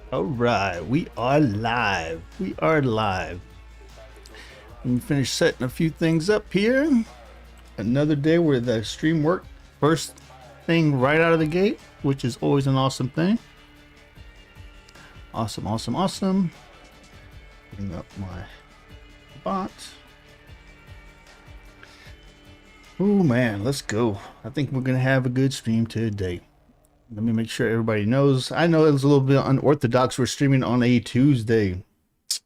All right, we are live. We are live. Let me finish setting a few things up here. Another day where the stream worked first thing right out of the gate, which is always an awesome thing. Awesome, awesome, awesome. Bring up my bot. Oh man, let's go. I think we're gonna have a good stream today. Let me make sure everybody knows. I know it's a little bit unorthodox. We're streaming on a Tuesday.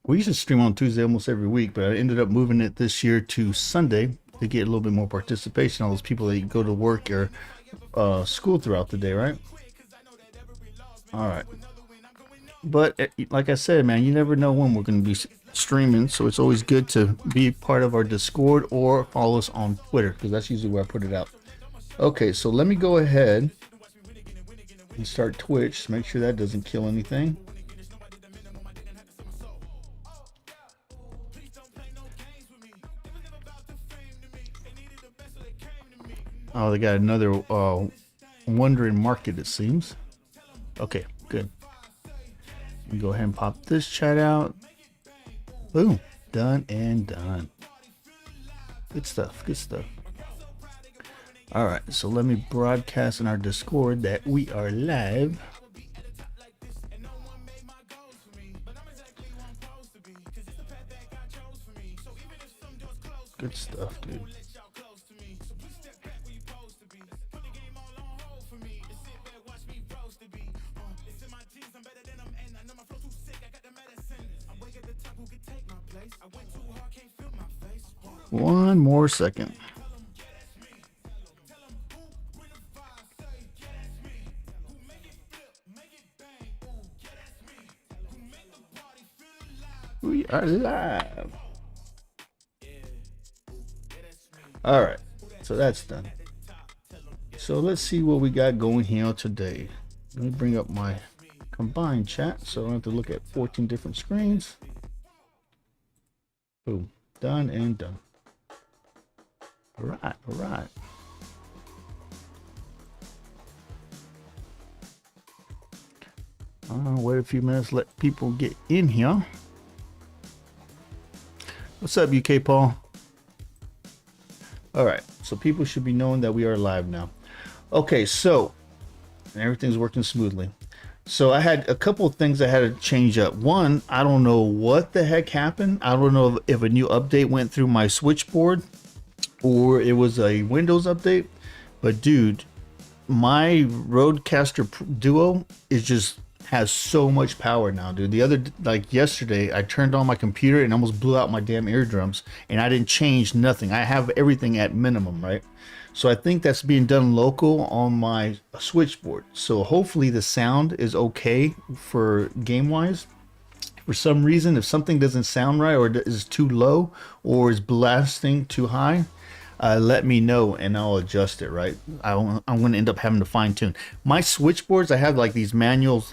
We used to stream on Tuesday almost every week, but I ended up moving it this year to Sunday to get a little bit more participation. All those people that go to work or school throughout the day, right? All right. But like I said, man, you never know when we're going to be streaming, so it's always good to be part of our Discord or follow us on Twitter, because that's usually where I put it out. Okay, so let me go ahead and start Twitch. Make sure that doesn't kill anything. Oh, they got another wandering market, it seems. Okay, good. Let me go ahead and pop this chat out. Boom, done and done. Good stuff, good stuff. All right, so let me broadcast in our Discord that we are live. Good stuff, dude. One more second. We are live. All right, so that's done. So let's see what we got going here today. Let me bring up my combined chat so I don't have to look at 14 different screens. Boom, done and done. All right, all right. Wait a few minutes, let people get in here. What's up, UK Paul? All right, so people should be knowing that we are live now. Okay, so everything's working smoothly. So I had a couple of things I had to change up. One, I don't know what the heck happened. I don't know if a new update went through my switchboard or it was a Windows update. But dude, my Rodecaster Duo is just has so much power now, dude. The other, like yesterday, I turned on my computer and almost blew out my damn eardrums, and I didn't change nothing. I have everything at minimum, right? So I think that's being done local on my switchboard. So hopefully the sound is okay for game wise. For some reason, if something doesn't sound right or is too low or is blasting too high, let me know and I'll adjust it, right? I'm going to end up having to fine tune. My switchboards, I have like these manual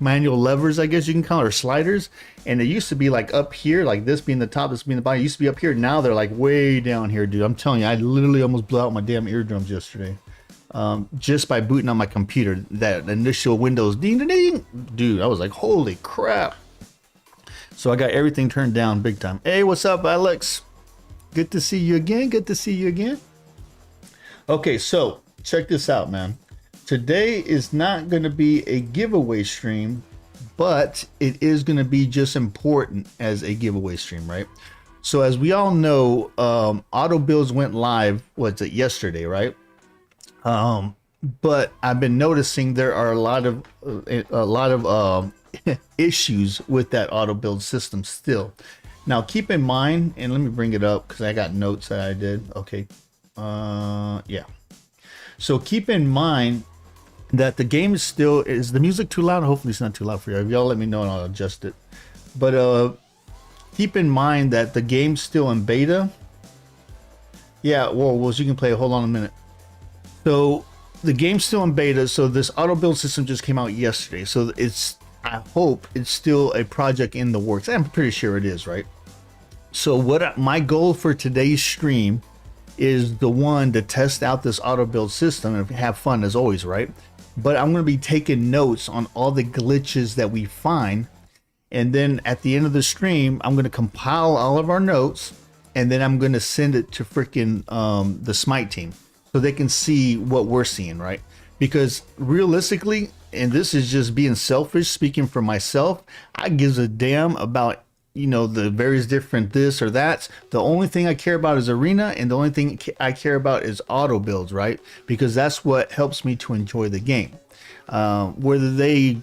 levers, I guess you can call it, or sliders. And it used to be like up here, like this being the top, this being the bottom. It used to be up here. Now they're like way down here, dude. I'm telling you, I literally almost blew out my damn eardrums yesterday. Just by booting on my computer, that initial Windows ding ding ding, dude, I was like, holy crap. So I got everything turned down big time. Hey, what's up, Alex? Good to see you again. Good to see you again. Okay, so check this out, man. Today is not going to be a giveaway stream, but it is going to be just important as a giveaway stream, right? So as we all know, auto builds went live, what's it, yesterday, right? But I've been noticing there are a lot of issues with that auto build system still. Now keep in mind, and let me bring it up because I got notes that I did. Okay, yeah. So keep in mind that the game is still, is the music too loud? Hopefully it's not too loud for you. If y'all let me know and I'll adjust it. But keep in mind that the game's still in beta. Yeah, well, you can play. Hold on a minute. So the game's still in beta. So this auto build system just came out yesterday. So it's, I hope it's still a project in the works. I'm pretty sure it is, right? So what my goal for today's stream is the one to test out this auto build system and have fun as always, right? but I'm going to be taking notes on all the glitches that we find. And then at the end of the stream, I'm going to compile all of our notes, and then I'm going to send it to freaking the Smite team so they can see what we're seeing, right? Because realistically, and this is just being selfish, speaking for myself, I gives a damn about, you know, the various different this or that. The only thing I care about is arena, and the only thing I care about is auto builds, right? Because that's what helps me to enjoy the game. Whether they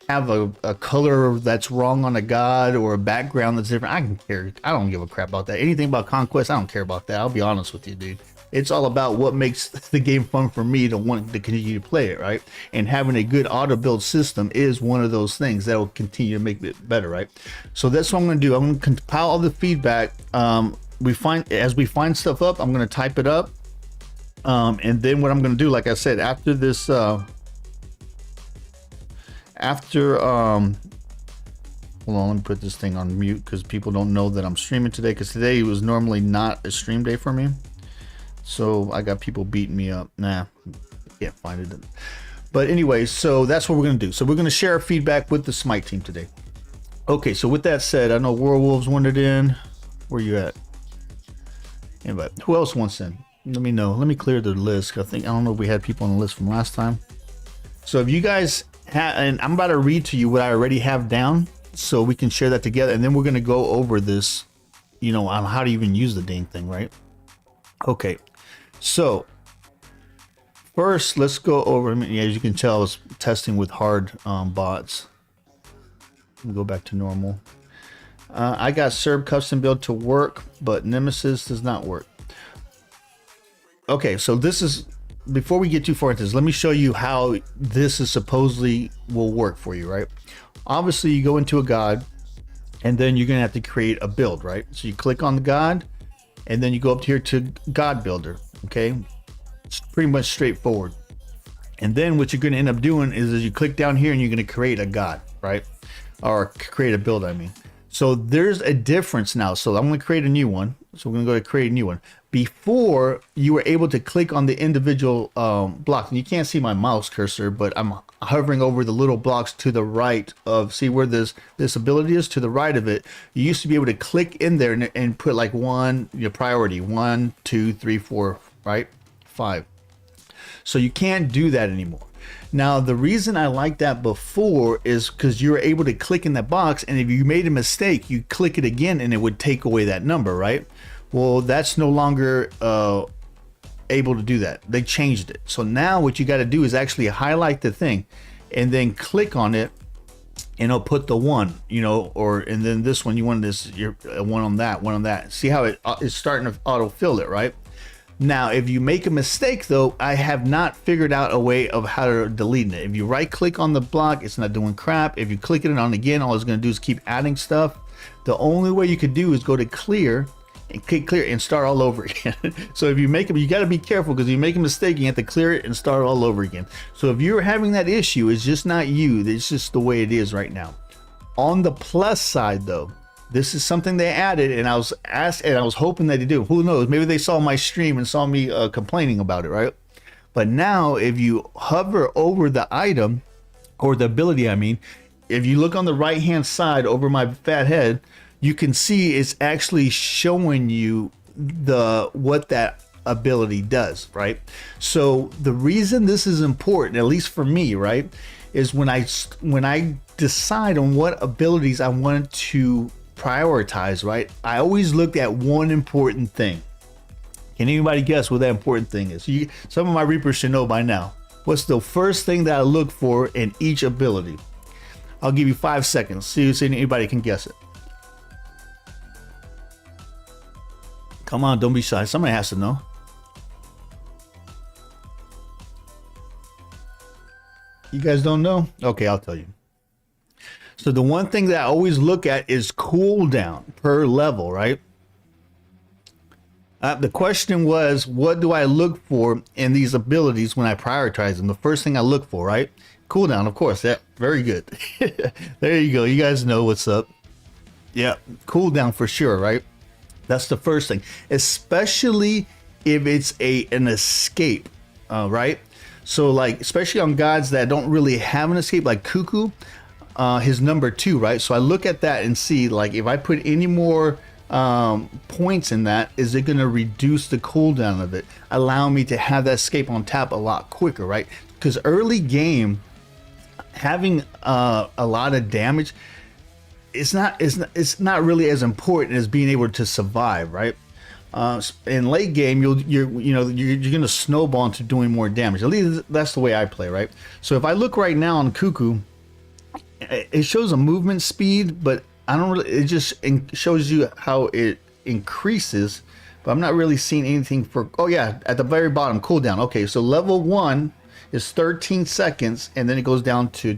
have a color that's wrong on a god or a background that's different, I can care. I don't give a crap about that. Anything about conquest, I don't care about that. I'll be honest with you, dude. It's all about what makes the game fun for me to want to continue to play it, right? And having a good auto build system is one of those things that will continue to make it better, right? So that's what I'm going to do. I'm going to compile all the feedback. As we find stuff up, I'm going to type it up. And then what I'm going to do, like I said, after this, hold on, let me put this thing on mute because people don't know that I'm streaming today, because today was normally not a stream day for me. So I got people beating me up. Nah, can't find it. But anyway, so that's what we're going to do. So we're going to share our feedback with the Smite team today. Okay, so with that said, I know Werewolves wanted in. Where you at? Anybody? Who else wants in? Let me know. Let me clear the list. I don't know if we had people on the list from last time. So if you guys have, and I'm about to read to you what I already have down so we can share that together. And then we're going to go over this, you know, on how to even use the dang thing, right? Okay. So first, let's go over. I mean, as you can tell, I was testing with hard bots. We'll go back to normal. I got Serb custom build to work, but Nemesis does not work. Okay, so this is, before we get too far into this, let me show you how this is supposedly will work for you, right? Obviously, you go into a god, and then you're gonna have to create a build, right? So you click on the god, and then you go up here to God Builder. Okay, it's pretty much straightforward. And then what you're going to end up doing is you click down here and you're going to create a god, right? Or create a build, I mean. So there's a difference now. So I'm going to create a new one. So we're going to go to create a new one. Before, you were able to click on the individual blocks, and you can't see my mouse cursor, but I'm hovering over the little blocks to the right of, see where this ability is, to the right of it. You used to be able to click in there and put like your priority, 1, 2, 3, 4, right? 5. So you can't do that anymore. Now, the reason I like that before is because you were able to click in that box, and if you made a mistake, you click it again and it would take away that number, right? Well, that's no longer able to do that. They changed it. So now what you got to do is actually highlight the thing and then click on it, and it'll put the 1, you know, and then this one, you want this, you're 1 on that, 1 on that. See how it's starting to auto-fill it, right? Now, if you make a mistake, though, I have not figured out a way of how to delete it. If you right click on the block, it's not doing crap. If you click it on again, all it's going to do is keep adding stuff. The only way you could do is go to clear and click clear and start all over again. So if you make them, you got to be careful, because if you make a mistake, you have to clear it and start all over again. So if you're having that issue, it's just not you. It's just the way it is right now. On the plus side, though, this is something they added, and I was asked, and I was hoping that they do. Who knows? Maybe they saw my stream and saw me complaining about it, right? But now, if you hover over the item, or the ability, I mean, if you look on the right-hand side over my fat head, you can see it's actually showing you what that ability does, right? So the reason this is important, at least for me, right, is when I decide on what abilities I want to prioritize, right, I always look at one important thing. Can anybody guess what that important thing is? Some of my Reapers should know by now. What's the first thing that I look for in each ability? I'll give you 5 seconds. See if anybody can guess it. Come on, don't be shy. Somebody has to know. You guys don't know? Okay, I'll tell you. So the one thing that I always look at is cooldown per level, right? The question was, what do I look for in these abilities when I prioritize them? The first thing I look for, right? Cooldown, of course. Yeah, very good. There you go. You guys know what's up. Yeah, cooldown for sure, right? That's the first thing, especially if it's an escape, right? So like, especially on gods that don't really have an escape, like Cuckoo, his number 2, right? So I look at that and see, like, if I put any more points in that, is it going to reduce the cooldown of it, allow me to have that escape on tap a lot quicker, right? Because early game, having a lot of damage, it's not really as important as being able to survive, right? In late game, you're going to snowball into doing more damage. At least that's the way I play, right? So if I look right now on Cuckoo, it shows a movement speed, but I don't really, it just shows you how it increases, but I'm not really seeing anything for, oh yeah, at the very bottom, cooldown. Okay, so level 1 is 13 seconds, and then it goes down to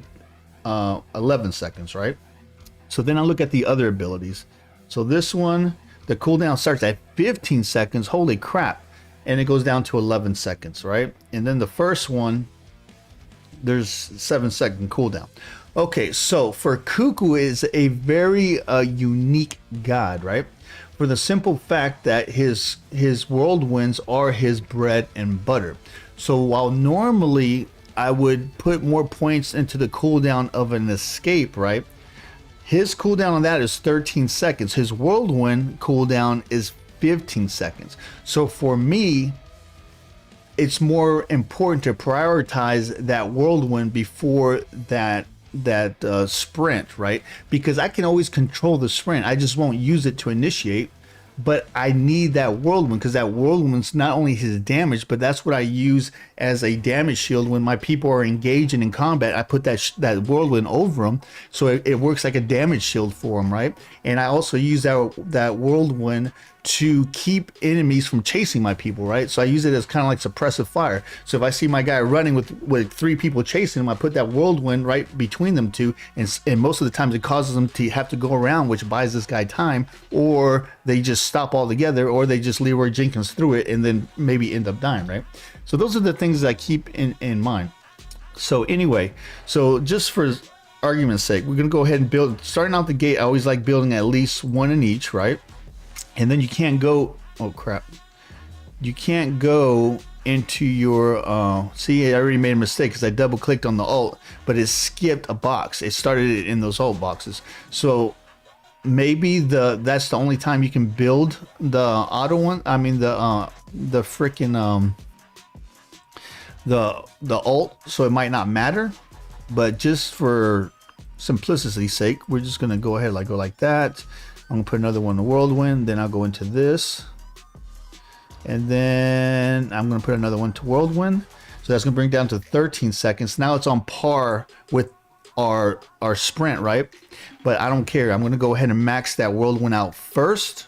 11 seconds, right? So then I look at the other abilities. So this one, the cooldown starts at 15 seconds, holy crap, and it goes down to 11 seconds, right? And then the first one, there's 7-second cooldown. Okay, so for Cuckoo is a very unique god, right? For the simple fact that his whirlwinds are his bread and butter. So while normally I would put more points into the cooldown of an escape, right? His cooldown on that is 13 seconds. His whirlwind cooldown is 15 seconds. So for me, it's more important to prioritize that whirlwind before that sprint, right? Because I can always control the sprint. I just won't use it to initiate, but I need that whirlwind, because that whirlwind's not only his damage, but that's what I use as a damage shield when my people are engaging in combat. I put that whirlwind over them, so it works like a damage shield for them, right? And I also use that whirlwind to keep enemies from chasing my people, right? So I use it as kind of like suppressive fire. So if I see my guy running with 3 people chasing him, I put that whirlwind right between them two, and most of the times it causes them to have to go around, which buys this guy time, or they just stop altogether, or they just Leroy Jenkins through it and then maybe end up dying, right? So those are the things that I keep in mind. So anyway, so just for argument's sake, we're gonna go ahead and build, starting out the gate, I always like building at least 1 in each, right? And then you can't go, oh crap, you can't go into your, see, I already made a mistake because I double clicked on the alt, but it skipped a box. It started it in those alt boxes. So maybe that's the only time you can build the auto one. I mean the freaking the alt, so it might not matter, but just for simplicity's sake, we're just gonna go ahead, go like that. I'm gonna put another one in the whirlwind, then I'll go into this, and then I'm gonna put another one to whirlwind. So that's gonna bring down to 13 seconds. Now it's on par with our sprint, right? But I don't care. I'm gonna go ahead and max that whirlwind out first.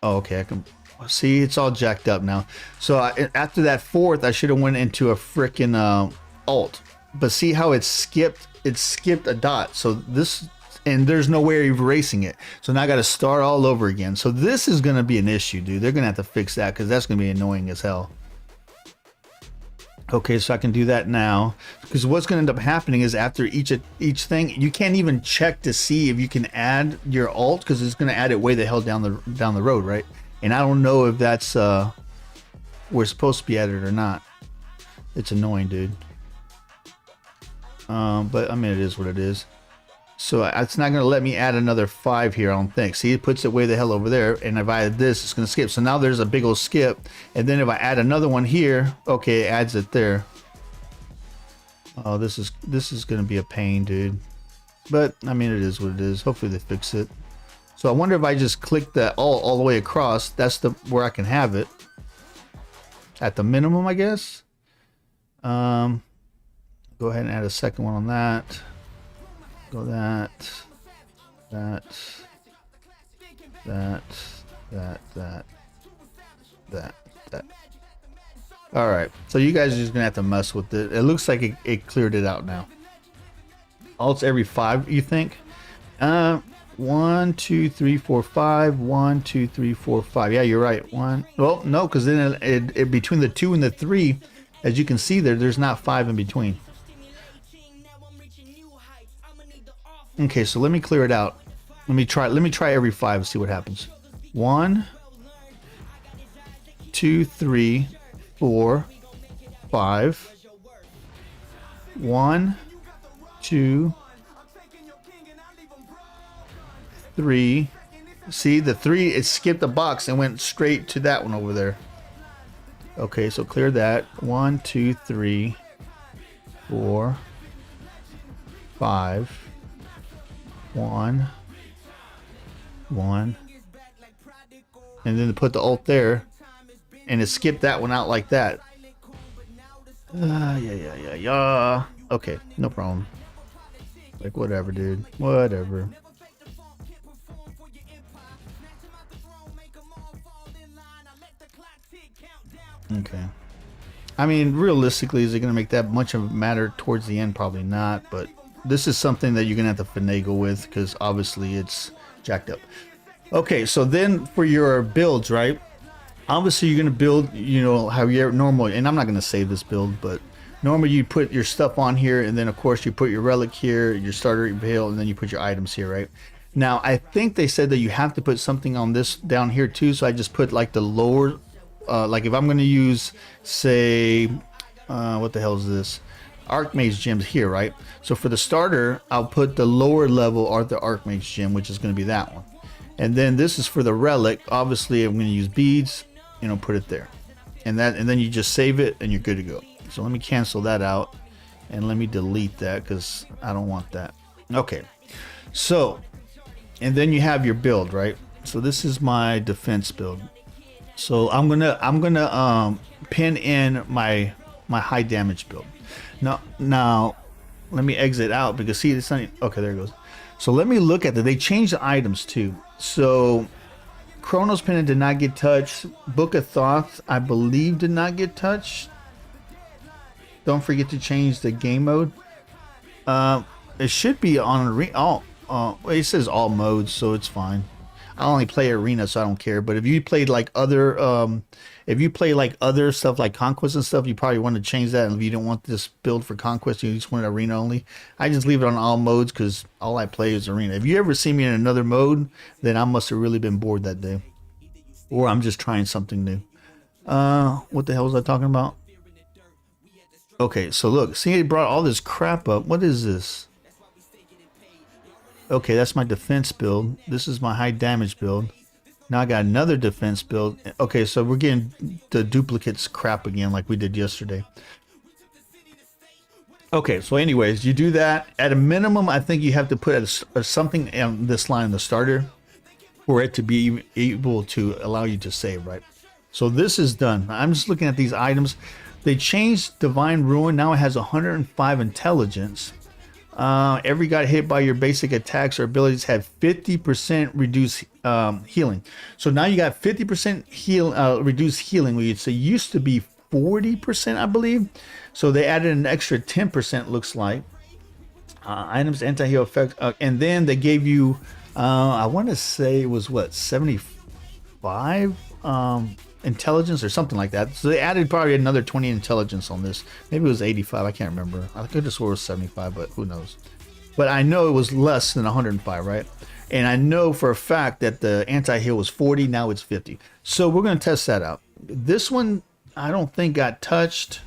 Oh, okay, I can see it's all jacked up now. So after that 4th, I should have went into a freaking alt. But see how it skipped a dot. So this, and there's no way of erasing it. So now I got to start all over again. So this is going to be an issue, dude. They're going to have to fix that, because that's going to be annoying as hell. Okay, so I can do that now, because what's going to end up happening is after each thing, you can't even check to see if you can add your alt, because it's going to add it way the hell down the road, right? And I don't know if that's we're supposed to be added or not. It's annoying, dude. But I mean, it is what it is. So it's not going to let me add another 5 here, I don't think. See, it puts it way the hell over there, and if I add this, it's going to skip. So now there's a big old skip, and then if I add another one here, okay, it adds it there. Oh, this is going to be a pain, dude. But I mean, it is what it is. Hopefully they fix it. So I wonder if I just click that all the way across, that's where I can have it at the minimum, I guess. Go ahead and add a second one on that. Go that. All right, so you guys are just gonna have to mess with it. It looks like it cleared it out now. Alts every 5, you think? 1, 2, 3, 4, 5. 1, 2, 3, 4, 5. Yeah, you're right. 1. Well, no, because then it between the 2 and the 3, as you can see there's not 5 in between. Okay, so let me clear it out. Let me try every 5 and see what happens. 1, 2, 3, 4, 5. 1, 2, 3. See, the 3, it skipped the box and went straight to that one over there. Okay, so clear that. 1, 2, 3, 4, 5. 1, 1. And then put the alt there, and it skipped that one out like that. Yeah. Okay, no problem. Like, whatever, dude. Whatever. Okay. I mean, realistically, is it going to make that much of a matter towards the end? Probably not, but this is something that you're going to have to finagle with because obviously it's jacked up. Okay, so then for your builds, right? Obviously, you're going to build, you know, how you're normal, and I'm not going to save this build, but normally you put your stuff on here, and then, of course, you put your relic here, your starter veil, and then you put your items here, right? Now, I think they said that you have to put something on this down here, too, so I just put, like, the lower... like if I'm going to use, say, what the hell is this? Archmage gems here, right? So for the starter, I'll put the lower level or the Archmage gem, which is going to be that one. And then this is for the relic. Obviously, I'm going to use beads, you know, put it there. And then you just save it and you're good to go. So let me cancel that out and let me delete that because I don't want that. Okay. So, and then you have your build, right? So this is my defense build. So I'm gonna pin in my high damage build. Now let me exit out because see it's not okay. There it goes. So let me look at that. They changed the items too. So Chronos Pendant did not get touched. Book of Thoth, I believe, did not get touched. Don't forget to change the game mode. It should be on arena. It says all modes, so it's fine. I only play arena, so I don't care. But if you played like other, stuff like conquest and stuff, you probably want to change that. And if you don't want this build for conquest, you just want arena only. I just leave it on all modes because all I play is arena. If you ever see me in another mode, then I must have really been bored that day, or I'm just trying something new. What the hell was I talking about? Okay, so look, see, it brought all this crap up. What is this? Okay, that's my defense build. This is my high damage build. Now I got another defense build. Okay, so we're getting the duplicates crap again like we did yesterday. Okay, so anyways, you do that. At a minimum, I think you have to put something on this line in the starter for it to be able to allow you to save, right? So this is done. I'm just looking at these items. They changed Divine Ruin. Now it has 105 intelligence. Every guy hit by your basic attacks or abilities had 50% reduced healing. So now you got 50% reduced healing, which used to be 40%, I believe. So they added an extra 10%, looks like. Items anti-heal effect. And then they gave you, I want to say it was what, 75 intelligence or something like that. So they added probably another 20 intelligence on this. Maybe it was 85. I can't remember. I could have swore it was 75, but who knows. But I know it was less than 105, right? And I know for a fact that the anti-heal was 40. Now it's 50. So we're going to test that out. This one, I don't think got touched.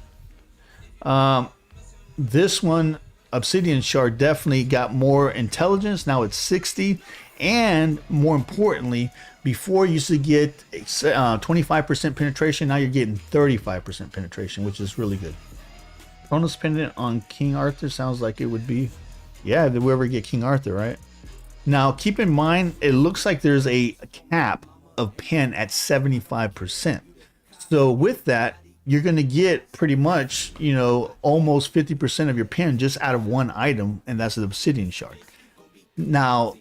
This one, Obsidian Shard, definitely got more intelligence. Now it's 60. And more importantly, before you used to get 25% penetration, now you're getting 35% penetration, which is really good. Bonus pendant on King Arthur sounds like it would be. Yeah, did we ever get King Arthur, right? Now, keep in mind, it looks like there's a cap of pen at 75%. So with that, you're going to get pretty much, you know, almost 50% of your pen just out of one item, and that's the Obsidian Shard. Now...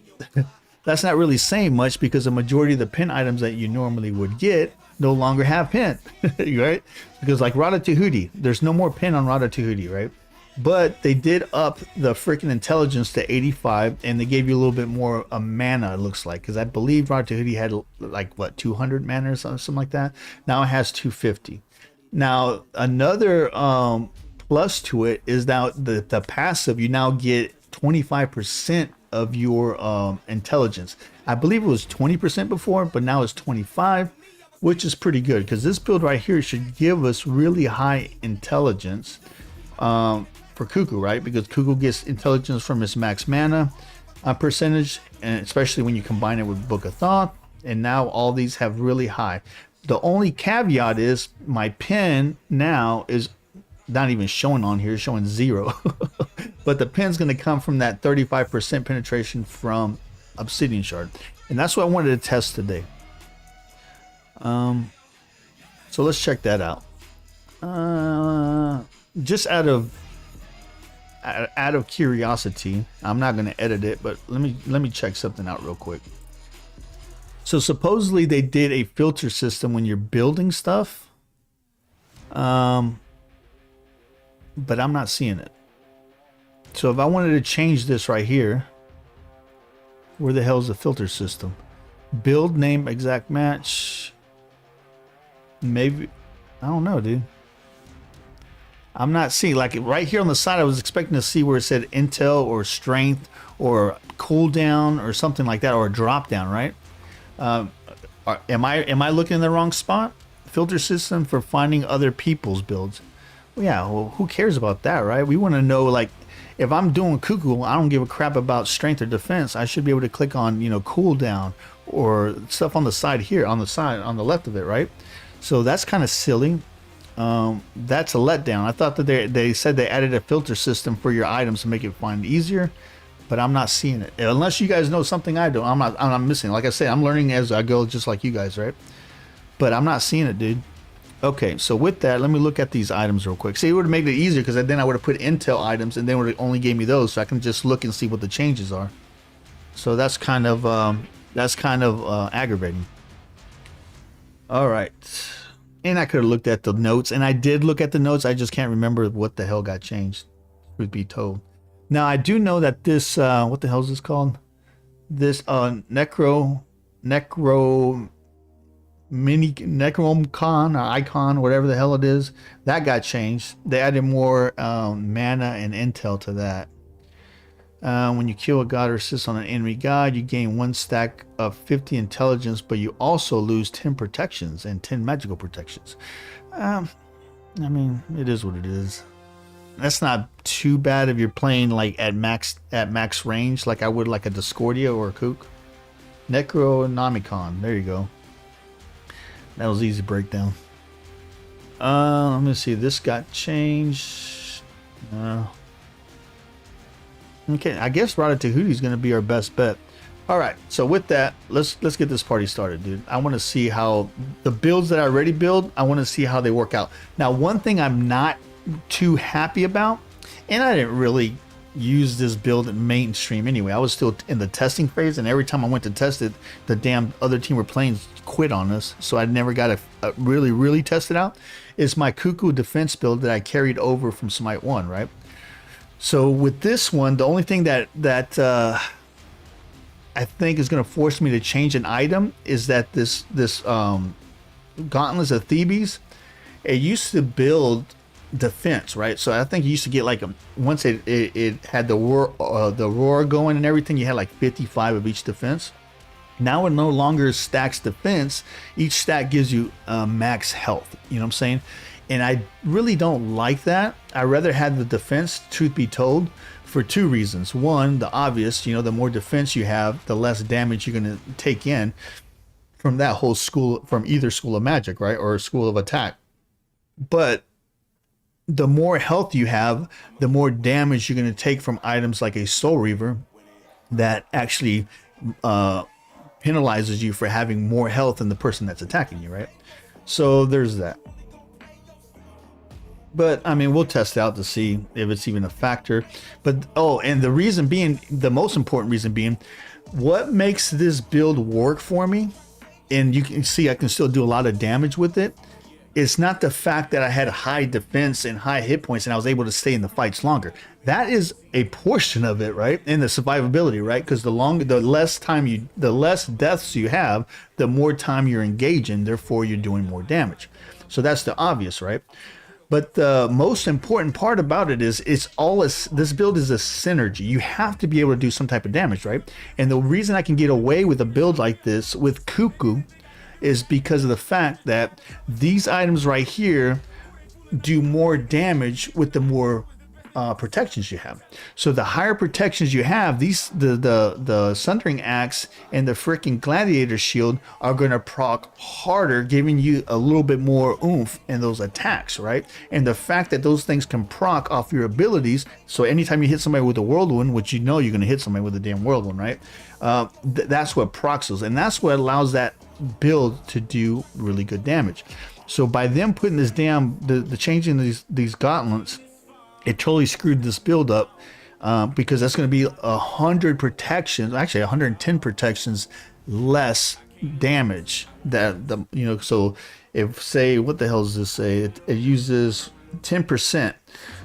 That's not really saying much because the majority of the pin items that you normally would get no longer have pin, right? Because like Ratatouille, there's no more pin on Ratatouille, right? But they did up the freaking intelligence to 85, and they gave you a little bit more mana, it looks like. Because I believe Ratatouille had like, what, 200 mana or something like that? Now it has 250. Now, another plus to it is now the passive, you now get 25% of your intelligence. I believe it was 20% before, but now it's 25. which is pretty good because this build right here should give us really high intelligence for Cuckoo, right? Because Cuckoo gets intelligence from his max mana percentage, and especially when you combine it with Book of Thought, and now all these have really high. The only caveat is my pin now is not even showing on here, it's showing 0. But the pin's going to come from that 35% penetration from Obsidian Shard, and that's what I wanted to test today. So let's check that out. Just out of curiosity, I'm not going to edit it, but let me check something out real quick. So supposedly they did a filter system when you're building stuff, but I'm not seeing it. So if I wanted to change this right here, where the hell is the filter system? Build name exact match. Maybe, I don't know, dude. I'm not seeing, like right here on the side, I was expecting to see where it said intel or strength or cooldown or something like that, or a drop down, right? Am I looking in the wrong spot? Filter system for finding other people's builds. Well, yeah, well, who cares about that, right? We want to know, like, if I'm doing Cuckoo, I don't give a crap about strength or defense. I should be able to click on, you know, cooldown or stuff on the side here, on the left of it, right? So that's kind of silly. That's a letdown. I thought that they said they added a filter system for your items to make it find easier, but I'm not seeing it. Unless you guys know something I don't, I'm missing. Like I say, I'm learning as I go, just like you guys, right? But I'm not seeing it, dude. Okay, so with that, let me look at these items real quick. See, it would have made it easier because then I would have put intel items, and then it would have only gave me those, so I can just look and see what the changes are. So that's kind of aggravating. All right. And I could have looked at the notes, and I did look at the notes. I just can't remember what the hell got changed, truth be told. Now, I do know that this, what the hell is this called? This Necromcon or icon, whatever the hell it is, that got changed. They added more mana and intel to that. When you kill a god or assist on an enemy god, you gain 1 stack of 50 intelligence, but you also lose 10 protections and 10 magical protections. I mean, it is what it is. That's not too bad if you're playing like at max range, like I would like a Discordia or a Kook. Necronomicon, there you go. That was easy breakdown. Let me see. This got changed. Okay, I guess Ratatouille is going to be our best bet. All right. So with that, let's get this party started, dude. I want to see how the builds that I already build. I want to see how they work out. Now, one thing I'm not too happy about, and I didn't really use this build in mainstream anyway. I was still in the testing phase, and every time I went to test it, the damn other team we're playing quit on us, so I never got to really test it out. Is my Cuckoo defense build that I carried over from Smite 1, right? So with this one, the only thing that I think is going to force me to change an item is that this Gauntlets of Thebes, it used to build defense, right? So I think you used to get like once it had the roar going and everything, you had like 55 of each defense. Now it no longer stacks defense. Each stack gives you max health. You know what I'm saying? And I really don't like that. I rather have the defense, truth be told, for 2 reasons. One, the obvious, you know, the more defense you have, the less damage you're going to take in from that whole school, from either school of magic, right? Or school of attack. But the more health you have, the more damage you're going to take from items like a Soul Reaver that actually penalizes you for having more health than the person that's attacking you, right? So there's that. But I mean, we'll test out to see if it's even a factor. But and the reason being, the most important reason being, what makes this build work for me, and you can see I can still do a lot of damage with it, it's not the fact that I had high defense and high hit points and I was able to stay in the fights longer. That is a portion of it, right? And the survivability, right? Because the less deaths you have, the more time you're engaging, therefore you're doing more damage. So that's the obvious, right? But the most important part about it is this build is a synergy. You have to be able to do some type of damage, right? And the reason I can get away with a build like this with Cuckoo is because of the fact that these items right here do more damage with the more protections you have. So the higher protections you have, the Sundering Axe and the freaking Gladiator Shield are going to proc harder, giving you a little bit more oomph in those attacks, right? And the fact that those things can proc off your abilities, so anytime you hit somebody with a Whirlwind, which you know you're going to hit somebody with a damn Whirlwind, right? That's what procs those, and that's what allows that build to do really good damage. So by them putting this the changing these gauntlets, it totally screwed this build up, because that's going to be 100 protections, actually 110 protections less damage. So if, say, what the hell does this say? It uses 10%,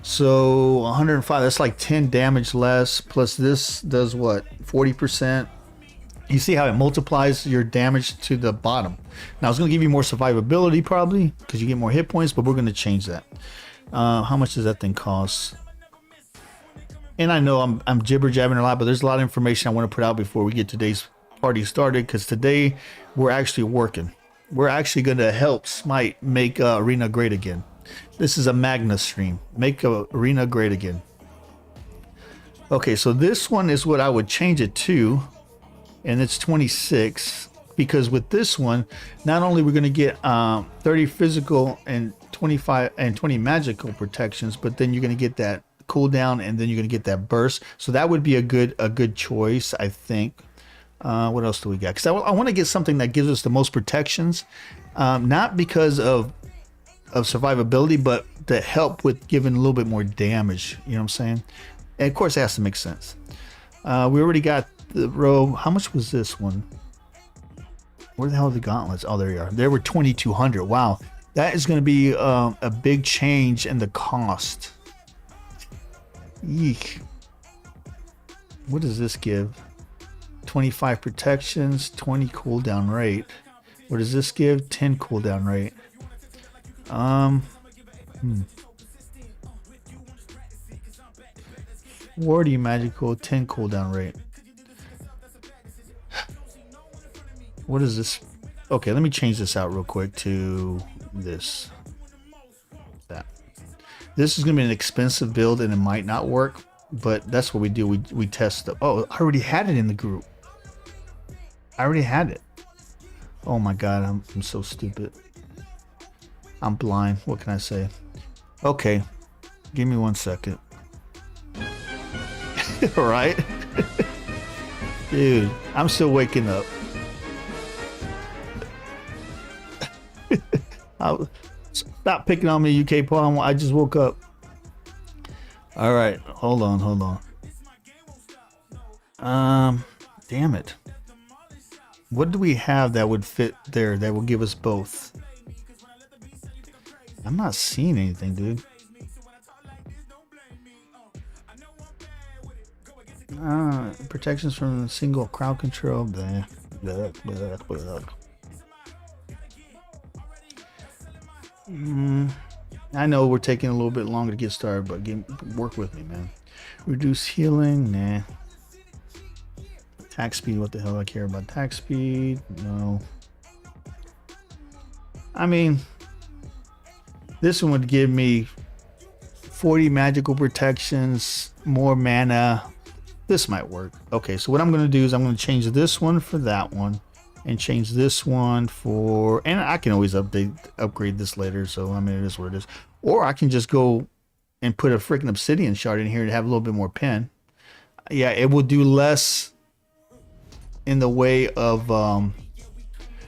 so 105. That's like 10 damage less. Plus this does what? 40%. You see how it multiplies your damage to the bottom. Now it's going to give you more survivability probably because you get more hit points, but we're going to change that. How much does that thing cost? And I know I'm jibber jabbing a lot, but there's a lot of information I want to put out before we get today's party started, because today we're actually working. We're actually going to help Smite make Arena great again. This is a Magna stream. Make Arena great again. Okay, so this one is what I would change it to, and it's 26, because with this one, not only we're going to get 30 physical and 25 and 20 magical protections, but then you're going to get that cooldown, and then you're going to get that burst. So that would be a good choice, I think. What else do we got? Because I want to get something that gives us the most protections, not because of survivability, but to help with giving a little bit more damage. You know what I'm saying? And of course, it has to make sense. We already got the robe. How much was this one? Where the hell are the gauntlets? Oh, there you are. They were 2,200. Wow. That is going to be a big change in the cost. Eek. What does this give? 25 protections, 20 cooldown rate. What does this give? 10 cooldown rate. 40 magical, 10 cooldown rate. What is this? Okay, let me change this out real quick to this. That. This is going to be an expensive build and it might not work, but that's what we do. We test the... Oh, I already had it in the group. I already had it. Oh my god, I'm so stupid. I'm blind. What can I say? Okay, give me 1 second. All right. Dude, I'm still waking up. Stop picking on me, UK Paul. I just woke up. All right, hold on. Damn it. What do we have that would fit there that will give us both? I'm not seeing anything, dude. Protections from single crowd control. I know we're taking a little bit longer to get started, but work with me, man. Reduce healing, nah. Attack speed, what the hell do I care about attack speed? No. I mean, this one would give me 40 magical protections, more mana. This might work. Okay, so what I'm going to do is I'm going to change this one for that one, and change this one for, and I can always upgrade this later, so I mean, it is what it is. Or I can just go and put a freaking obsidian shard in here to have a little bit more pen. Yeah, it will do less in the way of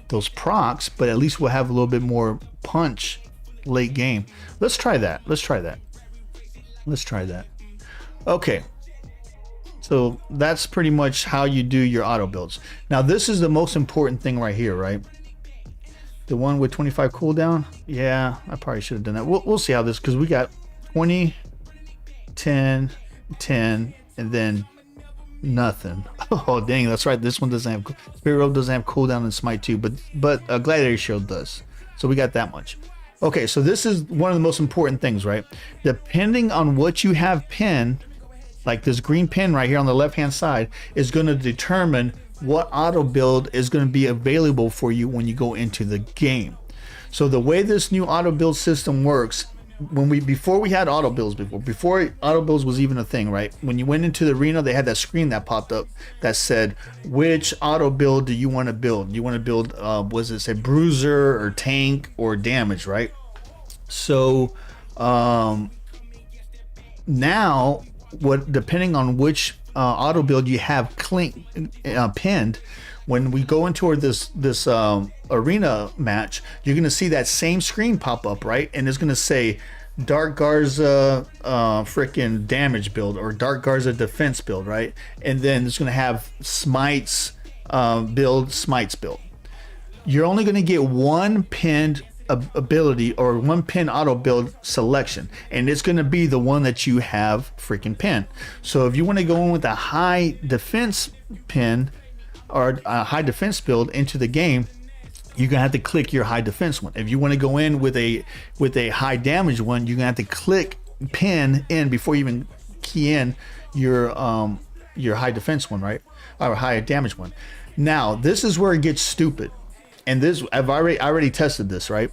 those procs, but at least we'll have a little bit more punch late game. Let's try that. Okay, so that's pretty much how you do your auto builds. Now this is the most important thing right here, right? The one with 25 cooldown. Yeah, I probably should have done that. We'll see how this, because we got 20, 10, 10, and then nothing. Oh dang, that's right. This one doesn't have, Spirit Robe doesn't have cooldown in Smite 2, but Gladiator Shield does. So we got that much. Okay, so this is one of the most important things, right? Depending on what you have pinned, like this green pin right here on the left hand side, is going to determine what auto build is going to be available for you when you go into the game. So the way this new auto build system works, before we had auto builds, before auto builds was even a thing, right? When you went into the arena, they had that screen that popped up that said, which auto build do you want to build? You want to build, was it say bruiser or tank or damage, right? So now, depending on which auto build you have pinned, when we go into this arena match, you're gonna see that same screen pop up, right? And it's gonna say Darkgarza freaking damage build or Darkgarza defense build, right? And then it's gonna have Smite's build. You're only gonna get one pinned ability or one pin auto build selection, and it's going to be the one that you have freaking pinned. So if you want to go in with a high defense pin or a high defense build into the game, you're gonna have to click your high defense one. If you want to go in with a high damage one, you're gonna have to click pin in before you even key in your high defense one, right? Or high damage one. Now this is where it gets stupid. And this, I already tested this, right?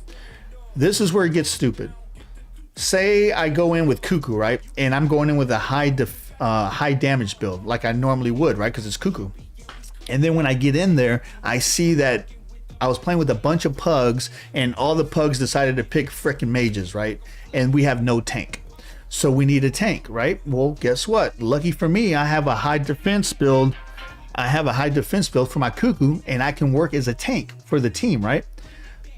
This is where it gets stupid. Say I go in with Cuckoo, right? And I'm going in with a high damage build like I normally would, right? Because it's Cuckoo. And then when I get in there, I see that I was playing with a bunch of pugs and all the pugs decided to pick freaking mages, right? And we have no tank. So we need a tank, right? Well, guess what? Lucky for me, I have a high defense build. For my Cuckoo, and I can work as a tank for the team, right?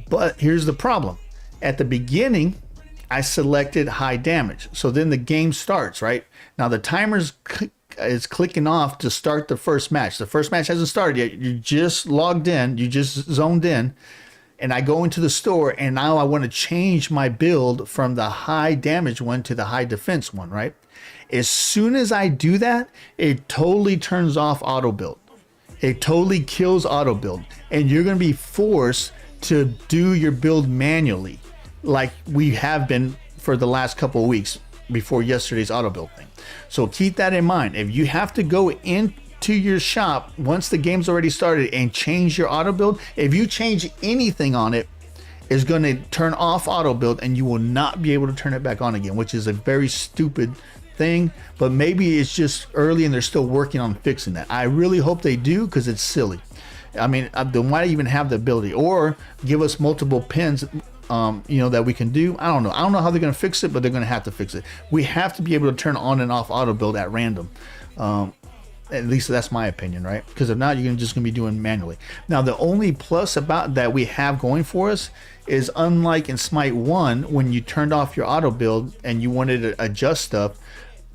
But here's the problem. At the beginning, I selected high damage. So then the game starts, right? Now the timer's is clicking off to start the first match. The first match hasn't started yet. You just logged in, you just zoned in, and I go into the store, and now I want to change my build from the high damage one to the high defense one, right? As soon as I do that, it totally turns off auto build. It totally kills auto build, and you're going to be forced to do your build manually, like we have been for the last couple of weeks before yesterday's auto build thing. So keep that in mind. If you have to go into your shop once the game's already started and change your auto build, if you change anything on it, it's going to turn off auto build, and you will not be able to turn it back on again, which is a very stupid thing. But maybe it's just early and they're still working on fixing that. I really hope they do, because it's silly. I mean, then why even have the ability, or give us multiple pins that we can do? I don't know how they're going to fix it, but they're going to have to fix it. We have to be able to turn on and off auto build at random. At least that's my opinion, right? Because if not, you're just going to be doing manually. Now the only plus about that we have going for us is, unlike in Smite 1, when you turned off your auto build and you wanted to adjust stuff,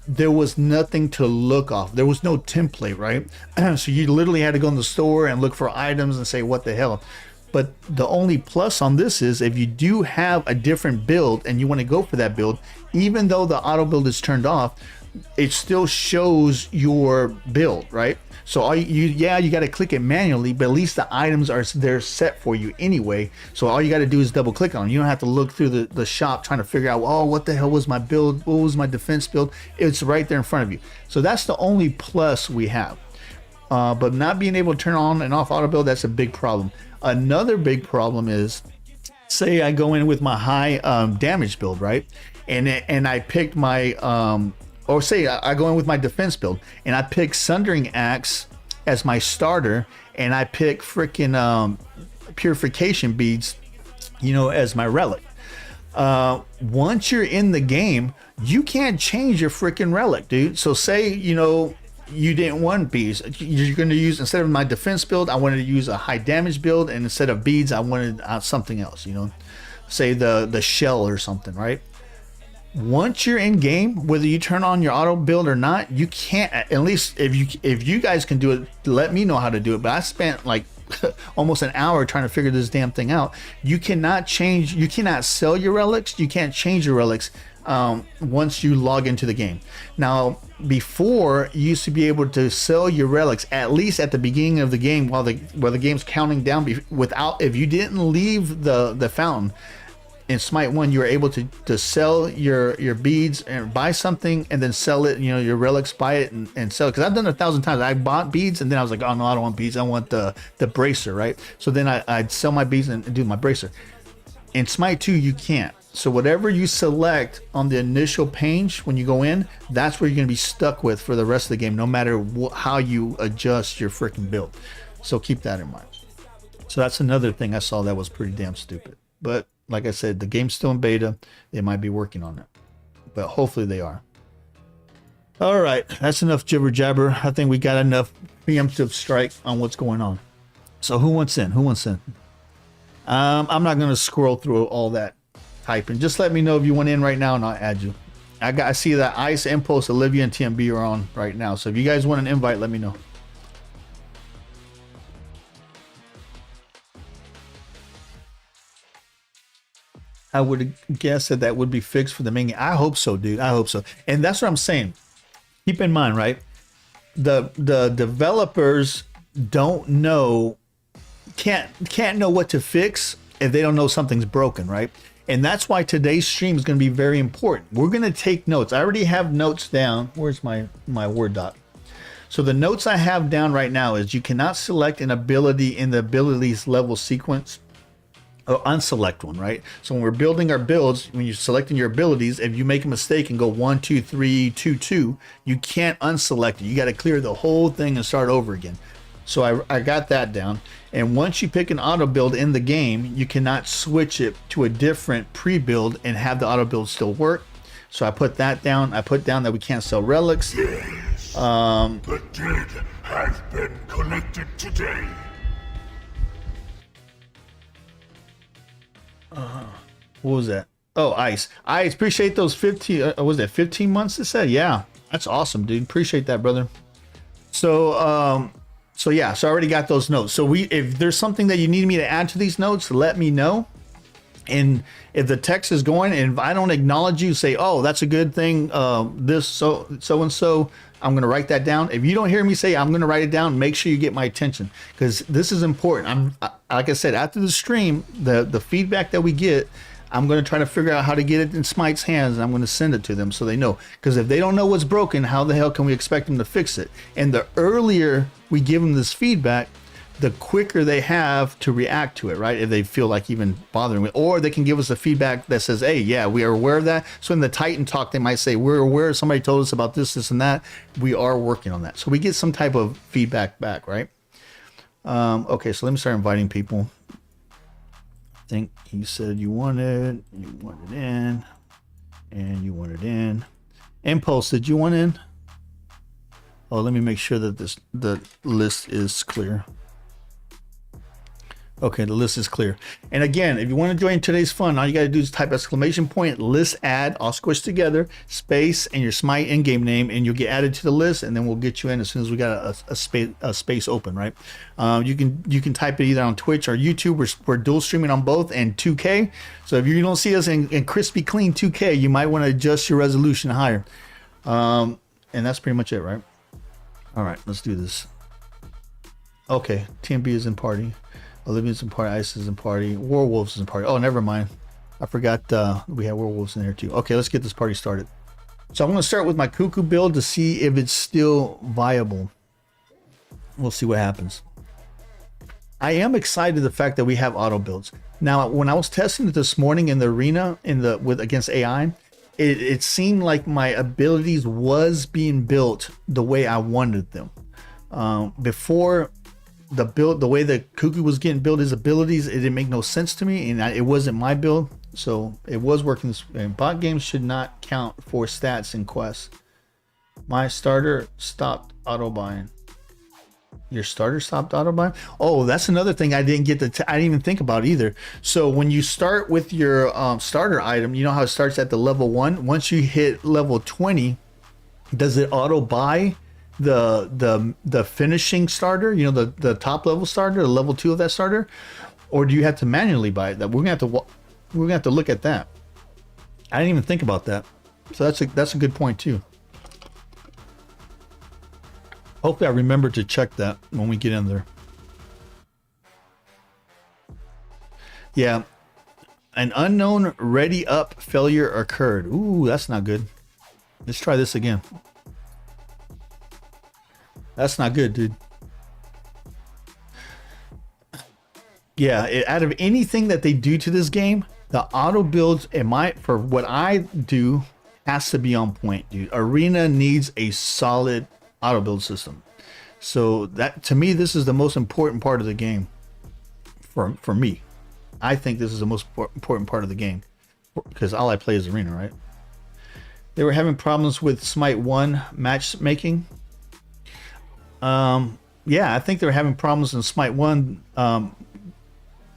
there was nothing to look off. There was no template, right? So you literally had to go in the store and look for items and say, what the hell? But the only plus on this is, if you do have a different build and you want to go for that build, even though the auto build is turned off, it still shows your build, right? So you got to click it manually, but at least the items are there set for you anyway. So all you got to do is double click on them. You don't have to look through the shop trying to figure out, oh, what the hell was my build? What was my defense build? It's right there in front of you. So that's the only plus we have. But not being able to turn on and off auto build, that's a big problem. Another big problem is, say I go in with my high damage build, right? And I picked my or say I go in with my defense build and I pick Sundering Axe as my starter, and I pick freaking purification beads, as my relic. Once you're in the game, you can't change your freaking relic, dude. So say, you didn't want beads. You're going to use, instead of my defense build, I wanted to use a high damage build, and instead of beads, I wanted something else, say the shell or something, right? Once you're in game, whether you turn on your auto build or not, you can't. At least if you guys can do it, let me know how to do it. But I spent like almost an hour trying to figure this damn thing out. You cannot sell your relics. You can't change your relics once you log into the game. Now, before, you used to be able to sell your relics at least at the beginning of the game while the game's counting down. If you didn't leave the fountain, in Smite 1, you were able to sell your beads and buy something and then sell it, you know, your relics, buy it and sell it. Because I've done it 1,000 times. I bought beads and then I was like, oh no, I don't want beads. I want the bracer, right? So then I'd sell my beads and do my bracer. In Smite 2, you can't. So whatever you select on the initial page when you go in, that's where you're going to be stuck with for the rest of the game, no matter how you adjust your freaking build. So keep that in mind. So that's another thing I saw that was pretty damn stupid. But like I said, the game's still in beta. They might be working on it, but hopefully they are. All right, that's enough jibber jabber. I think we got enough preemptive strike on what's going on. So who wants in? Who wants in? I'm not going to scroll through all that typing. Just let me know if you want in right now and I'll add you. I see that Ice, Impulse, Olivia, and TMB are on right now. So if you guys want an invite, let me know. I would guess that would be fixed for the main game. I hope so, dude. I hope so. And that's what I'm saying. Keep in mind, right? The developers don't know, can't know what to fix if they don't know something's broken, right? And that's why today's stream is going to be very important. We're going to take notes. I already have notes down. Where's my Word doc? So the notes I have down right now is you cannot select an ability in the abilities level sequence. Unselect one, right? So when we're building our builds, when you're selecting your abilities, if you make a mistake and go 1 2 3 2 2, you can't unselect it. You got to clear the whole thing and start over again. So I got that down. And once you pick an auto build in the game, you cannot switch it to a different pre-build and have the auto build still work. So I put that down. I put down that we can't sell relics. Yes, the dead have been collected today. What was that? Oh, Ice. Ice, appreciate those 15, was that 15 months it said? Yeah, that's awesome, dude. Appreciate that, brother. So, yeah, so I already got those notes. So if there's something that you need me to add to these notes, let me know. And if the text is going and if I don't acknowledge you, say, oh, that's a good thing. This so-and-so, I'm going to write that down. If you don't hear me say, I'm going to write it down, make sure you get my attention because this is important. Like I said, after the stream, the feedback that we get, I'm going to try to figure out how to get it in Smite's hands and I'm going to send it to them so they know. Because if they don't know what's broken, how the hell can we expect them to fix it? And the earlier we give them this feedback, the quicker they have to react to it, right? If they feel like even bothering with, or they can give us a feedback that says, hey, yeah, we are aware of that. So in the Titan talk, they might say, we're aware, somebody told us about this, this, and that. We are working on that. So we get some type of feedback back, right? Okay, so let me start inviting people. I think you said you wanted in, and you wanted in. Impulse, did you want in? Oh, let me make sure that the list is clear. Okay, the list is clear. And again, if you want to join today's fun, all you got to do is type !listadd, all squished together, space, and your Smite in-game name, and you'll get added to the list, and then we'll get you in as soon as we got a space open, right? You can type it either on Twitch or YouTube. We're dual streaming on both and 2K. So if you don't see us in crispy clean 2K, you might want to adjust your resolution higher. And that's pretty much it, right? All right, let's do this. Okay, TMB is in party. Olivia's in party, Ice is in party, Werewolves is in party. Oh, never mind. I forgot we had Werewolves in there too. Okay, let's get this party started. So I'm going to start with my Cuckoo build to see if it's still viable. We'll see what happens. I am excited the fact that we have auto builds. Now, when I was testing it this morning in the arena against AI, it seemed like my abilities was being built the way I wanted them. Before the way that Cuckoo was getting built, his abilities, it didn't make no sense to me, and it wasn't my build, so it was working. And bot games should not count for stats in quests. My starter stopped auto buying. Your starter stopped auto buying? Oh, that's another thing I didn't get I didn't even think about either. So when you start with your starter item, you know how it starts at the level 1. Once you hit level 20, does it auto buy the finishing starter, you know, the top level starter, the level 2 of that starter, or do you have to manually buy it? That we're gonna have to look at that. I didn't even think about that, so that's a good point too. Hopefully I remember to check that when we get in there. Yeah, An unknown ready up failure occurred. Ooh, that's not good. Let's try this again. That's not good, dude. Yeah, out of anything that they do to this game, the auto builds, for what I do, has to be on point, dude. Arena needs a solid auto build system. So that, to me, this is the most important part of the game. For me, I think this is the most important part of the game because all I play is Arena, right? They were having problems with Smite 1 matchmaking. Yeah, I think they were having problems in Smite 1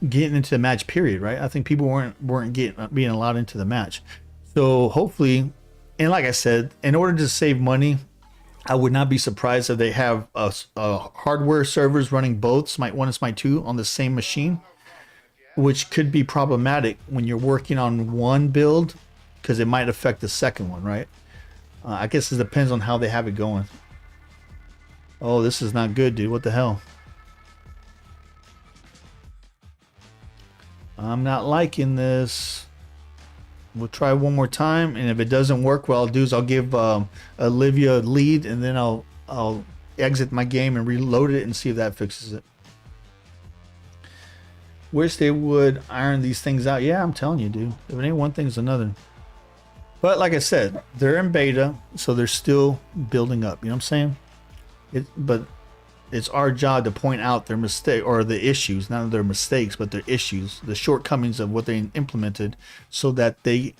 getting into the match period, right? I think people weren't being allowed into the match. So hopefully, and like I said, in order to save money, I would not be surprised if they have hardware servers running both Smite 1 and Smite 2 on the same machine, which could be problematic when you're working on one build because it might affect the second one, right? I guess it depends on how they have it going. Oh, this is not good, dude. What the hell? I'm not liking this. We'll try one more time, and if it doesn't work, what I'll do is I'll give Olivia a lead, and then I'll exit my game and reload it and see if that fixes it. Wish they would iron these things out. Yeah, I'm telling you, dude. If it ain't one thing, it's another. But like I said, they're in beta, so they're still building up. You know what I'm saying? But it's our job to point out their mistake or the issues, not their mistakes, but their issues, the shortcomings of what they implemented, so that they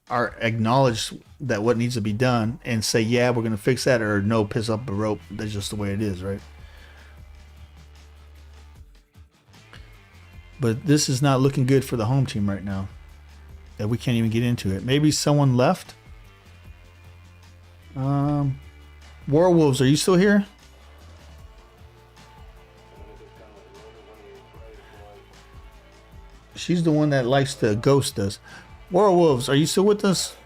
are acknowledged that what needs to be done and say, yeah, we're going to fix that, or no, piss up the rope. That's just the way it is, right? But this is not looking good for the home team right now. That we can't even get into it. Maybe someone left. Werewolves, are you still here? She's the one that likes to ghost us. Werewolves, are you still with us?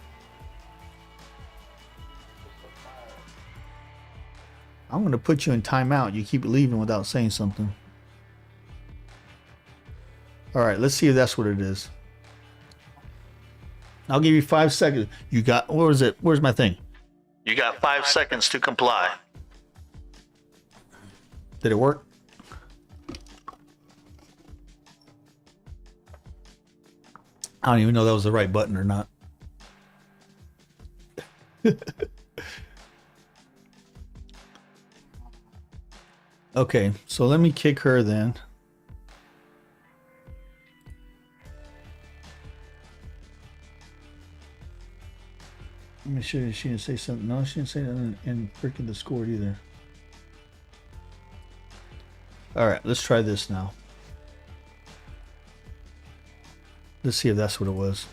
I'm going to put you in timeout. You keep leaving without saying something. All right, let's see if that's what it is. I'll give you 5 seconds. You got, where was it? Where's my thing? You got 5 seconds to comply. Did it work? I don't even know that was the right button or not. Okay, so let me kick her then. Let me show you. She didn't say something. No, she didn't say that in freaking Discord either. All right, let's try this now. Let's see if that's what it was.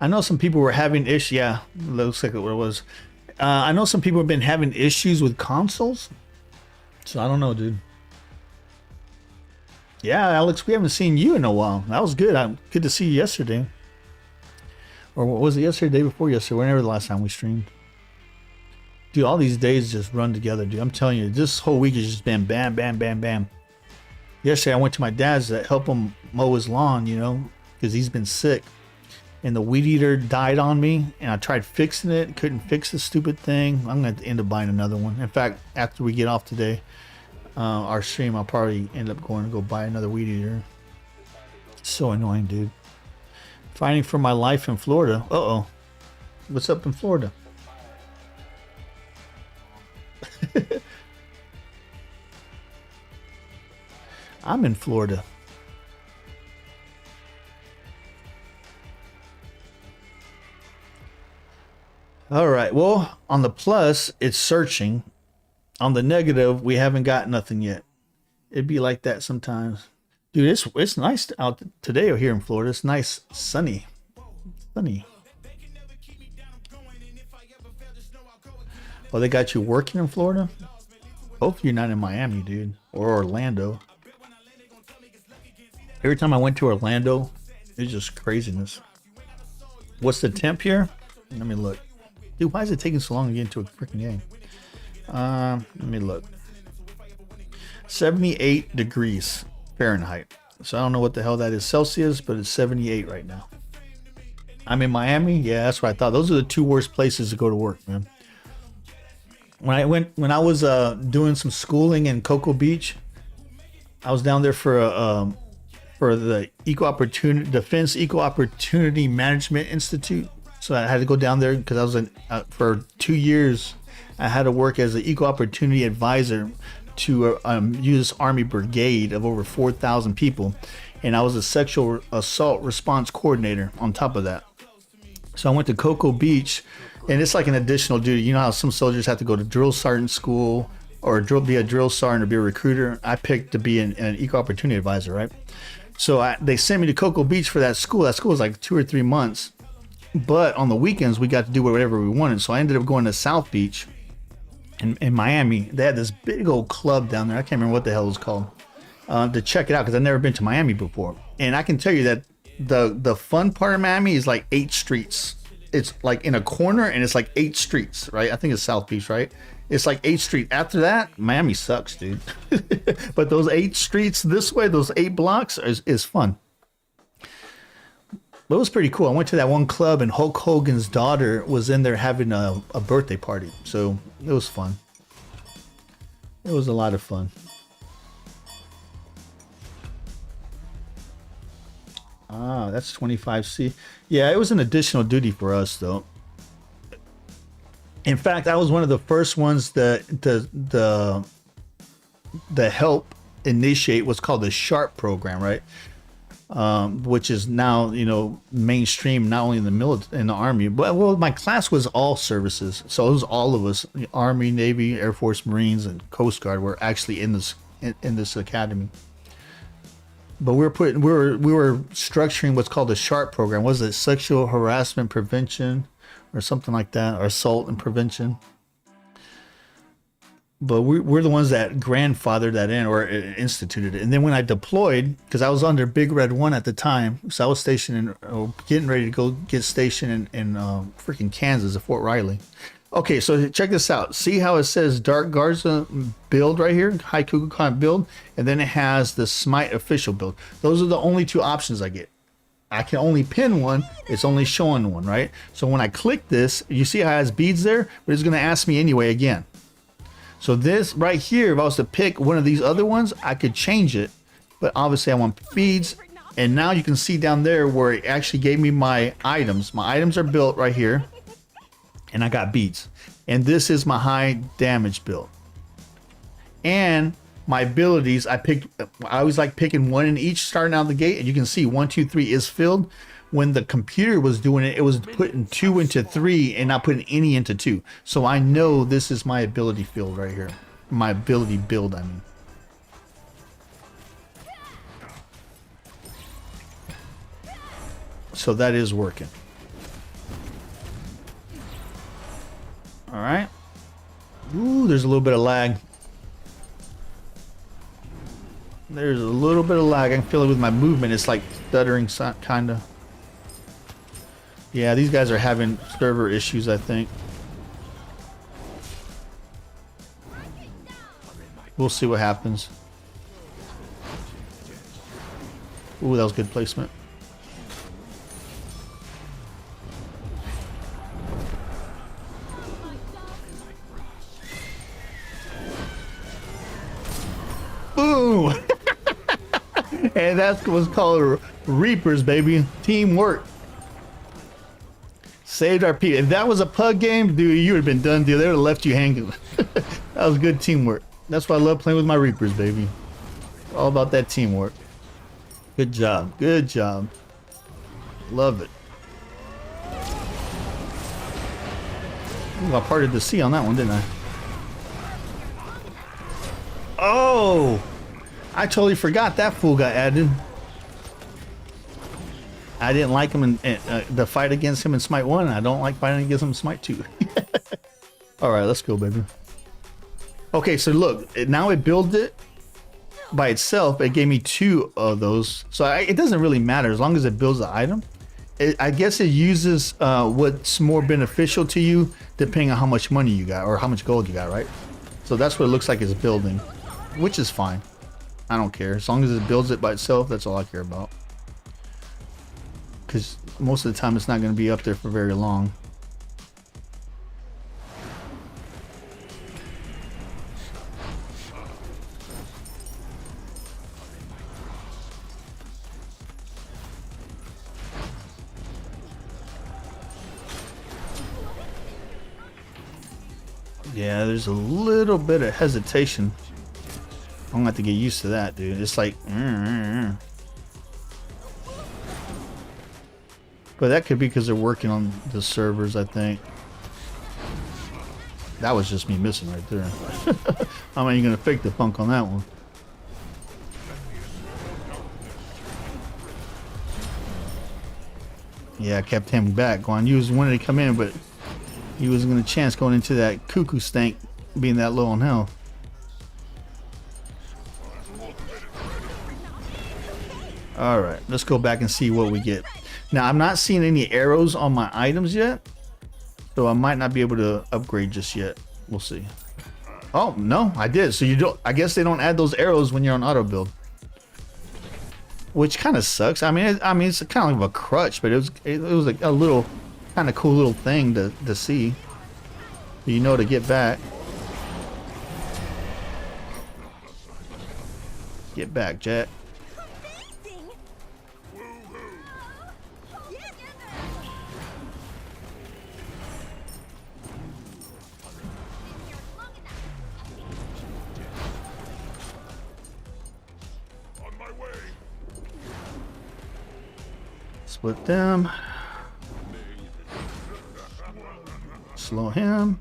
I know some people were having issues. Yeah, looks like what it was. I know some people have been having issues with consoles. So I don't know, dude. Yeah, Alex, we haven't seen you in a while. That was good. Good to see you yesterday. Or what was it, yesterday, day before yesterday? Whenever the last time we streamed. Dude, all these days just run together, dude. I'm telling you, this whole week has just been bam, bam, bam, bam. Yesterday, I went to my dad's to help him mow his lawn, you know, because he's been sick. And the weed eater died on me, and I tried fixing it. Couldn't fix the stupid thing. I'm going to end up buying another one. In fact, after we get off today, our stream, I'll probably end up going to go buy another weed eater. It's so annoying, dude. Fighting for my life in Florida. Uh-oh. What's up in Florida? I'm in Florida. All right. Well, on the plus, it's searching. On the negative, we haven't got nothing yet. It'd be like that sometimes. Dude, it's nice out today here in Florida. It's nice, sunny. Sunny. Oh, they got you working in Florida? Hopefully you're not in Miami, dude. Or Orlando. Every time I went to Orlando, it's just craziness. What's the temp here? Let me look. Dude, why is it taking so long to get into a freaking game? Let me look. 78 degrees Fahrenheit. So I don't know what the hell that is Celsius, but it's 78 right now. I'm in Miami. Yeah, that's what I thought. Those are the two worst places to go to work, man. When I was doing some schooling in Cocoa Beach, I was down there for the Defense Equal Opportunity Management Institute. So I had to go down there because I was for 2 years. I had to work as an equal opportunity advisor to U.S. Army brigade of over 4,000 people, and I was a sexual assault response coordinator on top of that. So I went to Cocoa Beach, and it's like an additional duty. You know how some soldiers have to go to drill sergeant school or be a drill sergeant or be a recruiter? I picked to be an equal opportunity advisor, right? So they sent me to Cocoa Beach for that school. That school was like 2 or 3 months. But on the weekends, we got to do whatever we wanted. So I ended up going to South Beach in Miami. They had this big old club down there. I can't remember what the hell it was called, to check it out because I've never been to Miami before. And I can tell you that the fun part of Miami is like 8 streets. It's like in a corner and it's like 8 streets, right? I think it's South Beach, right? It's like 8 streets. After that, Miami sucks, dude. But those 8 streets this way, those 8 blocks is fun. But it was pretty cool. I went to that one club and Hulk Hogan's daughter was in there having a birthday party. So it was fun. It was a lot of fun. Ah, that's 25C. Yeah, it was an additional duty for us, though. In fact, I was one of the first ones that the help initiate what's called the SHARP program, right? Which is now, you know, mainstream not only in the Army, but well, my class was all services, so it was all of us, the Army, Navy, Air Force, Marines, and Coast Guard were actually in this academy. But we were structuring what's called the SHARP program. Was it sexual harassment prevention or something like that, or assault and prevention? But we're the ones that grandfathered that in or instituted it. And then when I deployed, because I was under Big Red 1 at the time, so I was stationed getting ready to go get stationed in freaking Kansas at Fort Riley. Okay, so check this out. See how it says Darkgarza build right here, High Kukulkan build, and then it has the Smite official build. Those are the only 2 options I get. I can only pin one. It's only showing one, right? So when I click this, you see how it has beads there, but it's going to ask me anyway again. So this right here, if I was to pick one of these other ones, I could change it, but obviously I want beads. And now you can see down there where it actually gave me my items. My items are built right here, and I got beads. And this is my high damage build. And my abilities, I always like picking one in each starting out the gate, and you can see 1, 2, 3 is filled. When the computer was doing it, it was putting 2 into 3 and not putting any into 2. So I know this is my ability field right here. My ability build, I mean. So that is working. All right. Ooh, there's a little bit of lag. There's a little bit of lag. I can feel it with my movement. It's like stuttering, kind of. Yeah, these guys are having server issues, I think. We'll see what happens. Ooh, that was good placement. Boom! And that's what's called Reapers, baby. Teamwork. Saved our people. If that was a pug game, dude, you would have been done, dude. They would have left you hanging. That was good teamwork. That's why I love playing with my Reapers, baby. All about that teamwork. Good job. Good job. Love it. Ooh, I parted the sea on that one, didn't I? Oh! I totally forgot that fool got added. I didn't like him in the fight against him in Smite 1. I don't like fighting against him in Smite 2. Alright, let's go, baby. Okay, so look. Now it built it by itself. It gave me 2 of those. So it doesn't really matter as long as it builds the item. I guess it uses what's more beneficial to you depending on how much money you got or how much gold you got, right? So that's what it looks like it's building. which is fine. I don't care. As long as it builds it by itself, that's all I care about. Because most of the time it's not going to be up there for very long. Yeah, there's a little bit of hesitation. I'm gonna have to get used to that, dude. It's like, but that could be because they're working on the servers, I think. That was just me missing right there. How am I gonna fake the funk on that one? Yeah, I kept him back. Guan Yu was wanting to come in, but he wasn't gonna chance going into that cuckoo stank being that low on health. Alright, let's go back and see what we get. Now, I'm not seeing any arrows on my items yet, so I might not be able to upgrade just yet. We'll see. Oh, no, I did. So you don't, I guess they don't add those arrows when you're on auto build. Which kind of sucks. I mean, it's kind of like a crutch, but it was like a little, kind of cool little thing to see. You know, to get back. Get back, Jack. Split them. Slow him.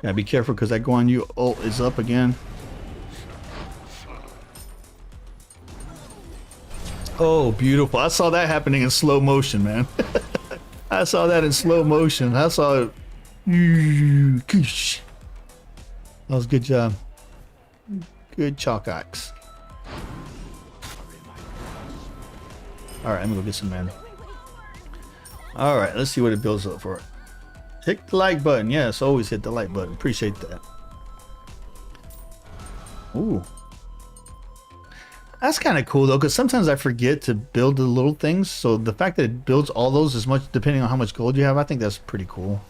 Gotta be careful because that Guan Yu ult is up again. Oh, beautiful. I saw that happening in slow motion, man. I saw that in slow motion. I saw it. That was a good job. Good chalk axe. Alright, I'm gonna go get some mana. Alright, let's see what it builds up for. Hit the like button. Yes, always hit the like button. Appreciate that. Ooh. That's kind of cool though, because sometimes I forget to build the little things. So the fact that it builds all those as much, depending on how much gold you have, I think that's pretty cool.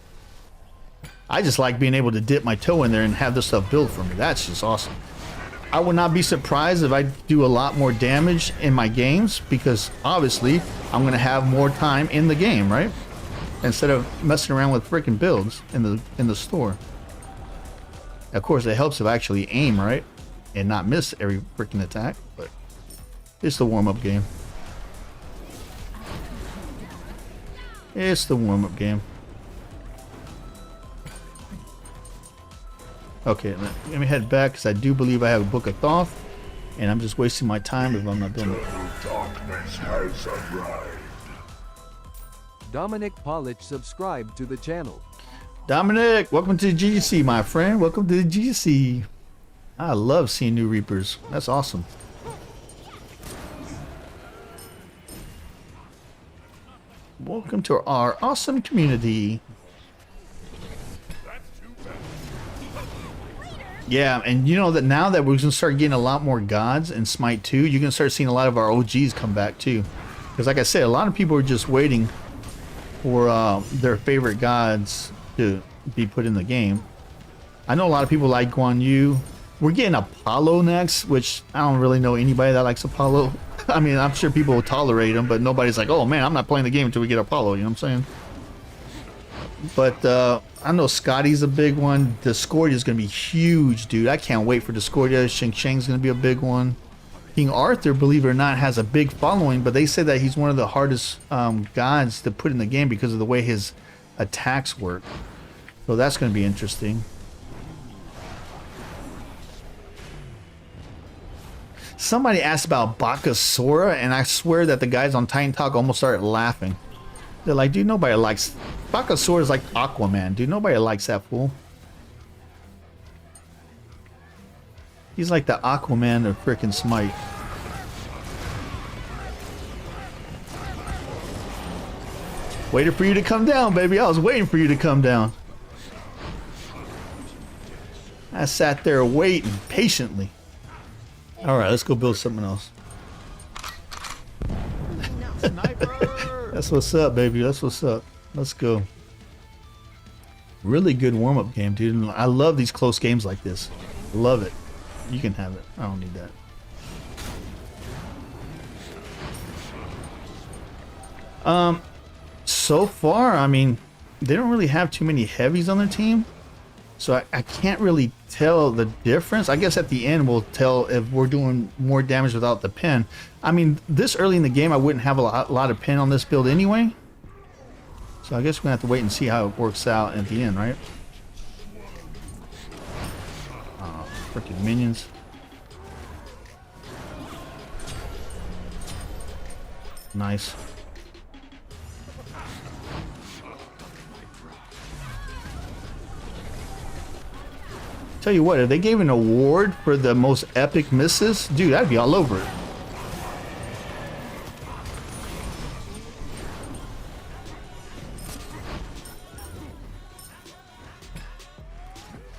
I just like being able to dip my toe in there and have this stuff build for me. That's just awesome. I would not be surprised if I do a lot more damage in my games, because obviously I'm going to have more time in the game, right? Instead of messing around with freaking builds in the store. Of course, it helps if I actually aim right and not miss every freaking attack, but it's the warm-up game. It's the warm-up game. Okay, let me head back because I do believe I have a Book of Thoth, and I'm just wasting my time if I'm not doing it. Darkness has arrived. Dominic Polich subscribed to the channel. Dominic, welcome to the GGC, my friend. Welcome to the GGC. I love seeing new Reapers. That's awesome. Welcome to our awesome community. Yeah, and you know that now that we're going to start getting a lot more gods in Smite 2, you're going to start seeing a lot of our OGs come back too. Because like I said, a lot of people are just waiting for their favorite gods to be put in the game. I know a lot of people like Guan Yu. We're getting Apollo next, which I don't really know anybody that likes Apollo. I mean, I'm sure people will tolerate him, but nobody's like, oh man, I'm not playing the game until we get Apollo, you know what I'm saying? But I know Scotty's a big one. Discordia is going to be huge, dude. I can't wait for Discordia. Shang Shang's going to be a big one. King Arthur, believe it or not, has a big following, but they say that he's one of the hardest gods to put in the game because of the way his attacks work. So that's going to be interesting. Somebody asked about Bakasura, and I swear that the guys on Titan Talk almost started laughing. They're like, dude, nobody likes... Bakasura is like Aquaman, dude. Nobody likes that fool. He's like the Aquaman of frickin' Smite. Waited for you to come down, baby. I was waiting for you to come down. I sat there waiting patiently. All right, let's go build something else. That's what's up, baby. That's what's up. Let's go. Really good warm-up game, dude. I love these close games like this. Love it. You can have it. I don't need that. So far, I mean, they don't really have too many heavies on their team. So I can't really tell the difference. I guess at the end we'll tell if we're doing more damage without the pin. I mean, this early in the game I wouldn't have a lot of pin on this build anyway. So I guess we're going to have to wait and see how it works out at the end, right? Oh, freaking minions. Nice. Tell you what, if they gave an award for the most epic misses, dude, I'd be all over it.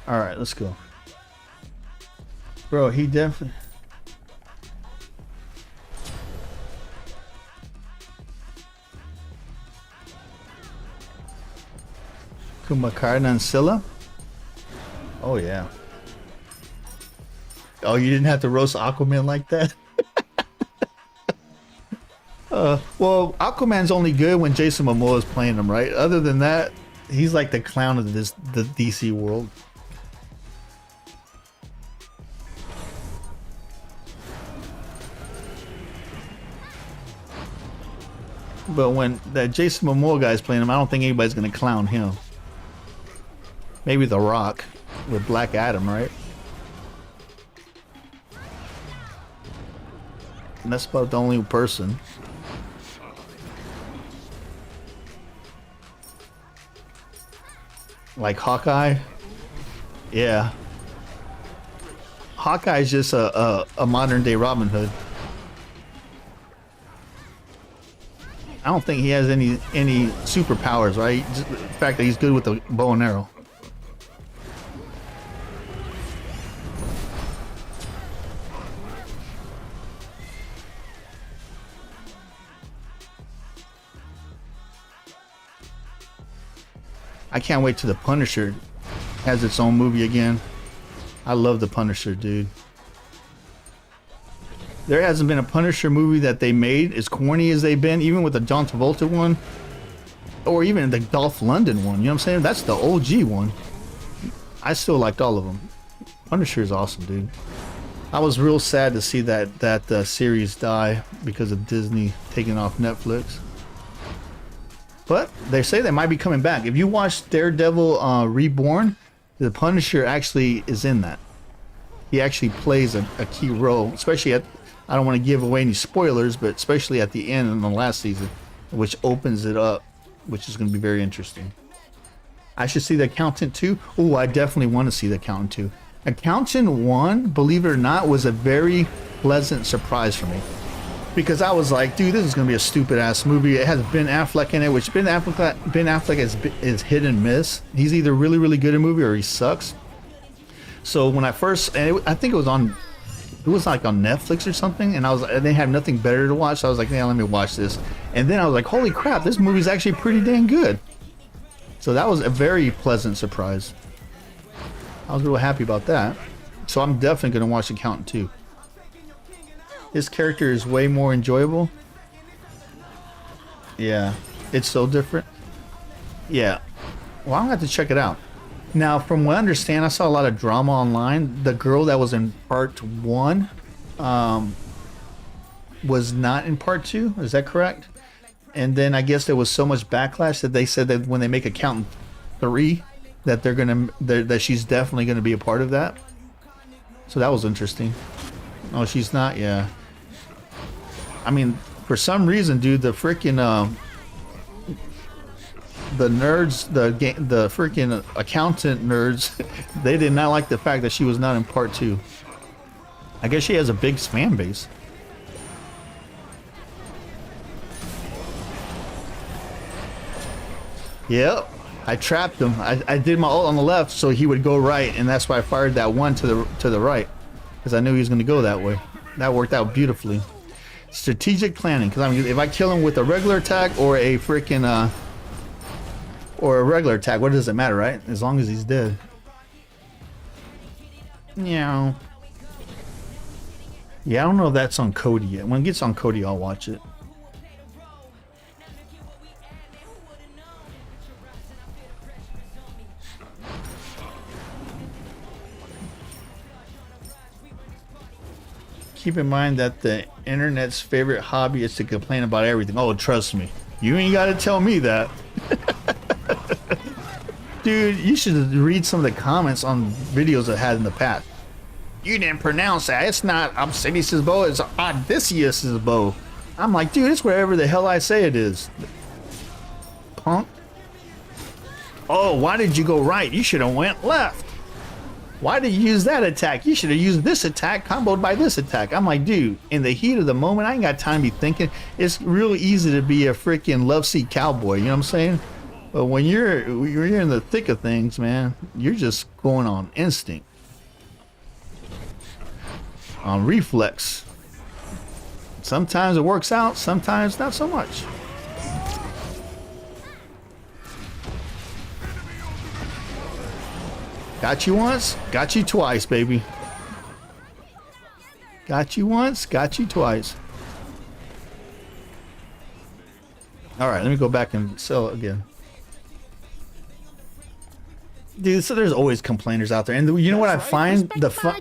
All right, let's go. Bro, he definitely... Kumakarna and Scylla? Oh, yeah. Oh, you didn't have to roast Aquaman like that? Well, Aquaman's only good when Jason Momoa is playing him, right? Other than that, he's like the clown of the DC world. But when that Jason Momoa guy's playing him, I don't think anybody's gonna clown him. Maybe The Rock with Black Adam, right? And that's about the only person. Like Hawkeye? Yeah. Hawkeye's just a modern day Robin Hood. I don't think he has any superpowers, right? Just the fact that he's good with the bow and arrow. I can't wait till the Punisher has its own movie again. I love the Punisher, dude. There hasn't been a Punisher movie that they made as corny as they've been, even with the John Travolta one, or even the Dolph Lundgren one. You know what I'm saying? That's the OG one. I still liked all of them. Punisher is awesome, dude. I was real sad to see that series die because of Disney taking off Netflix. But they say they might be coming back. If you watch Daredevil Reborn, the Punisher actually is in that. He actually plays a key role, especially at, I don't want to give away any spoilers, but especially at the end in the last season, which opens it up, which is going to be very interesting. I should see The Accountant 2. Oh, I definitely want to see The Accountant 2. Accountant 1, believe it or not, was a very pleasant surprise for me. Because I was like, dude, this is going to be a stupid ass movie. It has Ben Affleck in it, which Ben Affleck is hit and miss. He's either really, really good in a movie or he sucks. So when I first, I think it was like on Netflix or something, and they had nothing better to watch. So I was like, yeah, let me watch this. And then I was like, holy crap, this movie's actually pretty dang good. So that was a very pleasant surprise. I was real happy about that. So I'm definitely going to watch Accountant 2. His character is way more enjoyable. Yeah, it's so different. Yeah. Well, I'm going to have to check it out. Now, from what I understand, I saw a lot of drama online. The girl that was in part 1 was not in part 2. Is that correct? And then I guess there was so much backlash that they said that when they make Accountant 3, that that she's definitely going to be a part of that. So that was interesting. Oh, she's not? Yeah. I mean, for some reason, dude, the freaking the nerds, the freaking accountant nerds, they did not like the fact that she was not in part 2. I guess she has a big fan base. Yep. I trapped him. I did my ult on the left so he would go right, and that's why I fired that one to the right, because I knew he was going to go that way. That worked out beautifully. Strategic planning, because I mean, if I kill him with a regular attack or a freaking or a regular attack, what does it matter, right? As long as he's dead. Yeah. Yeah, I don't know if that's on Cody yet. When it gets on Cody, I'll watch it. Keep in mind that the internet's favorite hobby is to complain about everything. Oh, trust me. You ain't got to tell me that. Dude, you should read some of the comments on videos I had in the past. You didn't pronounce that. It's not Obsidious' bow, it's Odysseus' bow. I'm like, dude, it's wherever the hell I say it is. Punk. Oh, why did you go right? You should have went left. Why did you use that attack? You should have used this attack comboed by this attack. I'm like, dude, in the heat of the moment, I ain't got time to be thinking. It's really easy to be a freaking lovesick cowboy, you know what I'm saying? But when you're in the thick of things, man, you're just going on instinct. On reflex. Sometimes it works out, sometimes not so much. Got you once, got you twice, baby. Got you once, got you twice. All right, let me go back and sell it again. Dude, so there's always complainers out there. And you know what I find? The fun...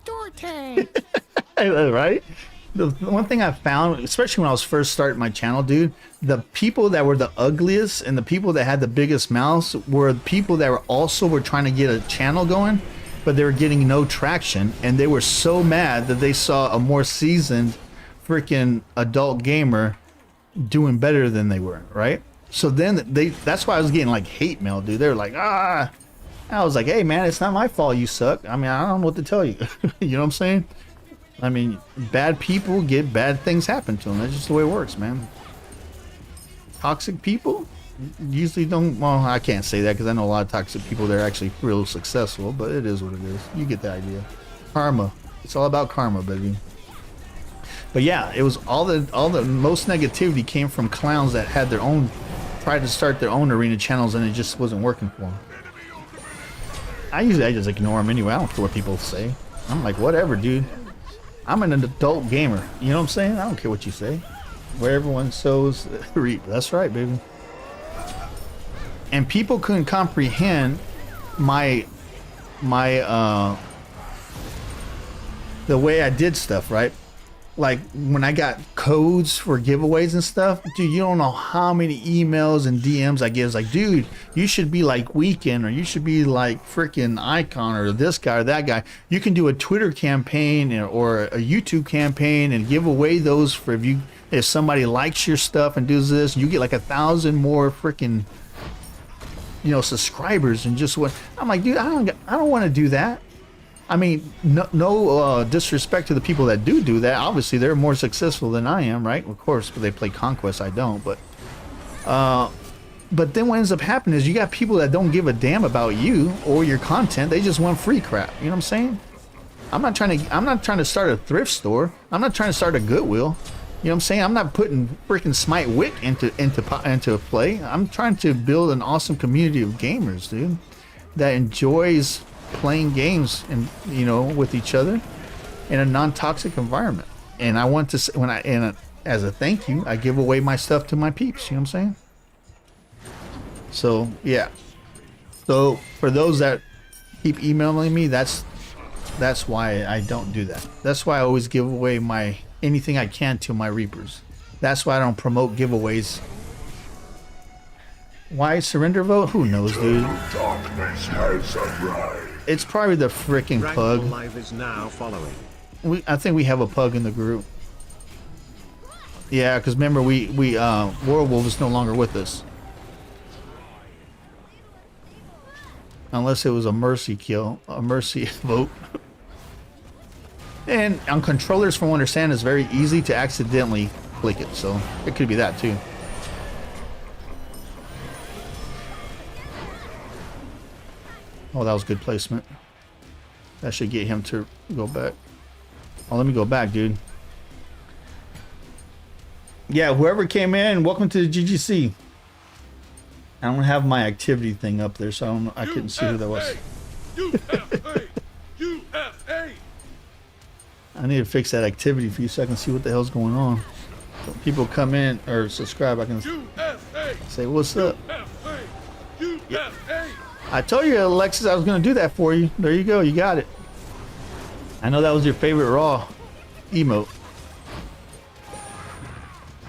Right? The one thing I found, especially when I was first starting my channel, dude, the people that were the ugliest and the people that had the biggest mouths were people that were trying to get a channel going, but they were getting no traction, and they were so mad that they saw a more seasoned freaking adult gamer doing better than they were, right? So then that's why I was getting like hate mail, dude. They were like, ah. I was like, hey man, it's not my fault you suck. I mean, I don't know what to tell you. You know what I'm saying? I mean, bad people get bad things happen to them. That's just the way it works, man. Toxic people usually don't, well, I can't say that because I know a lot of toxic people that are actually real successful, but it is what it is. You get the idea. Karma. It's all about karma, baby. But yeah, it was all the most negativity came from clowns that had their own, tried to start their own arena channels, and it just wasn't working for them. I just ignore them anyway. I don't care what people say. I'm like, whatever, dude. I'm an adult gamer. You know what I'm saying? I don't care what you say. Where everyone sows, reap. That's right, baby. And people couldn't comprehend the way I did stuff, right? Like when I got codes for giveaways and stuff, dude, you don't know how many emails and DMs I get. It's like, dude, you should be like Weekend, or you should be like freaking Icon, or this guy or that guy. You can do a Twitter campaign or a YouTube campaign and give away those for if somebody likes your stuff and does this, you get like 1,000 more freaking, you know, subscribers and just what. I'm like, dude, I don't want to do that. I mean, no disrespect to the people that do that. Obviously, they're more successful than I am, right? Of course, but they play Conquest. I don't. But then what ends up happening is you got people that don't give a damn about you or your content. They just want free crap. You know what I'm saying? I'm not trying to start a thrift store. I'm not trying to start a Goodwill. You know what I'm saying? I'm not putting freaking Smite Wick into play. I'm trying to build an awesome community of gamers, dude, that enjoys playing games and, you know, with each other in a non-toxic environment. And I want to, as a thank you, I give away my stuff to my peeps. You know what I'm saying? So yeah. So for those that keep emailing me, that's why I don't do that. That's why I always give away anything I can to my reapers. That's why I don't promote giveaways. Why surrender vote? Who knows, dude? Darkness has arrived. It's probably the freaking pug. Live is now following. I think we have a pug in the group. Yeah, because remember Werewolf is no longer with us. Unless it was a mercy kill, a mercy vote. And on controllers, from what I understand, it's very easy to accidentally click it, so it could be that too. Oh, that was good placement. That should get him to go back. Oh, let me go back, dude. Yeah, whoever came in, welcome to the GGC. I don't have my activity thing up there, so I couldn't see who that was. USA! USA! I need to fix that activity for you so I can see what the hell's going on. When people come in or subscribe, I can say, what's up? USA! I told you, Alexis, I was going to do that for you. There you go. You got it. I know that was your favorite Raw emote.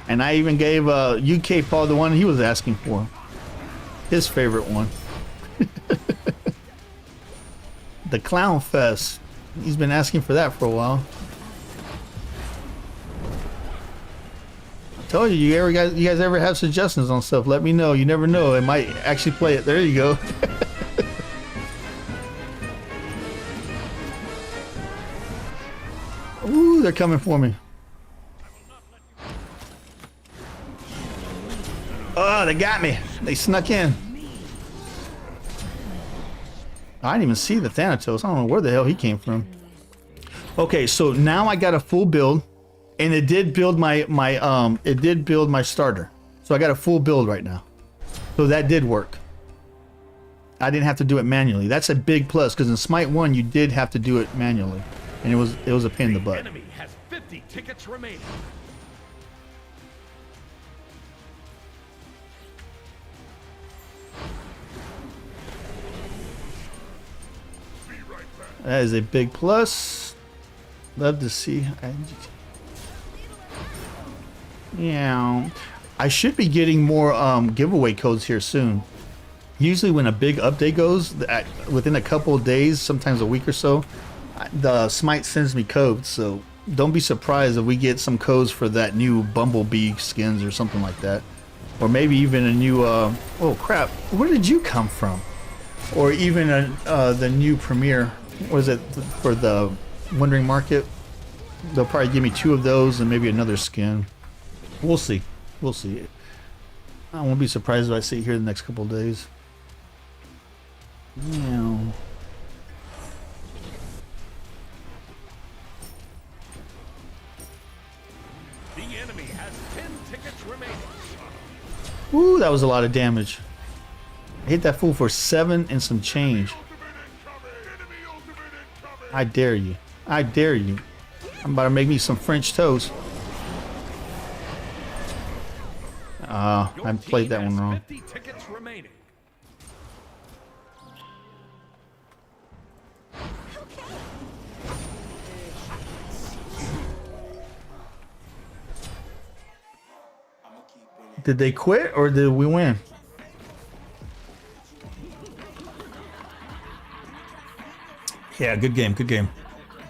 And I even gave UK Paul the one he was asking for. His favorite one. The Clown Fest. He's been asking for that for a while. I told you, you guys ever have suggestions on stuff, let me know. You never know. I might actually play it. There you go. Ooh, they're coming for me. Oh, they got me. They snuck in. I didn't even see the Thanatos. I don't know where the hell he came from. Okay, so now I got a full build, and it did build my starter. So I got a full build right now. So that did work. I didn't have to do it manually. That's a big plus because in Smite 1 you did have to do it manually, and it was a pain in the butt. Enemy has 50 tickets remaining. That is a big plus. Love to see. Yeah, I should be getting more giveaway codes here soon. Usually when a big update goes, within a couple of days, sometimes a week or so, the Smite sends me codes. So don't be surprised if we get some codes for that new Bumblebee skins or something like that. Or maybe even a new, oh crap, where did you come from? Or even the new Premiere. Was it for the Wandering Market? They'll probably give me 2 of those and maybe another skin. We'll see. We'll see. I won't be surprised if I see it here the next couple of days. Yeah. The enemy has 10 tickets remaining. Ooh, that was a lot of damage. I hit that fool for 7 and some change. I dare you. I dare you. I'm about to make me some French toast. I played that one wrong. 50 tickets remaining. Did they quit or did we win? Yeah, good game, good game.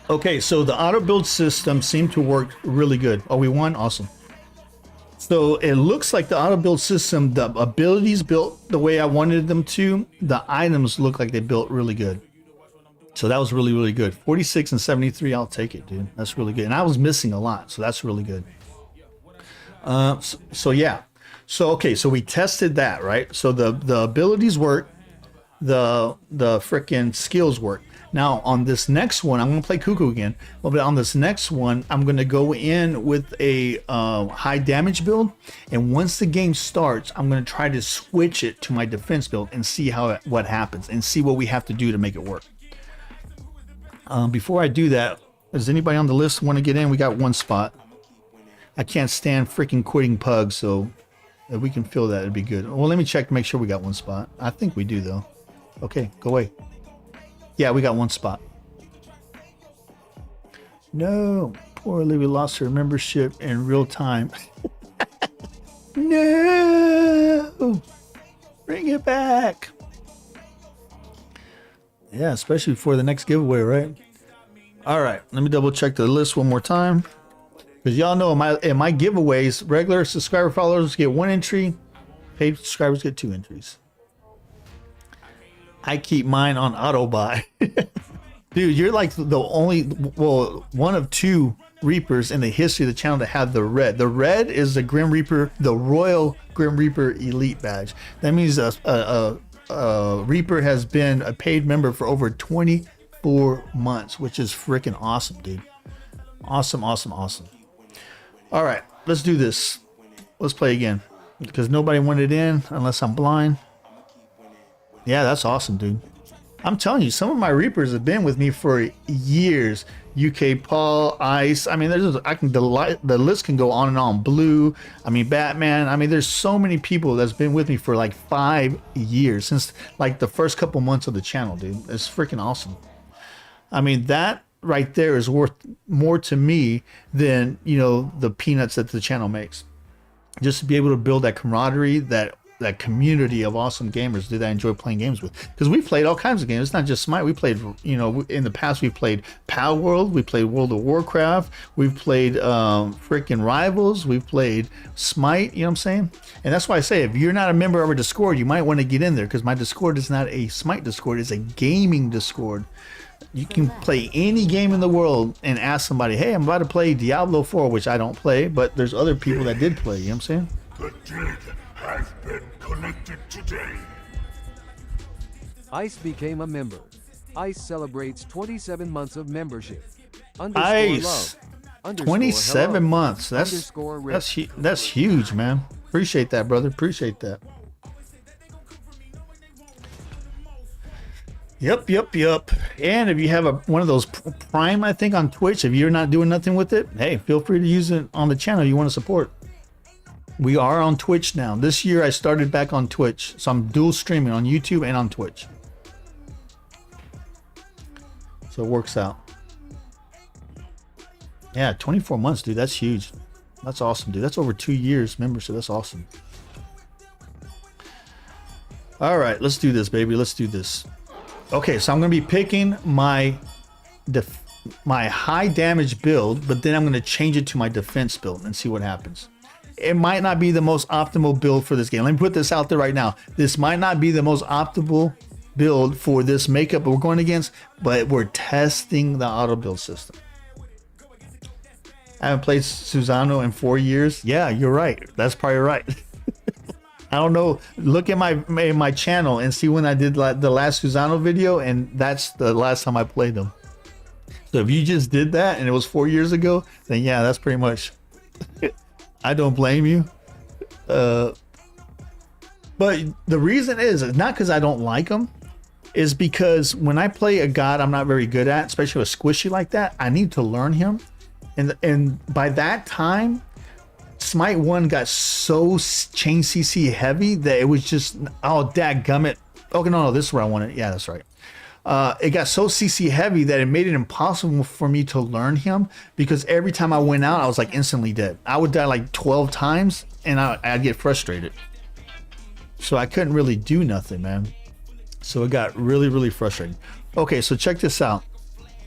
Okay, so the auto build system seemed to work really good. Oh, we won? Awesome. So it looks like the auto build system, the abilities built the way I wanted them to. The items look like they built really good. So that was really, really good. 46 and 73, I'll take it, dude. That's really good. And I was missing a lot, so that's really good. So yeah. So, okay, so we tested that, right? So the abilities work. The frickin' skills work. Now on this next one, I'm gonna play Cuckoo again. Well, but on this next one, I'm gonna go in with a high damage build, and once the game starts, I'm gonna try to switch it to my defense build and see what happens and see what we have to do to make it work. Before I do that, does anybody on the list want to get in? We got 1 spot. I can't stand freaking quitting pugs, so if we can fill that, it'd be good. Well, let me check to make sure we got 1 spot. I think we do though. Okay, go away. Yeah, we got 1 spot. No, poor Olivia lost her membership in real time. No, bring it back. Yeah, especially for the next giveaway, right? All right, let me double check the list one more time. Because y'all know in my giveaways, regular subscriber followers get 1 entry, paid subscribers get 2 entries. I keep mine on auto buy. Dude, you're like the only, well, one of 2 Reapers in the history of the channel to have the red. The red is the Grim Reaper, the Royal Grim Reaper Elite badge. That means a Reaper has been a paid member for over 24 months, which is freaking awesome, dude. Awesome, awesome, awesome. All right, let's do this. Let's play again because nobody wanted in unless I'm blind. Yeah, that's awesome, dude. I'm telling you, some of my Reapers have been with me for years. UK Paul, Ice. I mean, the list can go on and on. Blue. I mean, Batman. I mean, there's so many people that's been with me for like 5 years since like the first couple months of the channel, dude. It's freaking awesome. I mean, that right there is worth more to me than, you know, the peanuts that the channel makes. Just to be able to build that camaraderie, that community of awesome gamers that I enjoy playing games with, because we played all kinds of games. It's not just Smite. We played, you know, in the past we played Power World, we played World of Warcraft, we've played freaking Rivals, we've played Smite. You know what I'm saying? And that's why I say, if you're not a member of our Discord, you might want to get in there, because my Discord is not a Smite Discord, it's a gaming Discord. You can play any game in the world and ask somebody, hey, I'm about to play Diablo 4, which I don't play, but there's other people that did play. You know what I'm saying? The dead has been collected today. Ice became a member. Ice celebrates 27 months of membership. Ice. Love. 27 hello. months. That's huge, man. Appreciate that, brother. Appreciate that. Yep. And if you have one of those Prime, I think, on Twitch, if you're not doing nothing with it, hey, feel free to use it on the channel you want to support. We are on Twitch now. This year I started back on Twitch, so I'm dual streaming on YouTube and on Twitch. So it works out. Yeah, 24 months, dude. That's huge. That's awesome, dude. That's over 2 years membership. That's awesome. All right, let's do this, baby. Let's do this. Okay, so I'm going to be picking my high damage build, but then I'm going to change it to my defense build and see what happens. It might not be the most optimal build for this game. Let me put this out there right now. This might not be the most optimal build for this makeup we're going against, but we're testing the auto build system. I haven't played Susano in 4 years. Yeah, you're right. That's probably right. I don't know. Look at my channel and see when I did the last Susano video, and that's the last time I played them. So if you just did that and it was 4 years ago, then yeah, that's pretty much. I don't blame you. But the reason is not because I don't like them, is because when I play a god I'm not very good at, especially with squishy like that, I need to learn him. And by that time, Smite 1 got so chain CC heavy that it was just, oh, dadgummit. Okay, no, this is where I want it. Yeah, that's right. It got so CC heavy that it made it impossible for me to learn him, because every time I went out, I was like instantly dead. I would die like 12 times and I'd get frustrated. So I couldn't really do nothing, man. So it got really, really frustrating. Okay, so check this out.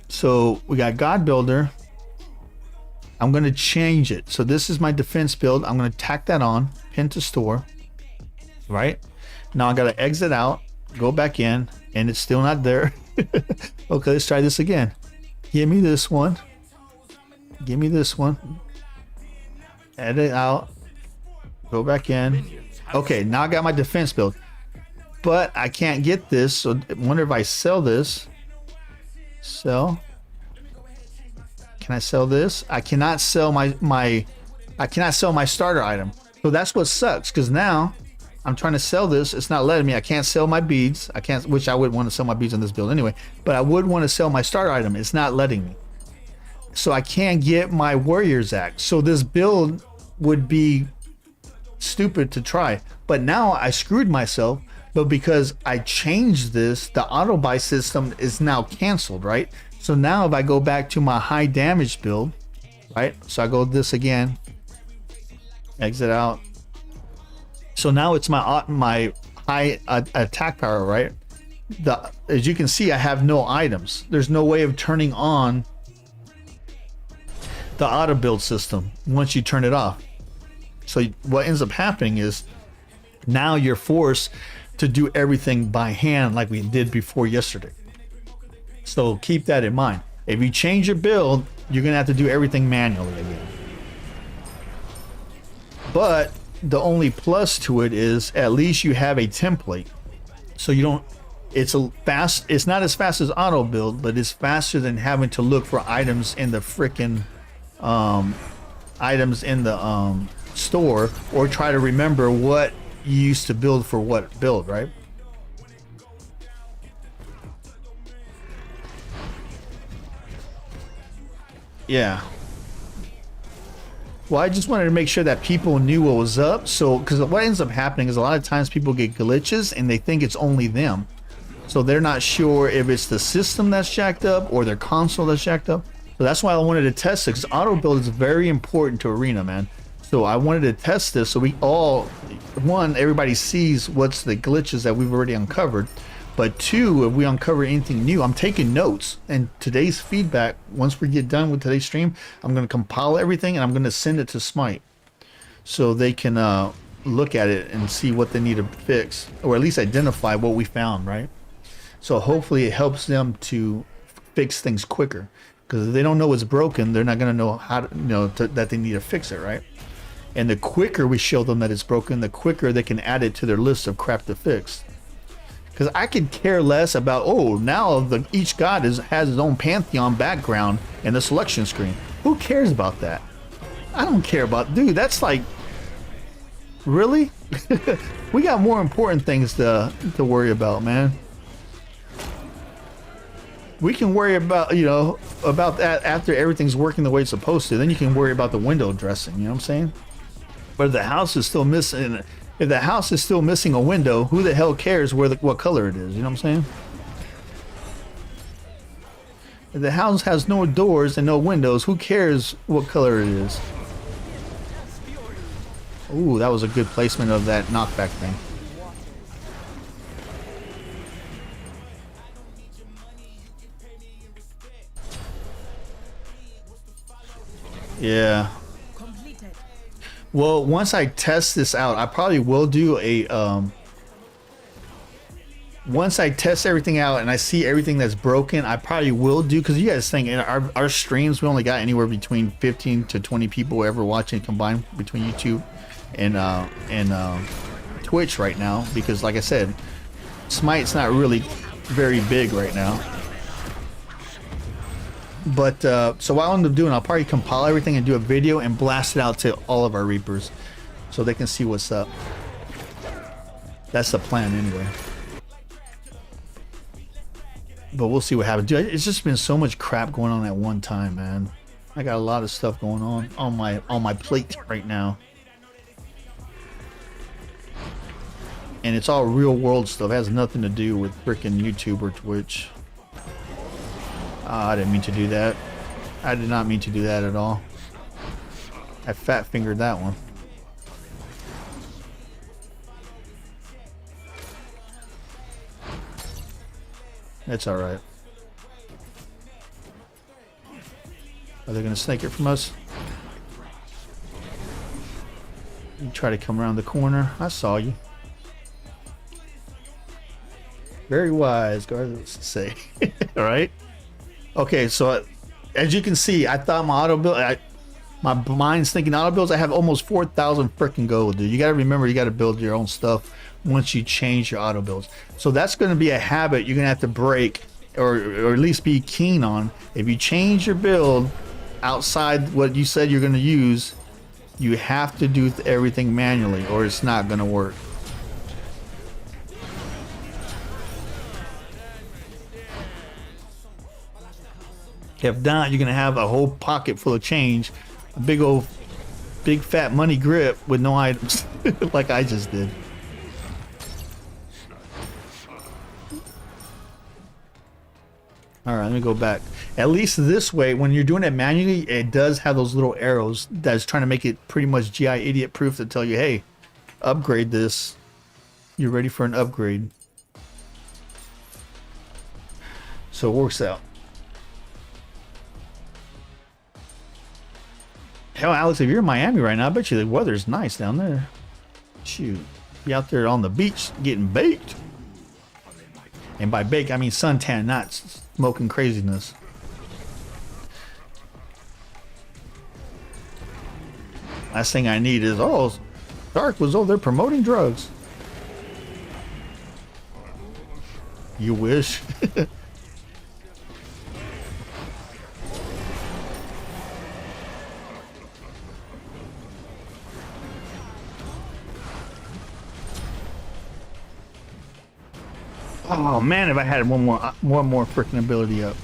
So we got God Builder. I'm going to change it. So this is my defense build. I'm going to tack that on, pin to store, right? Now I got to exit out, go back in, and it's still not there. Okay, let's try this again. Give me this one. Give me this one. Edit out. Go back in. Okay, now I got my defense build. But I can't get this, so I wonder if I sell this. Sell. Can I sell this? I cannot sell I cannot sell my starter item. So that's what sucks, because now I'm trying to sell this. It's not letting me. I can't sell my beads. I can't, which I would want to sell my beads on this build anyway, but I would want to sell my starter item. It's not letting me. So I can't get my Warrior's Axe. So this build would be stupid to try. But now I screwed myself, but because I changed this, the auto buy system is now canceled, right? So now if I go back to my high damage build, right? So I go this again, exit out. So now it's my high attack power, right? As you can see, I have no items. There's no way of turning on the auto build system once you turn it off. So what ends up happening is now you're forced to do everything by hand like we did before yesterday. So keep that in mind. If you change your build, you're gonna have to do everything manually again. But the only plus to it is at least you have a template. So you don't, it's not as fast as auto build, but it's faster than having to look for items in the freaking store, or try to remember what you used to build for what build, right? Yeah. Well, I just wanted to make sure that people knew what was up. So, because what ends up happening is a lot of times people get glitches and they think it's only them. So they're not sure if it's the system that's jacked up or their console that's jacked up. So that's why I wanted to test it, because auto build is very important to Arena, man. So I wanted to test this so we all, one, everybody sees what's the glitches that we've already uncovered. But two, if we uncover anything new, I'm taking notes. And today's feedback, once we get done with today's stream, I'm going to compile everything and I'm going to send it to Smite, so they can look at it and see what they need to fix, or at least identify what we found, right? So hopefully it helps them to fix things quicker, because if they don't know what's broken, they're not going to know how to, that they need to fix it, right? And the quicker we show them that it's broken, the quicker they can add it to their list of crap to fix. Because I could care less about, oh, now each god has his own pantheon background and the selection screen. Who cares about that? I don't care about, dude, that's like, really? We got more important things to worry about, man. We can worry about, about that after everything's working the way it's supposed to. Then you can worry about the window dressing, you know what I'm saying? But if the house is still missing, a window, who the hell cares what color it is? You know what I'm saying? If the house has no doors and no windows, who cares what color it is? Ooh, that was a good placement of that knockback thing. Yeah. Well, once I test this out, I probably will do a once I test everything out and I see everything that's broken, I probably will do, because you guys think in our streams we only got anywhere between 15 to 20 people ever watching combined between YouTube and Twitch right now, because like I said, Smite's not really very big right now. But so what I'll end up doing, I'll probably compile everything and do a video and blast it out to all of our Reapers so they can see what's up. That's the plan anyway. But we'll see what happens. Dude, it's just been so much crap going on at one time, man. I got a lot of stuff going on my plate right now. And it's all real world stuff. It has nothing to do with freaking YouTube or Twitch. I didn't mean to do that. I did not mean to do that at all. I fat fingered that one. That's alright. Are they gonna snake it from us? You try to come around the corner. I saw you. Very wise, Garza say. Alright. Okay, so as you can see, I thought my auto build, my mind's thinking auto builds. I have almost 4,000 freaking gold, dude. You got to remember, you got to build your own stuff once you change your auto builds. So that's going to be a habit you're going to have to break, or at least be keen on. If you change your build outside what you said you're going to use, you have to do everything manually, or it's not going to work. If not, you're gonna have a whole pocket full of change, a big fat money grip with no items, like I just did. All right, let me go back. At least this way, when you're doing it manually, it does have those little arrows that's trying to make it pretty much GI idiot proof to tell you, hey, upgrade this. You're ready for an upgrade. So it works out. Hell, Alex, if you're in Miami right now, I bet you the weather's nice down there. Shoot. Be out there on the beach getting baked. And by baked, I mean suntan, not smoking craziness. Last thing I need is, oh, Dark was over there promoting drugs. You wish. Oh man, if I had one more freaking ability up.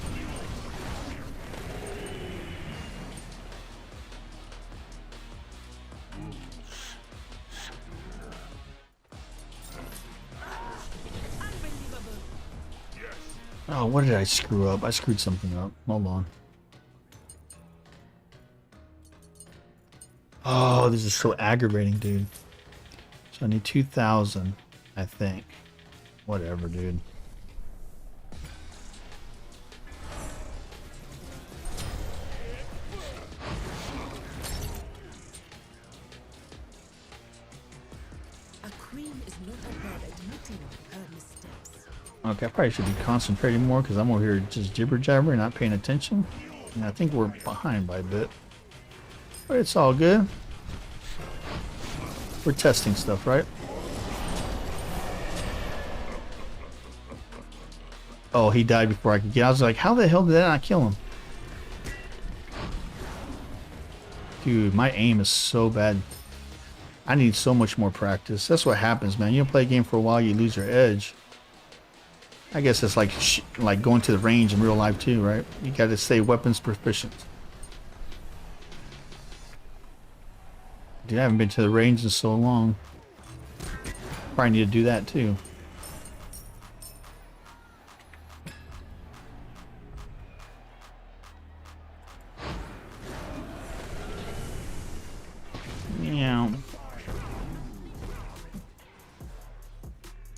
Oh, what did I screw up? I screwed something up. Hold on. Oh, this is so aggravating, dude. So I need 2,000, I think. Whatever, dude. A queen is not above admitting her mistakes. Okay, I probably should be concentrating more because I'm over here just jibber jabber and not paying attention. And I think we're behind by a bit. But it's all good. We're testing stuff, right? Oh, he died before I could get. I was like, how the hell did that not kill him? Dude, my aim is so bad. I need so much more practice. That's what happens, man. You don't play a game for a while, you lose your edge. I guess it's like going to the range in real life too, right? You got to stay weapons proficient. Dude, I haven't been to the range in so long. Probably need to do that too. Yeah.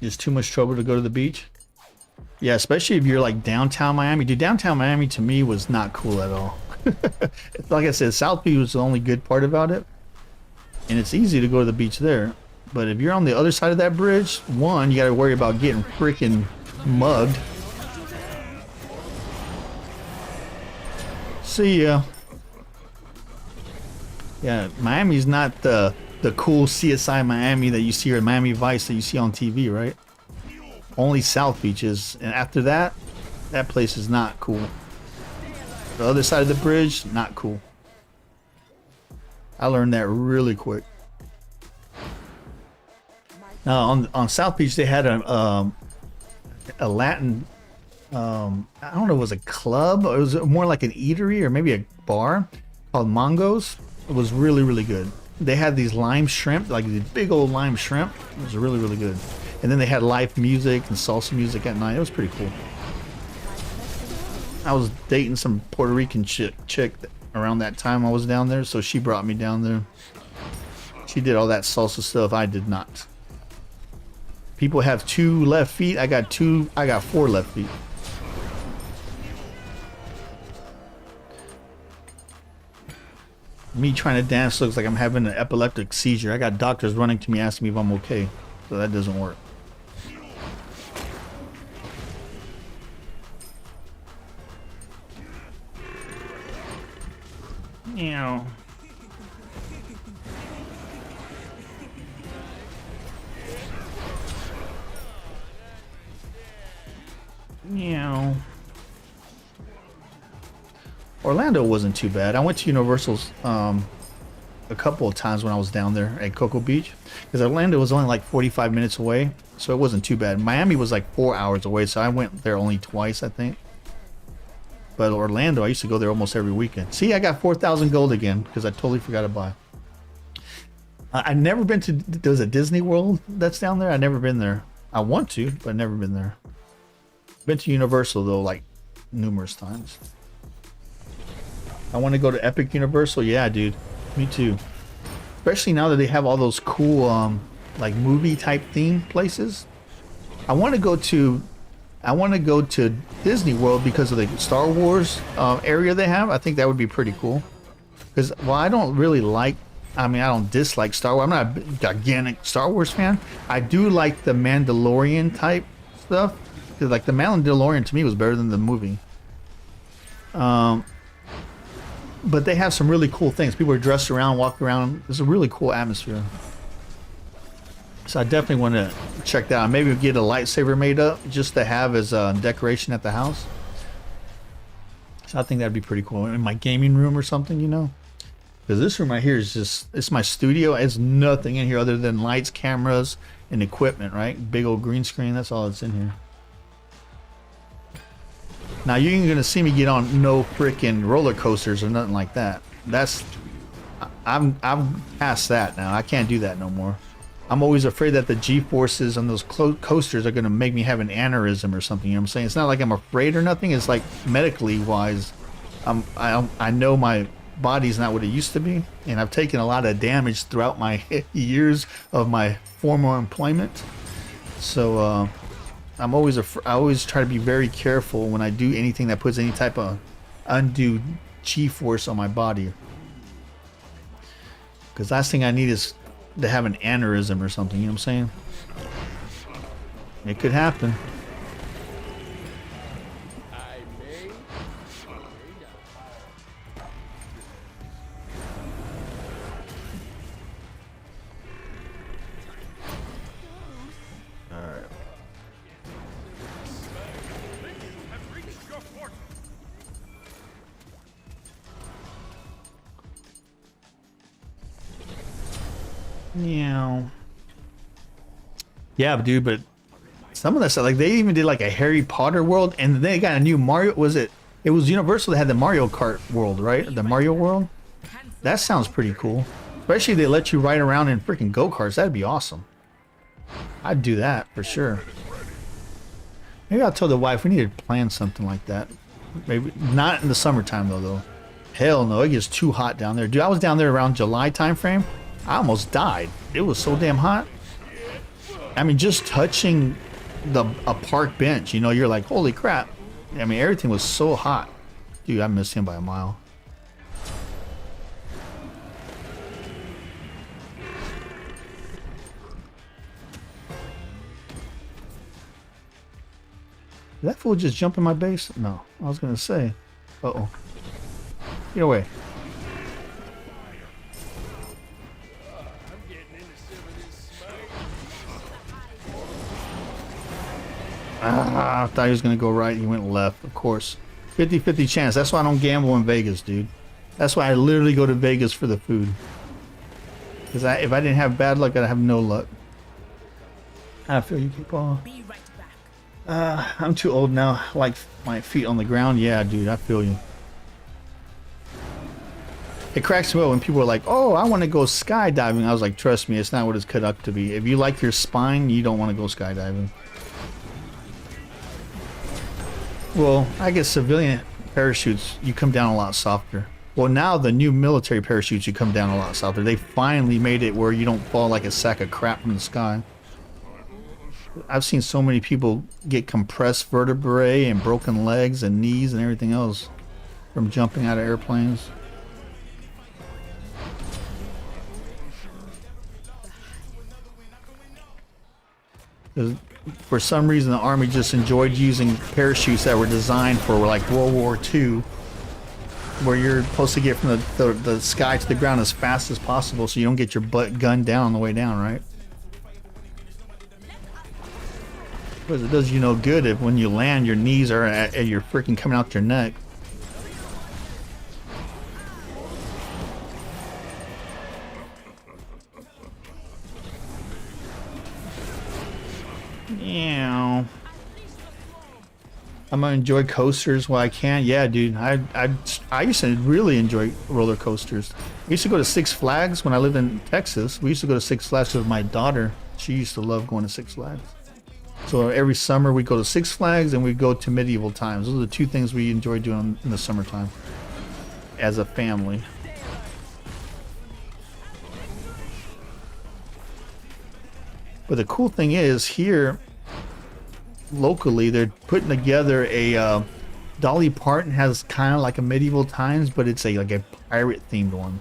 It's too much trouble to go to the beach. Yeah, especially if you're like downtown Miami. Dude, downtown Miami to me was not cool at all. Like I said, South Beach was the only good part about it. And it's easy to go to the beach there. But if you're on the other side of that bridge, one, you got to worry about getting freaking mugged. See ya. Yeah, Miami's not the cool CSI Miami that you see, or Miami Vice that you see on TV, right? Only South Beach is, and after that, that place is not cool. The other side of the bridge, not cool. I learned that really quick. Now on South Beach, they had a Latin, I don't know, it was a club. It was more like an eatery or maybe a bar called Mongo's. It was really, really good. They had these lime shrimp, like the big old lime shrimp. It was really, really good. And then they had live music and salsa music at night. It was pretty cool. I was dating some Puerto Rican chick around that time I was down there, so she brought me down there. She did all that salsa stuff. I did not. People have 2 left feet. I got 4 left feet. Me trying to dance looks like I'm having an epileptic seizure. I got doctors running to me asking me if I'm okay. So that doesn't work. Meow. Meow. Orlando wasn't too bad. I went to Universal's a couple of times when I was down there at Cocoa Beach, because Orlando was only like 45 minutes away, so it wasn't too bad. Miami was like 4 hours away, so I went there only twice, I think. But Orlando, I used to go there almost every weekend. See, I got 4,000 gold again because I totally forgot to buy. I've never been to, there's a Disney World that's down there. I've never been there. I want to, but I've never been there. Been to Universal though, like numerous times. I want to go to Epic Universal. Yeah, dude. Me too. Especially now that they have all those cool, like movie type theme places. I want to go to Disney World because of the Star Wars area they have. I think that would be pretty cool. Because, well, I don't really like, I mean, I don't dislike Star Wars. I'm not a gigantic Star Wars fan. I do like the Mandalorian type stuff. Because, like, the Mandalorian to me was better than the movie. But they have some really cool things. People are dressed around, walk around. It's a really cool atmosphere. So I definitely want to check that out. Maybe get a lightsaber made up just to have as a decoration at the house. So I think that'd be pretty cool in my gaming room or something, you know. Because this room right here is just, it's my studio. It's nothing in here other than lights, cameras, and equipment, right? Big old green screen. That's all that's in here. Now you ain't gonna see me get on no freaking roller coasters or nothing like that. That's, I'm past that now. I can't do that no more. I'm always afraid that the G-forces on those coasters are gonna make me have an aneurysm or something. You know what I'm saying? It's not like I'm afraid or nothing. It's like medically wise, I know my body's not what it used to be, and I've taken a lot of damage throughout my years of my former employment. So I always try to be very careful when I do anything that puts any type of undue G-force on my body. Because last thing I need is to have an aneurysm or something, you know what I'm saying? It could happen. Yeah, dude, but some of that stuff, like they even did like a Harry Potter world, and then they got a new Mario. It was Universal that had the Mario Kart world, right? The Mario world. That sounds pretty cool. Especially if they let you ride around in freaking go-karts. That'd be awesome. I'd do that for sure. Maybe I'll tell the wife we need to plan something like that. Maybe not in the summertime though. Hell no, it gets too hot down there. Dude, I was down there around July time frame. I almost died. It was so damn hot. I mean, just touching a park bench, you know, you're like, holy crap. I mean, everything was so hot. Dude, I missed him by a mile. Did that fool just jump in my base? No, I was gonna say. Uh-oh. Get away. I thought he was going to go right. He went left, of course. 50-50 chance. That's why I don't gamble in Vegas, dude. That's why I literally go to Vegas for the food. Because if I didn't have bad luck, I'd have no luck. I feel you, people. Be right back. I'm too old now. Like my feet on the ground. Yeah, dude, I feel you. It cracks me up when people are like, oh, I want to go skydiving. I was like, trust me, it's not what it's cut up to be. If you like your spine, you don't want to go skydiving. Well, I guess civilian parachutes, you come down a lot softer. Well, now the new military parachutes, you come down a lot softer. They finally made it where you don't fall like a sack of crap from the sky. I've seen so many people get compressed vertebrae and broken legs and knees and everything else from jumping out of airplanes. For some reason, the Army just enjoyed using parachutes that were designed for like World War II, where you're supposed to get from the sky to the ground as fast as possible so you don't get your butt gunned down on the way down, right? Because it does you no good if when you land, your knees are at you're freaking coming out your neck. Yeah. I'm gonna enjoy coasters while I can. Yeah, dude. I used to really enjoy roller coasters. I used to go to Six Flags when I lived in Texas. We used to go to Six Flags with my daughter. She used to love going to Six Flags. So every summer we go to Six Flags and we go to Medieval Times. Those are the two things we enjoy doing in the summertime as a family. But the cool thing is here locally they're putting together a Dolly Parton has kind of like a Medieval Times, but it's like a pirate themed one.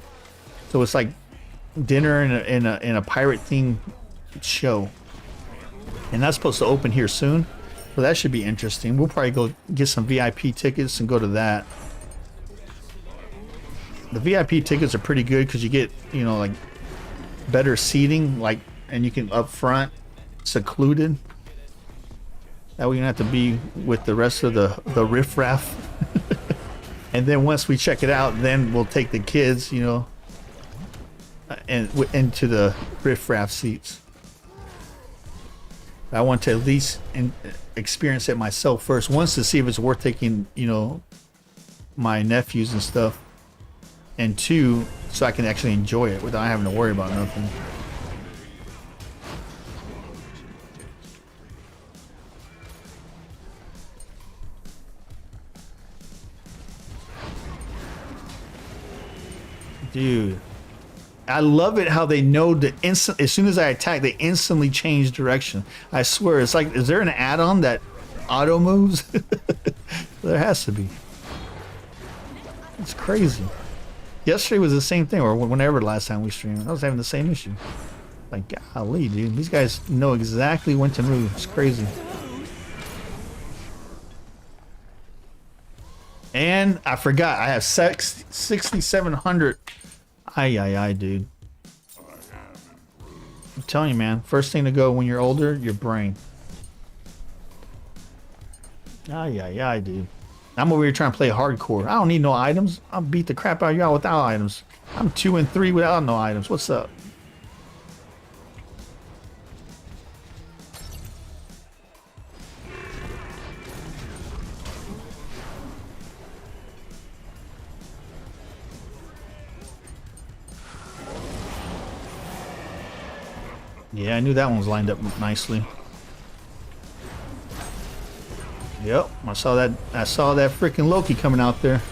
So it's like dinner in a pirate themed show, and that's supposed to open here soon. So that should be interesting. We'll probably go get some VIP tickets and go to that. The VIP tickets are pretty good because you get, you know, like better seating, like and you can up front, secluded. That way you don't have to be with the rest of the riffraff. And then once we check it out, then we'll take the kids, you know, and into the riffraff seats. I want to at least experience it myself first, once to see if it's worth taking, you know, my nephews and stuff, and two, so I can actually enjoy it without having to worry about nothing. Dude, I love it how they know the instant, as soon as I attack, they instantly change direction. I swear, it's like, is there an add-on that auto moves? There has to be. It's crazy. Yesterday was the same thing, or whenever last time we streamed, I was having the same issue. Like, golly, dude, these guys know exactly when to move. It's crazy. And I forgot, I have 6,700. Ay, dude. I'm telling you, man. First thing to go when you're older, your brain. Ay, dude. I'm over here trying to play hardcore. I don't need no items. I'll beat the crap out of y'all without items. I'm 2 and 3 without no items. What's up? Yeah, I knew that one was lined up nicely. Yep, I saw that freaking Loki coming out there.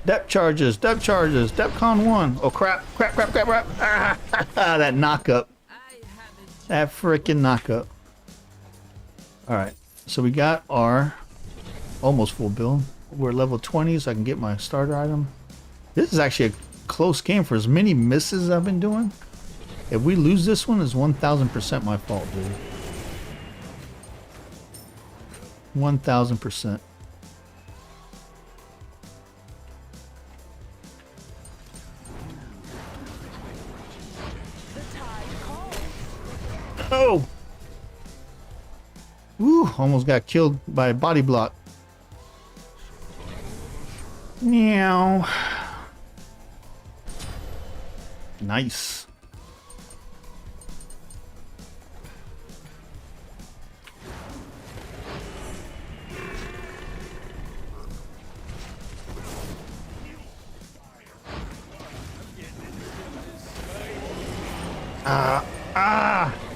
Depth charges, Depcon 1. Oh crap. Ah, that knockup. That freaking knockup. Alright, so we got our almost full build. We're level 20, so I can get my starter item. This is actually a close game for as many misses I've been doing. If we lose this one, it's 1,000% my fault, dude. 1,000%. Oh! Woo! Almost got killed by a body block. Meow. Nice.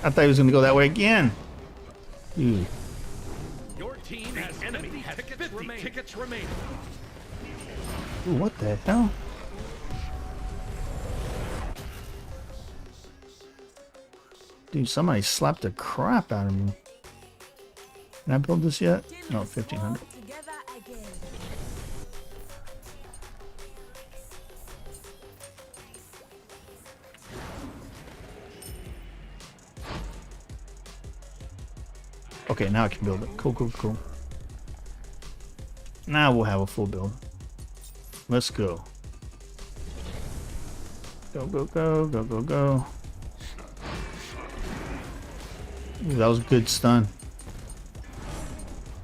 I thought he was gonna go that way again. Dude. Your team has enemy tickets remaining. Ooh, what the hell? Dude, somebody slapped the crap out of me. Can I build this yet? No, 1,500. Okay, now I can build it. Cool. Now we'll have a full build. Let's go. Go. Ooh, that was a good stun.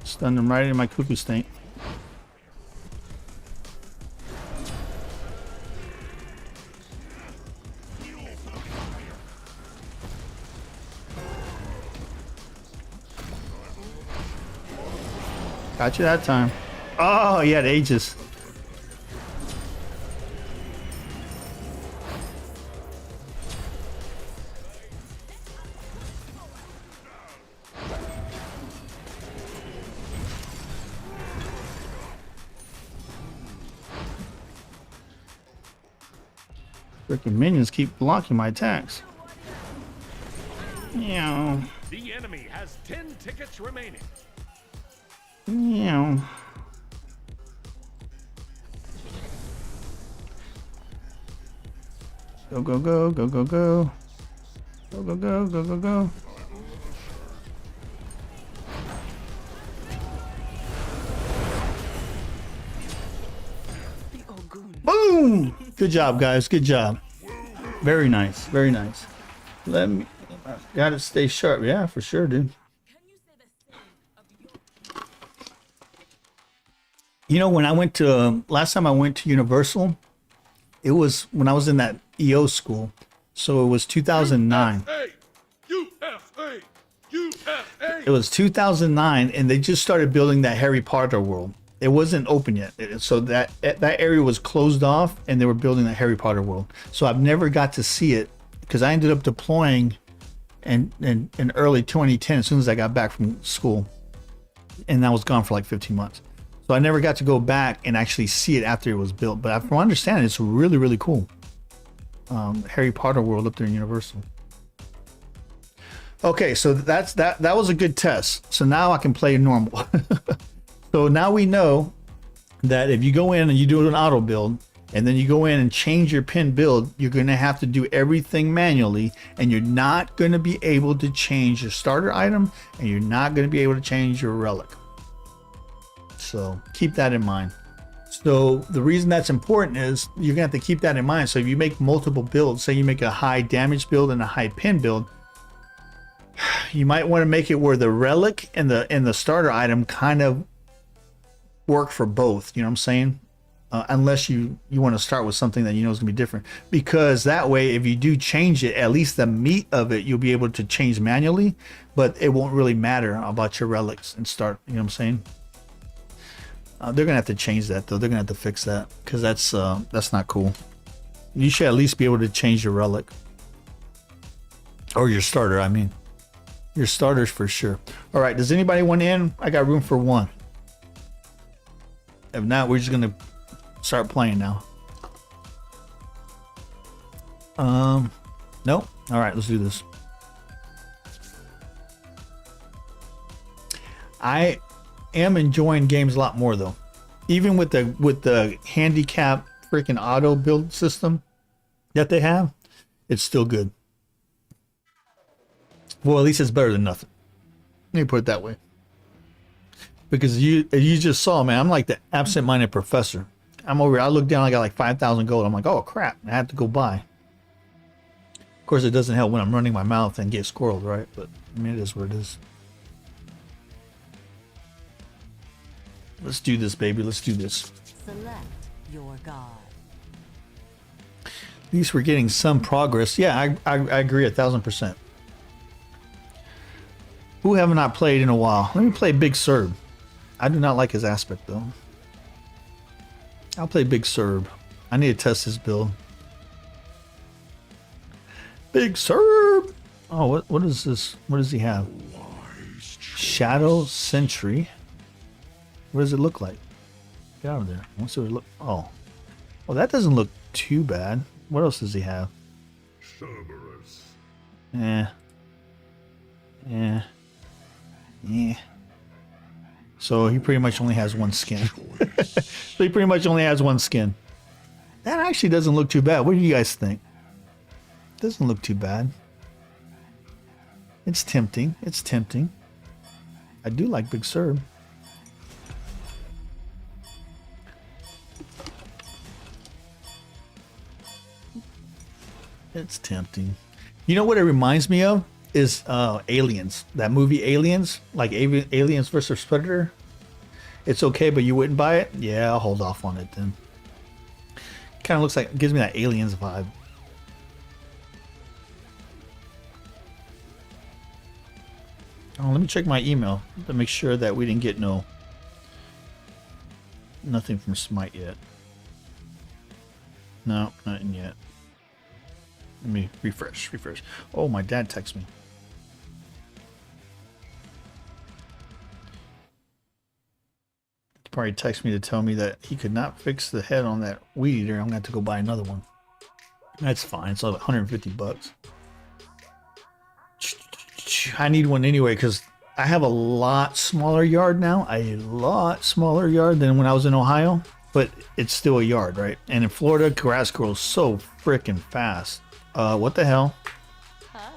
Stunned him right in my cuckoo stink. Got you that time. Oh, he had ages. Freaking minions keep blocking my attacks. Meow. The enemy has 10 tickets remaining. Meow. Go. Go. Boom! Good job, guys. Good job. Very nice. Very nice. Let me. Gotta stay sharp. Yeah, for sure, dude. You know, when I went to last time I went to Universal, it was when I was in that EO school. So it was 2009. USA! It was 2009, and they just started building that Harry Potter world. It wasn't open yet, so that area was closed off, and they were building that Harry Potter world. So I've never got to see it because I ended up deploying in early 2010 as soon as I got back from school, and I was gone for like 15 months. So I never got to go back and actually see it after it was built. But from my understanding, it's really, really cool. Harry Potter world up there in Universal. Okay, so that was a good test. So now I can play normal. So now we know that if you go in and you do an auto build, and then you go in and change your pin build, you're going to have to do everything manually, and you're not going to be able to change your starter item, and you're not going to be able to change your relic. So keep that in mind. So the reason that's important is you're gonna have to keep that in mind. So if you make multiple builds, say you make a high damage build and a high pin build, you might want to make it where the relic and the starter item kind of work for both. You know what I'm saying? Unless you want to start with something that you know is gonna be different, because that way if you do change it, at least the meat of it you'll be able to change manually, but it won't really matter about your relics and start. You know what I'm saying? They're gonna have to change that though. They're gonna have to fix that because that's not cool. You should at least be able to change your relic or your starter. I mean, your starters for sure. All right. Does anybody want in? I got room for one. If not, we're just gonna start playing now. Nope. All right. Let's do this. I am enjoying games a lot more though, even with the handicap freaking auto build system that they have. It's still good. Well, at least it's better than nothing. Let me put it that way, because you just saw, man, I'm like the absent-minded professor. I'm over here, I look down, I got like 5,000 gold. I'm like, oh crap, I have to go buy. Of course it doesn't help when I'm running my mouth and get squirreled, right? But I mean, it is what it is. Let's do this, baby. Let's do this. Select your god. At least we're getting some progress. Yeah, I agree 1,000%. Who have not played in a while? Let me play Big Serb. I do not like his aspect though. I'll play Big Serb. I need to test his build. Big Serb. Oh, what is this? What does he have? Shadow Sentry. What does it look like? Get out of there. Let's see what it look. Oh, well, that doesn't look too bad. What else does he have? Cerberus. Yeah. So he pretty much only has one skin. So he pretty much only has one skin. That actually doesn't look too bad. What do you guys think? Doesn't look too bad. It's tempting. It's tempting. I do like Big Serb. It's tempting. You know what it reminds me of is Aliens. That movie Aliens, like Aliens versus Predator. It's okay, but you wouldn't buy it? Yeah, I'll hold off on it then. Kind of looks like, gives me that Aliens vibe. Oh, let me check my email to make sure that we didn't get nothing from Smite yet. No, nothing yet. Let me refresh. Oh, my dad texted me. He probably texted me to tell me that he could not fix the head on that weed eater. I'm going to have to go buy another one. That's fine. It's like $150. I need one anyway because I have a lot smaller yard now. A lot smaller yard than when I was in Ohio. But it's still a yard, right? And in Florida, grass grows so freaking fast. What the hell? Hi.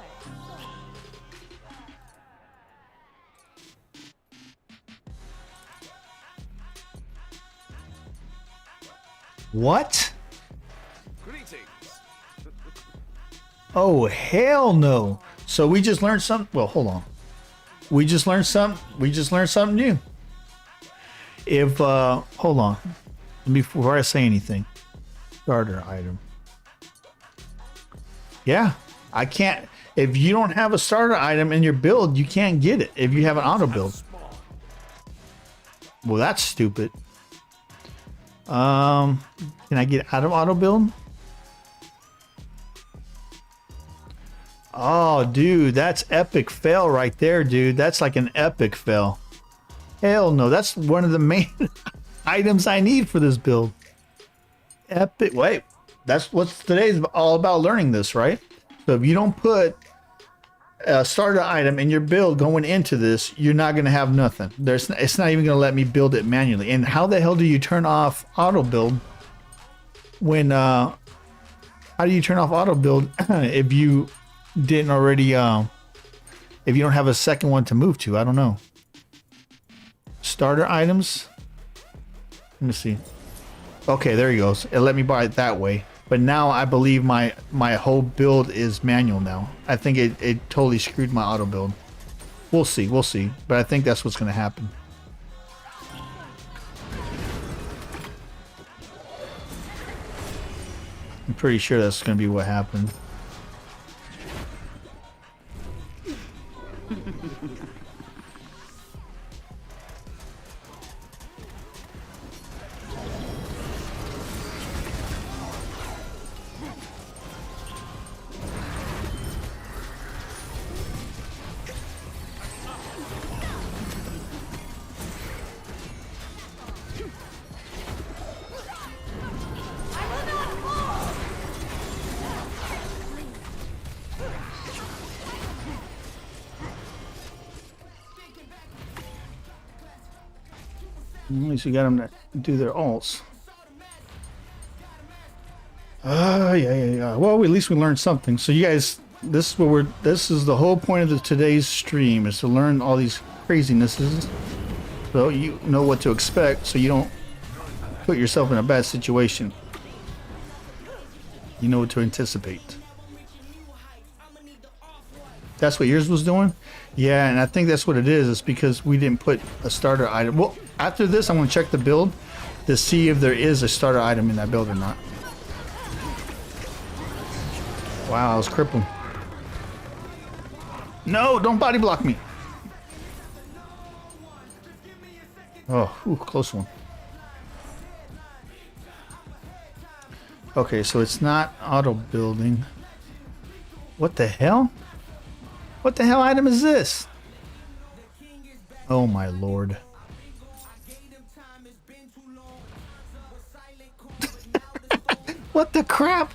What? Oh, hell no. So we just learned something. Well, hold on. We just learned something. We just learned something new. If, hold on. Before I say anything. Starter item. Yeah, I can't. If you don't have a starter item in your build, you can't get it if you have an auto build. Well, that's stupid. Can I get out of auto build? Oh, dude, that's epic fail right there, dude. That's like an epic fail. Hell no, that's one of the main items I need for this build. Epic. Wait, that's what today's all about, learning this, right? So if you don't put a starter item in your build going into this, you're not going to have nothing. It's not even going to let me build it manually. And how the hell do you turn off auto build when how do you turn off auto build if you didn't already if you don't have a second one to move to? I don't know. Starter items, let me see. Okay, there he goes. It let me buy it that way. But now I believe my whole build is manual now. I think it totally screwed my auto build. We'll see, we'll see. But I think that's what's going to happen. I'm pretty sure that's going to be what happened. At least we got them to do their ults. Yeah. Well, at least we learned something. So you guys, this is the whole point of today's stream, is to learn all these crazinesses, so you know what to expect, so you don't put yourself in a bad situation. You know what to anticipate. That's what yours was doing? Yeah, and I think that's what it is. It's because we didn't put a starter item. Well, after this, I'm going to check the build to see if there is a starter item in that build or not. Wow, I was crippled. No, don't body block me. Oh, ooh, close one. Okay, so it's not auto building. What the hell? What the hell item is this? Oh my lord. What the crap?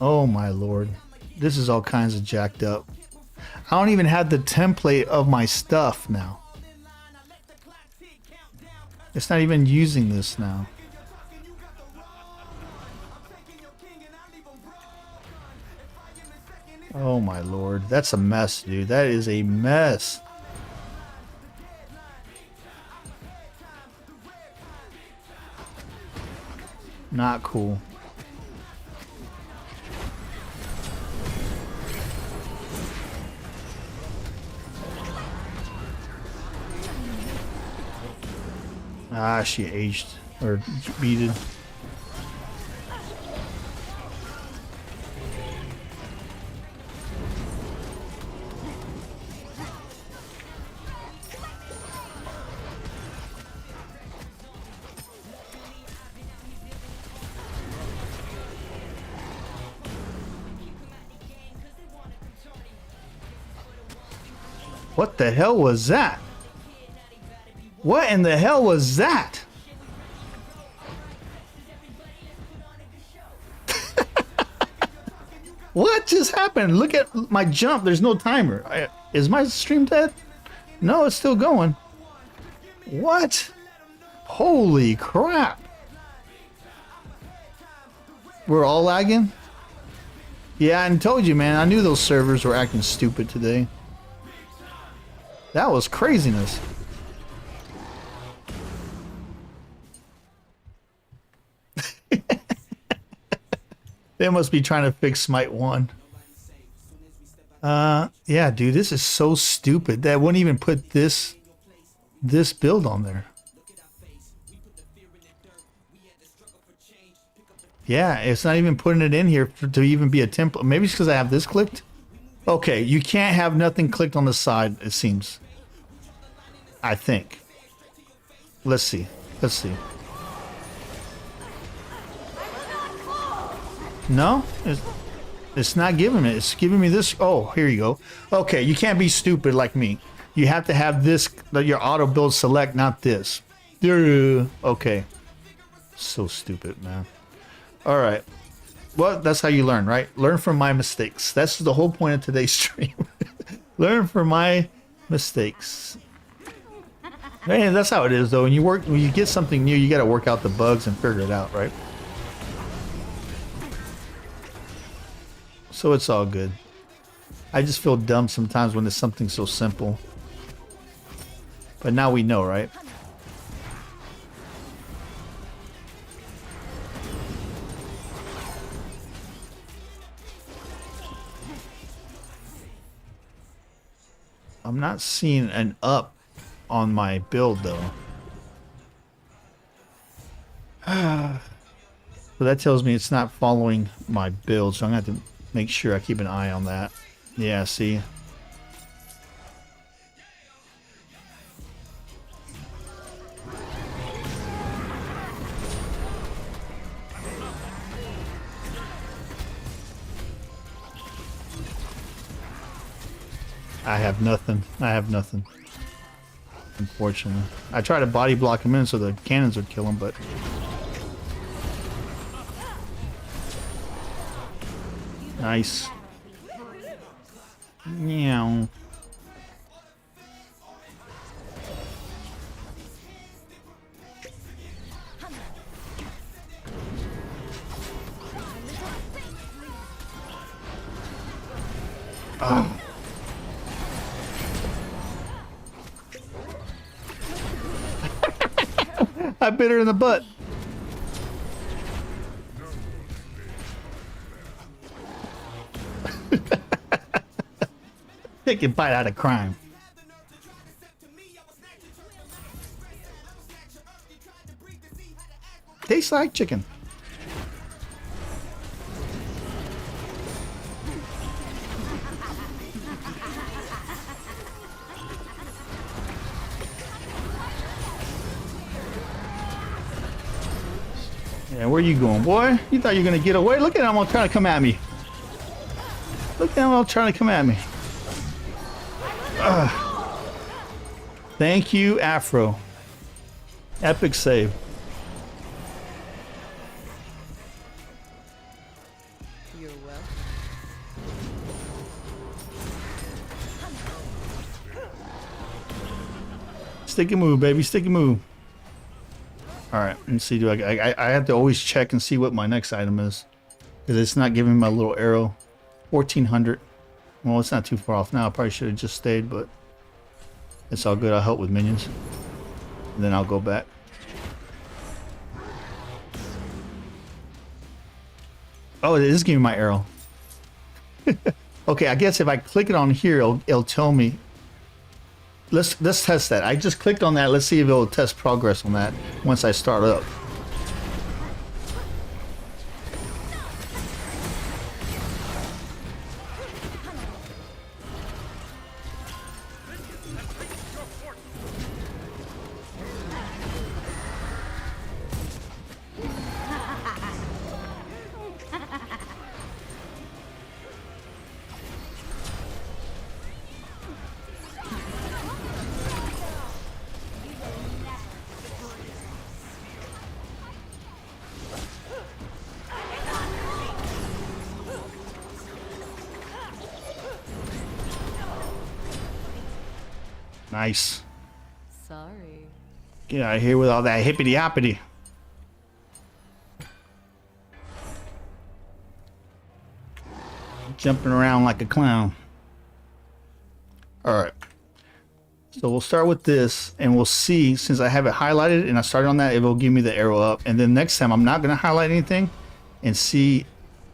Oh my lord. This is all kinds of jacked up. I don't even have the template of my stuff now. It's not even using this now. Oh my lord, that's a mess, dude. That is a mess. Not cool. Ah, she aged or beated. What the hell was that? What in the hell was that? What just happened? Look at my jump. There's no timer. Is my stream dead? No, it's still going. What? Holy crap. We're all lagging? Yeah, I told you, man. I knew those servers were acting stupid today. That was craziness. They must be trying to fix Smite 1. Yeah, dude, this is so stupid. That wouldn't even put this build on there. Yeah, it's not even putting it in here to even be a template. Maybe it's because I have this clicked. Okay, you can't have nothing clicked on the side, it seems. I think. Let's see. Let's see. No? It's not giving me. It's giving me this. Oh, here you go. Okay, you can't be stupid like me. You have to have this, your auto build select, not this. Okay. So stupid, man. All right. Well, that's how you learn, right? Learn from my mistakes. That's the whole point of today's stream. Learn from my mistakes. Man, that's how it is, though. When you get something new, you got to work out the bugs and figure it out, right? So it's all good. I just feel dumb sometimes when it's something so simple. But now we know, right? I'm not seeing an up on my build, though. So that tells me it's not following my build, so I'm going to have to make sure I keep an eye on that. Yeah, see? I have nothing. I have nothing. Unfortunately. I tried to body block him in so the cannons would kill him, but... Nice. Meow. Ah. I bit her in the butt. Take a bite out of crime. Tastes like chicken. Yeah, where you going, boy? You thought you were gonna get away? Look at him all trying to come at me. Look at him all trying to come at me. Thank you, Afro. Epic save. You're welcome. Stick and move, baby. Stick and move. All right, let's see. Do I have to always check and see what my next item is, because it's not giving me my little arrow. 1400. Well, it's not too far off now. I probably should have just stayed, but it's all good. I'll help with minions, and then I'll go back. Oh, it is giving me my arrow. Okay, I guess if I click it on here, it'll tell me. Let's test that. I just clicked on that. Let's see if it'll test progress on that once I start up. Nice. Sorry. Get out of here with all that hippity hoppity. Jumping around like a clown. Alright. So we'll start with this and we'll see, since I have it highlighted and I started on that, it will give me the arrow up. And then next time I'm not going to highlight anything and see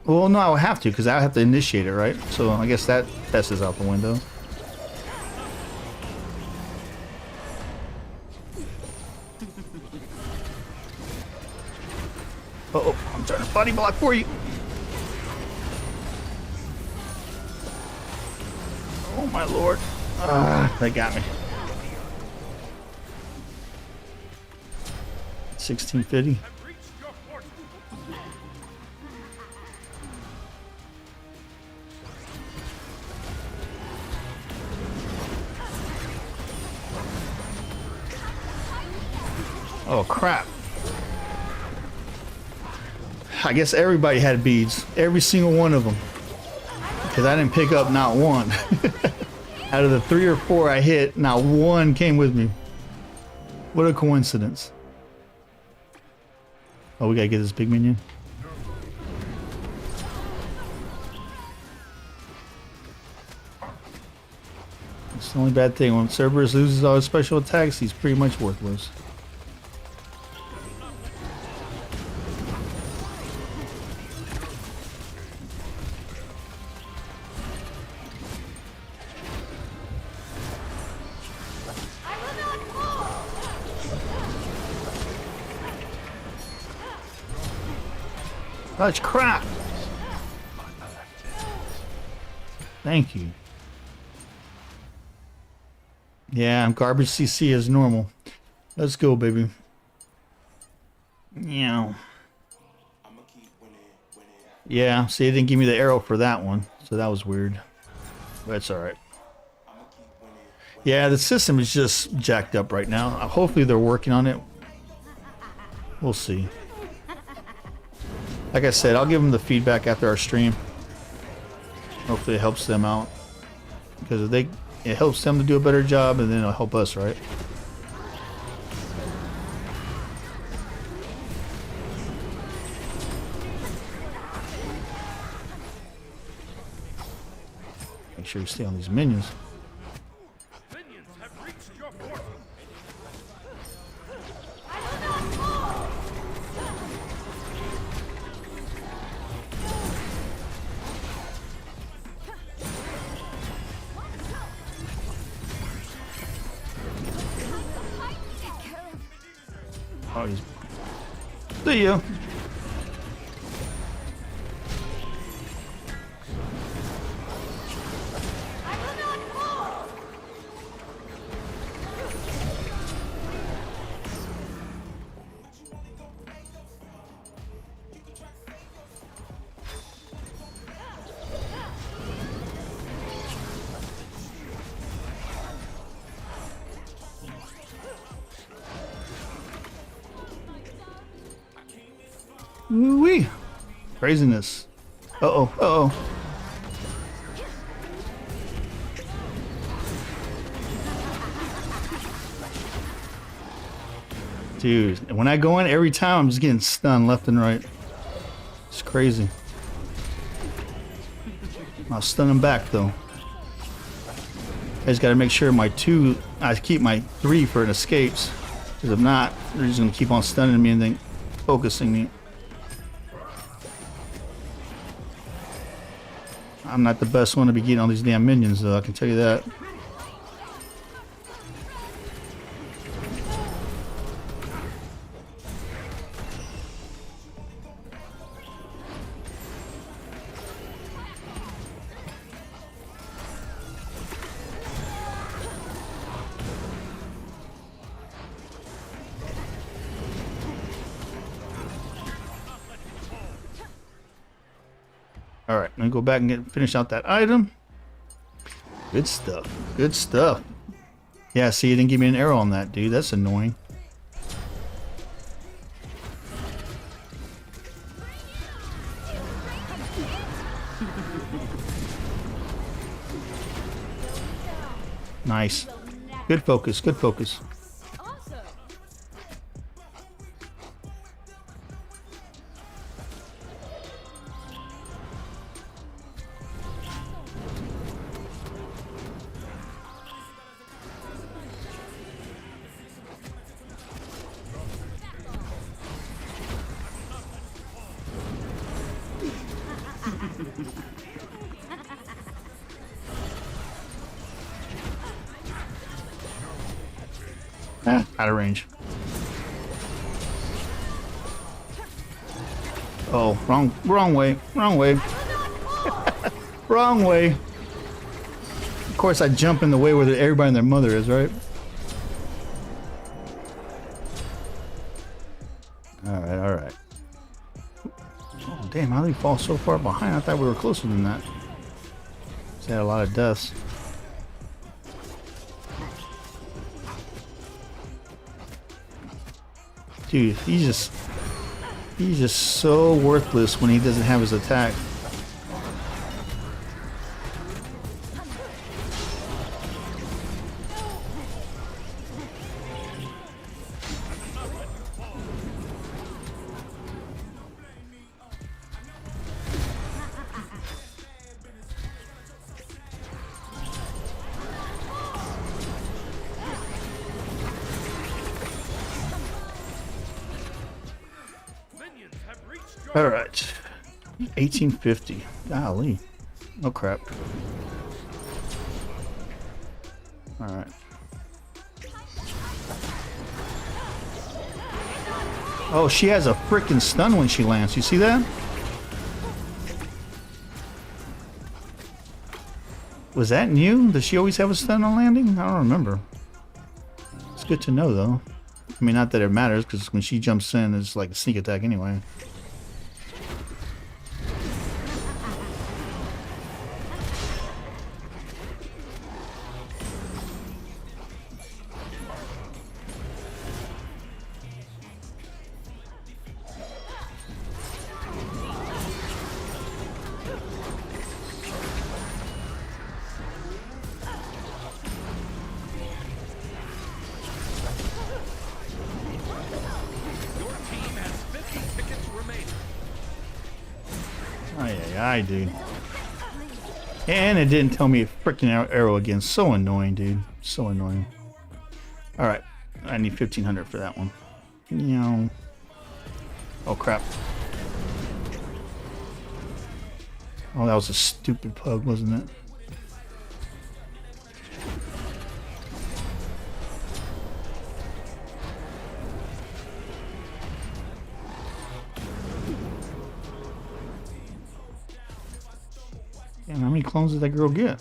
Well, no, I would have to because I have to initiate it, right? So I guess that test is out the window. Uh-oh, I'm trying to body block for you. Oh my lord. Ah, they got me. 1650. Oh crap. I guess everybody had beads. Every single one of them. Because I didn't pick up not one. Out of the 3 or 4 I hit, not one came with me. What a coincidence. Oh, we gotta get this big minion. It's the only bad thing. When Cerberus loses all his special attacks, he's pretty much worthless. Such crap. Thank you. Yeah, I'm garbage CC as normal. Let's go, baby. Yeah. Yeah, see, it didn't give me the arrow for that one, so that was weird. But it's alright. Yeah, the system is just jacked up right now. Hopefully they're working on it. We'll see. Like I said, I'll give them the feedback after our stream. Hopefully it helps them out. Because if it helps them to do a better job, and then it'll help us, right? Make sure you stay on these minions. Minions have reached your portal. Oh, he's... See ya. Woo-wee. Craziness. Uh-oh, uh-oh. Dude, when I go in, every time I'm just getting stunned left and right. It's crazy. I'll stun them back, though. I just gotta make sure I keep my 3 for an escapes. Because if not, they're just gonna keep on stunning me and then focusing me. I'm not the best one to be getting all these damn minions, though, I can tell you that. Alright, let me go back and finish out that item. Good stuff. Good stuff. Yeah, see, you didn't give me an arrow on that, dude. That's annoying. Nice. Good focus, good focus. Out of range. Oh, wrong way, wrong way. Wrong way. Of course, I jump in the way where everybody and their mother is, right? Alright, alright. Oh, damn, how did he fall so far behind? I thought we were closer than that. He's had a lot of deaths. Dude, he's just so worthless when he doesn't have his attack. All right, 1850. Golly, oh crap. All right. Oh, she has a freaking stun when she lands. You see that? Was that new? Does she always have a stun on landing? I don't remember. It's good to know, though. I mean, not that it matters, because when she jumps in, it's like a sneak attack anyway. Aye, dude. And it didn't tell me a freaking arrow again. So annoying, dude. So annoying. Alright. I need 1500 for that one. You know. Oh, crap. Oh, that was a stupid pug, wasn't it? Damn, how many clones did that girl get?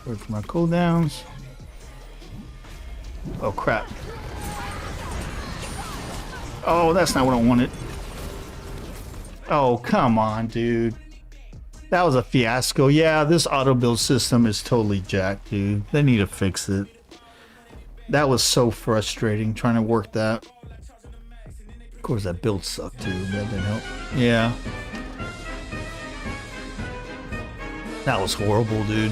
Wait for my cooldowns. Oh crap. Oh, that's not what I wanted. Oh, come on, dude. That was a fiasco. Yeah, this auto build system is totally jacked, dude. They need to fix it. That was so frustrating trying to work that. Of course, that build sucked too. That didn't help. Yeah. That was horrible, dude.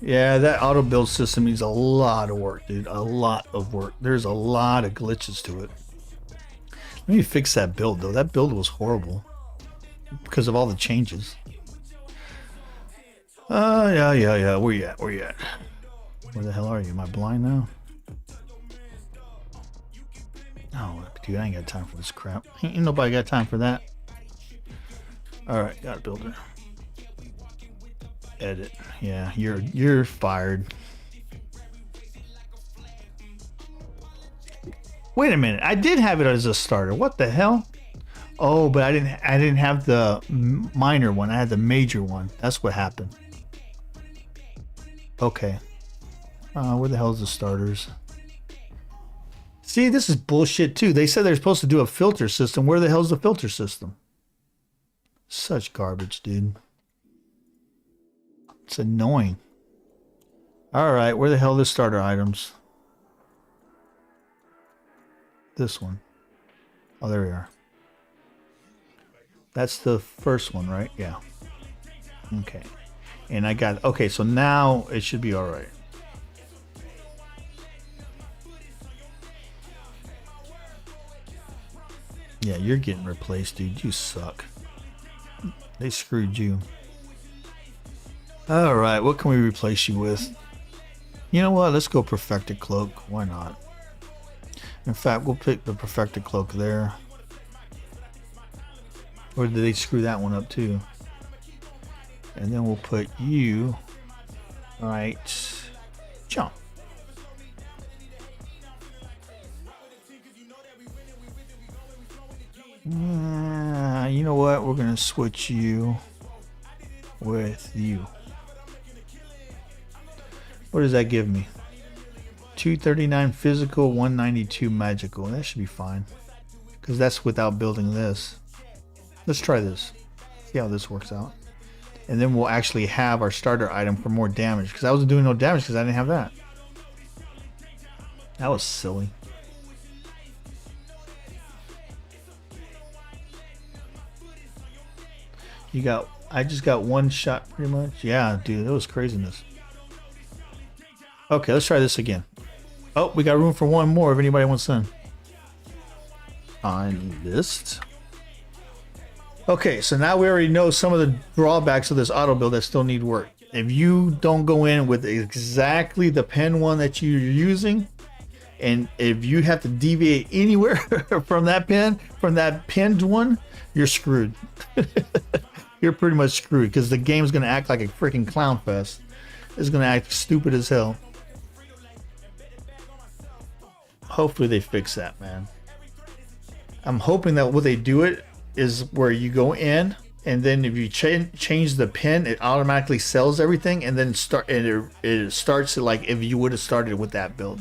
Yeah, that auto build system needs a lot of work, dude. A lot of work. There's a lot of glitches to it. Let me fix that build, though. That build was horrible because of all the changes. Yeah. Where you at? Where you at? Where the hell are you? Am I blind now? Oh, dude, I ain't got time for this crap. Ain't nobody got time for that. Alright, got a builder. Edit. Yeah, you're fired. Wait a minute. I did have it as a starter. What the hell? Oh, but I didn't have the minor one. I had the major one. That's what happened. Okay. Where the hell is the starters? See, this is bullshit too. They said they're supposed to do a filter system. Where the hell's the filter system? Such garbage, dude. It's annoying. Alright, where the hell are the starter items? This one. Oh, there we are. That's the first one, right? Yeah. Okay. And I got... Okay, so now it should be alright. Yeah, you're getting replaced, dude. You suck. They screwed you. Alright, what can we replace you with? You know what? Let's go perfected cloak. Why not? In fact, we'll pick the perfected cloak there. Or did they screw that one up too? And then we'll put you right. Jump. You know what? We're gonna switch you with you. What does that give me? 239 physical, 192 magical. That should be fine. Because that's without building this. Let's try this. See how this works out. And then we'll actually have our starter item for more damage. Because I wasn't doing no damage because I didn't have that. That was silly. I just got one shot pretty much. Yeah, dude, that was craziness. Okay, let's try this again. Oh, we got room for one more if anybody wants in. On list. Okay, so now we already know some of the drawbacks of this auto build that still need work. If you don't go in with exactly the pen one that you're using, and if you have to deviate anywhere from that pen, from that pinned one, you're screwed. You're pretty much screwed because the game's gonna act like a freaking clown fest. It's gonna act stupid as hell. Hopefully they fix that, man. I'm hoping that what they do it is where you go in and then if you change the pin, it automatically sells everything and then it starts like if you would have started with that build.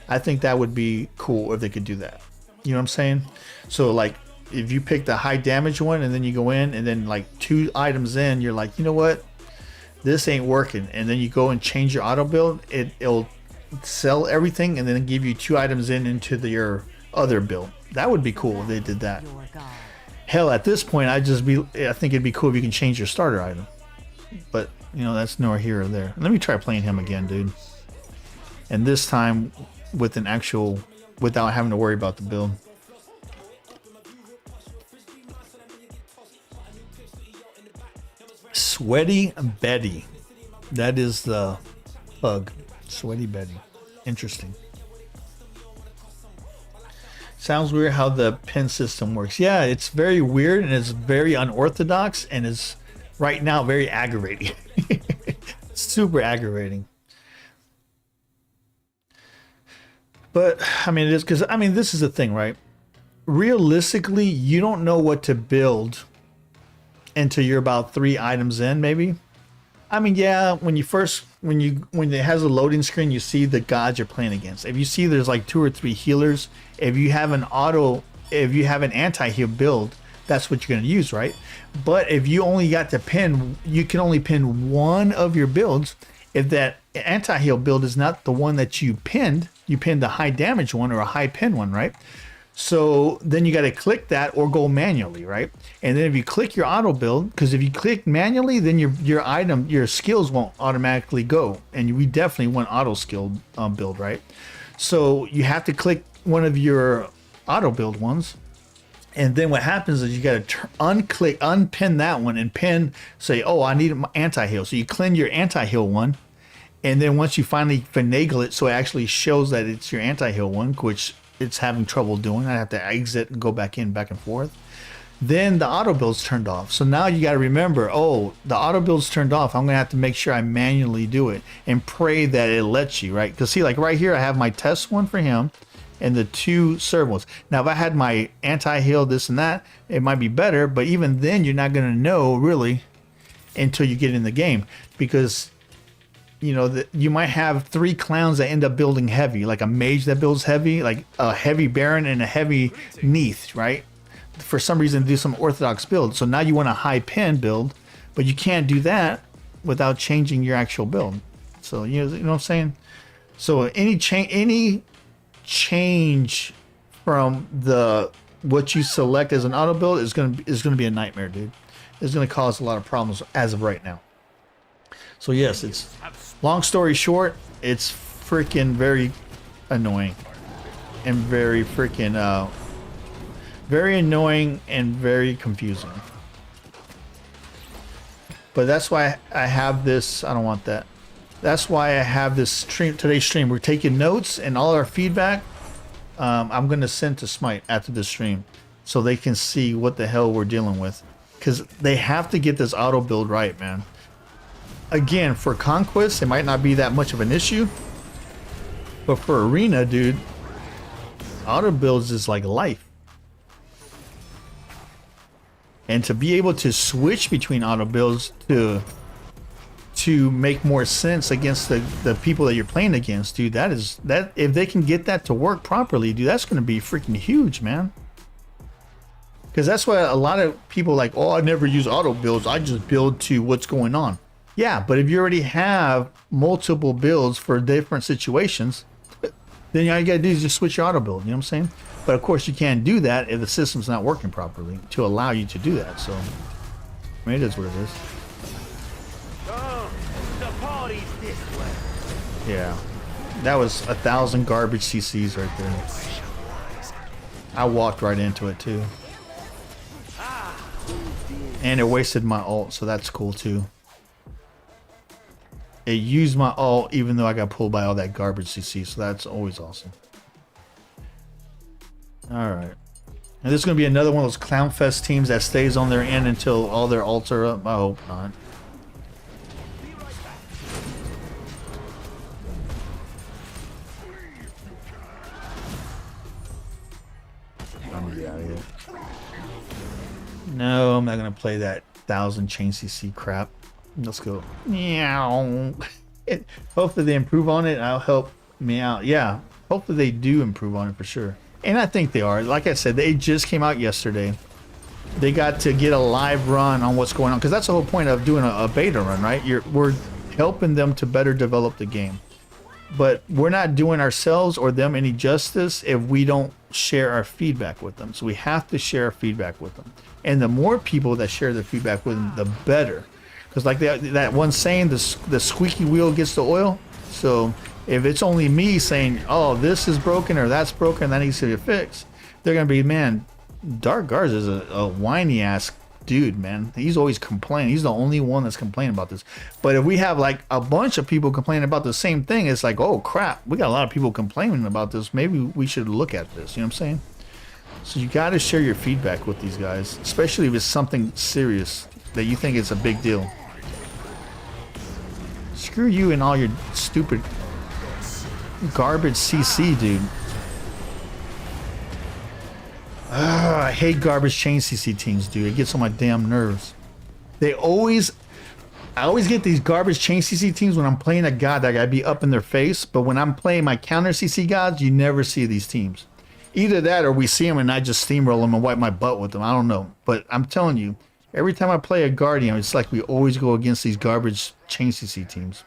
I think that would be cool if they could do that. You know what I'm saying? So like if you pick the high damage one and then you go in and then like 2 items in, you're like, you know what? This ain't working. And then you go and change your auto build, it'll sell everything and then give you 2 items into your other build. That would be cool if they did that. Hell, at this point, I think it'd be cool if you can change your starter item. But, you know, that's nor here or there. Let me try playing him again, dude. And this time with an actual, without having to worry about the build. Sweaty Betty. That is the bug. Sweaty Betty. Interesting. Sounds weird how the pin system works. Yeah, it's very weird and it's very unorthodox and is right now very aggravating. Super aggravating. But I mean, it is because I mean, this is the thing, right? Realistically, you don't know what to build until you're about 3 items in, maybe. I mean, yeah, when it has a loading screen, you see the gods you're playing against. If you see there's like 2 or 3 healers, if you have an anti-heal build, that's what you're going to use, right? But if you only got to pin, you can only pin one of your builds. If that anti-heal build is not the one that you pinned the high damage one or a high pin one, right? So then you got to click that or go manually, right? And then if you click your auto build, because if you click manually, then your skills won't automatically go. And we definitely want auto skill build, right? So you have to click one of your auto build ones. And then what happens is you got to unpin that one and say, oh, I need anti-heal. So you cleanse your anti-heal one. And then once you finally finagle it, so it actually shows that it's your anti-heal one, which it's having trouble doing. I have to exit and go back and forth. Then the auto build's turned off. So now you got to remember, oh, the auto build's turned off. I'm going to have to make sure I manually do it and pray that it lets you, right? Because see, like right here, I have my test one for him and the 2 serve ones. Now, if I had my anti-heal, this and that, it might be better. But even then, you're not going to know really until you get in the game because you know, you might have 3 clowns that end up building heavy, like a mage that builds heavy, like a heavy baron and a heavy neath, right? For some reason, do some orthodox build. So now you want a high pin build, but you can't do that without changing your actual build. So you know what I'm saying? So any change from what you select as an auto build is gonna be a nightmare, dude. It's gonna cause a lot of problems as of right now. So yes, it's long story short, it's freaking very annoying and very freaking very annoying and very confusing. But that's why I have this. I don't want that. That's why I have this stream, today's stream. We're taking notes and all our feedback. I'm going to send to Smite after the stream so they can see what the hell we're dealing with. Because they have to get this auto build right, man. Again, for Conquest, it might not be that much of an issue. But for Arena, dude, auto builds is like life. And to be able to switch between auto builds to make more sense against the people that you're playing against, dude, that if they can get that to work properly, dude, that's going to be freaking huge, man. Because that's why a lot of people like, oh, I never use auto builds, I just build to what's going on. Yeah, but if you already have multiple builds for different situations, then all you gotta do is just switch your auto build, you know what I'm saying? But of course you can't do that if the system's not working properly to allow you to do that. So I mean, it is what it is. Yeah, that was 1,000 garbage CCs right there. I walked right into it too. And it wasted my ult, so that's cool too. It used my ult even though I got pulled by all that garbage CC, so that's always awesome. Alright. And this is going to be another one of those Clown Fest teams that stays on their end until all their ults are up. I hope not. I'm gonna get out of here. No, I'm not gonna play that 1,000 chain CC crap. Let's go. Meow. Hopefully they improve on it. I'll help me out. Yeah, hopefully they do improve on it for sure. And I think they are. Like I said, they just came out yesterday. They got to get a live run on what's going on, because that's the whole point of doing a beta run, right? We're helping them to better develop the game. But we're not doing ourselves or them any justice if we don't share our feedback with them. So we have to share our feedback with them. And the more people that share their feedback with them, the better. Because like that one saying, the squeaky wheel gets the oil. So if it's only me saying, oh, this is broken or that's broken, that needs to be fixed, they're going to be, man, Darkgarza is a whiny ass dude, man. He's always complaining. He's the only one that's complaining about this. But if we have like a bunch of people complaining about the same thing, it's like, oh crap, we got a lot of people complaining about this. Maybe we should look at this. You know what I'm saying? So you got to share your feedback with these guys, especially if it's something serious that you think is a big deal. Screw you and all your stupid garbage CC, dude. I hate garbage chain CC teams, dude. It gets on my damn nerves. I always get these garbage chain CC teams when I'm playing a god that I gotta be up in their face, but when I'm playing my counter CC gods, you never see these teams. Either that or we see them and I just steamroll them and wipe my butt with them. I don't know. But I'm telling you, every time I play a Guardian, it's like we always go against these garbage chain CC teams.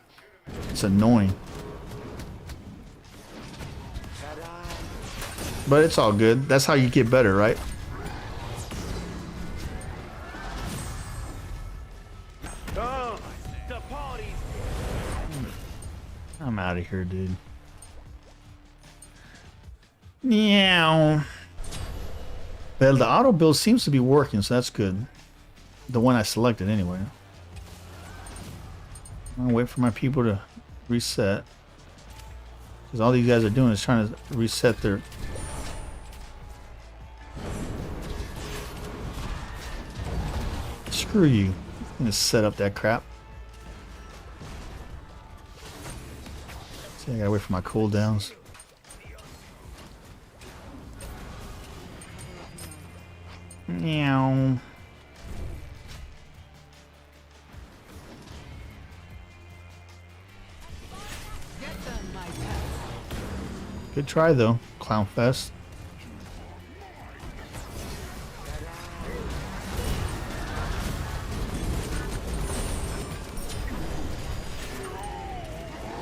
It's annoying. But it's all good. That's how you get better, right? I'm out of here, dude. Meow. Well, the auto build seems to be working, so that's good. The one I selected, anyway. I'll wait for my people to reset. Because all these guys are doing is trying to reset their... Screw you. I'm gonna set up that crap. See, I gotta wait for my cooldowns. Meow. Good try though, Clown Fest.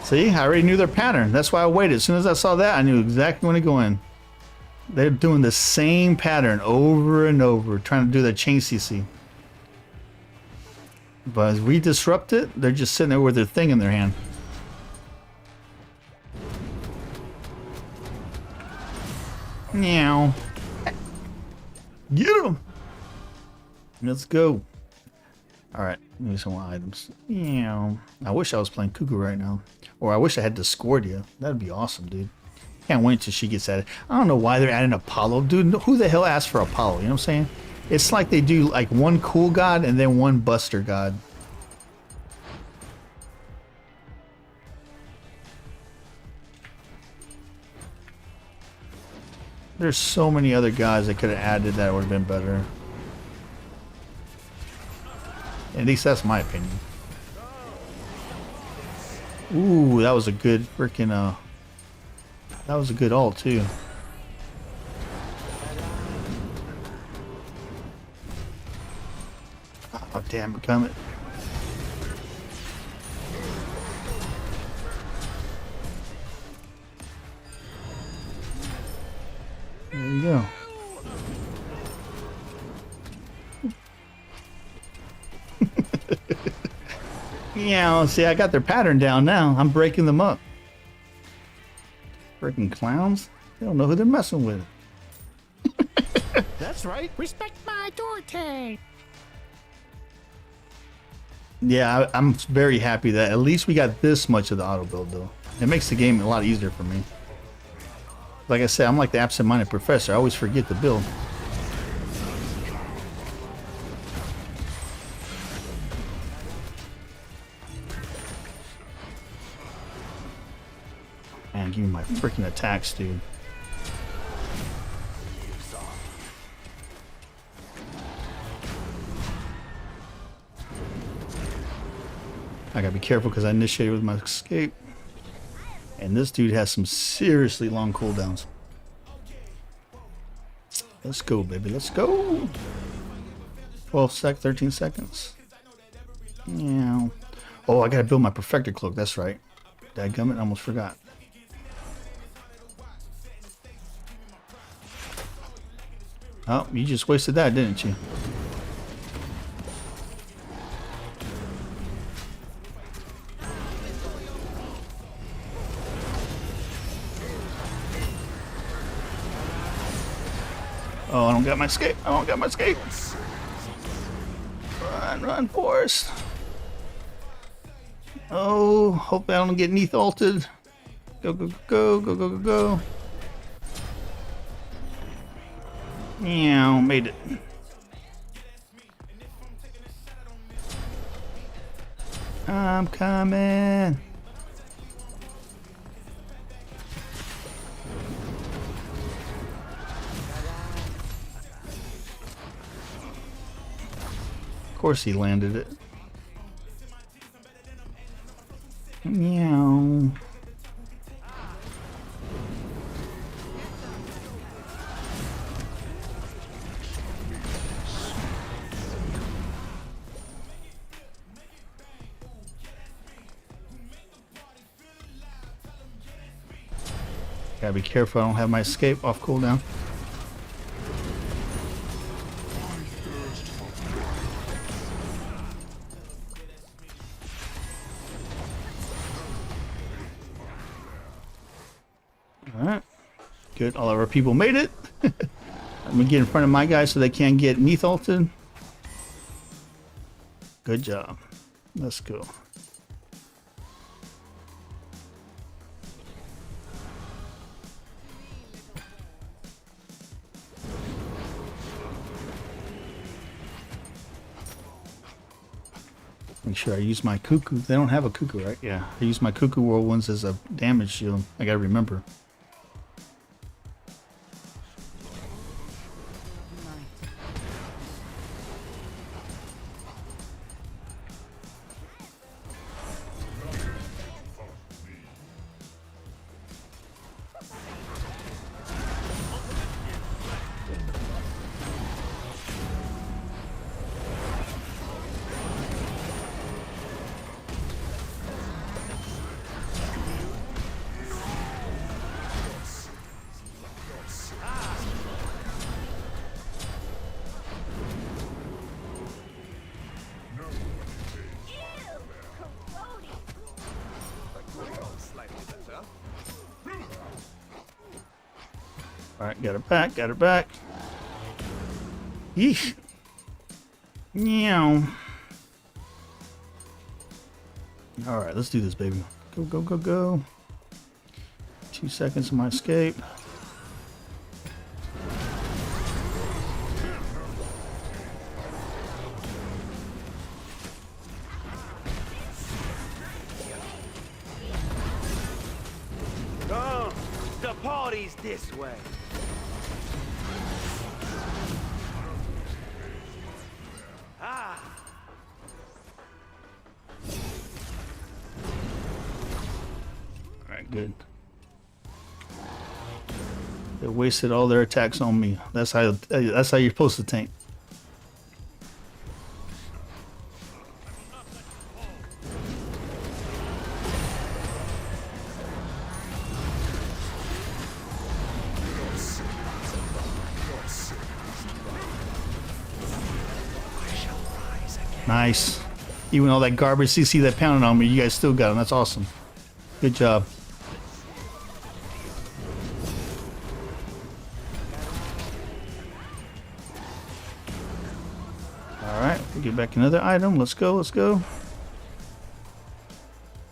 See, I already knew their pattern. That's why I waited. As soon as I saw that, I knew exactly when to go in. They're doing the same pattern over and over, trying to do the chain CC. But as we disrupt it, they're just sitting there with their thing in their hand. Meow. Get him. Let's go. All right, maybe some more items. Yeah, I wish I was playing Cuckoo right now, or I wish I had Discordia. That'd be awesome, dude. Can't wait till she gets added. I don't know why they're adding Apollo, dude. Who the hell asked for Apollo? You know what I'm saying? It's like they do like one cool god and then one buster god. There's so many other guys that could have added that would have been better. At least that's my opinion. Ooh, that was a good freaking that was a good ult too. Oh damn it, come it. There you go. Yeah, see, I got their pattern down now. I'm breaking them up. Freaking clowns. They don't know who they're messing with. That's right. Respect my authority. Yeah, I'm very happy that at least we got this much of the auto build, though. It makes the game a lot easier for me. Like I said, I'm like the absent-minded professor. I always forget to build. Man, give me my freaking attacks, dude. I gotta be careful because I initiated with my escape. And this dude has some seriously long cooldowns. Let's go, baby. Let's go. 13 seconds. Yeah. Oh, I gotta build my perfected cloak. That's right. Dadgummit, I almost forgot. Oh, you just wasted that, didn't you? Oh, I don't got my escape. I don't got my escape. Run, run, Forrest. Oh, hope I don't get Neath ulted. Go, go, go, go, go, go, go. Meow, made it. I'm coming. Of course he landed it. Meow. Gotta be careful I don't have my escape off cooldown. Alright. Good. All of our people made it. Let me get in front of my guys so they can't get Neath ulted. Good job. Let's go. Make sure I use my cuckoo. They don't have a cuckoo, right? Yeah. I use my cuckoo whirlwinds as a damage shield. I gotta remember. Alright, got her back, got her back. Yeesh. Meow. All right, let's do this, baby. Go, go, go, go. 2 seconds of my escape. Oh, the party's this way. Ah. All right, good. They wasted all their attacks on me. That's how you're supposed to tank. Nice. Even all that garbage CC that pounded on me, you guys still got him. That's awesome. Good job. Alright, we'll get back another item. Let's go, let's go.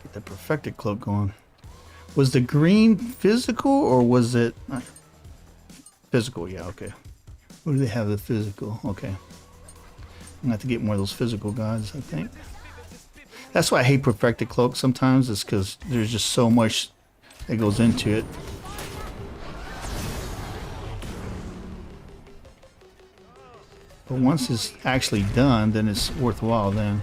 Get that perfected cloak going. Was the green physical or was it... Physical, yeah, okay. What do they have the physical? Okay. I'm gonna have to get more of those physical guys, I think. That's why I hate perfected cloak sometimes, is because there's just so much that goes into it. But once it's actually done, then it's worthwhile then.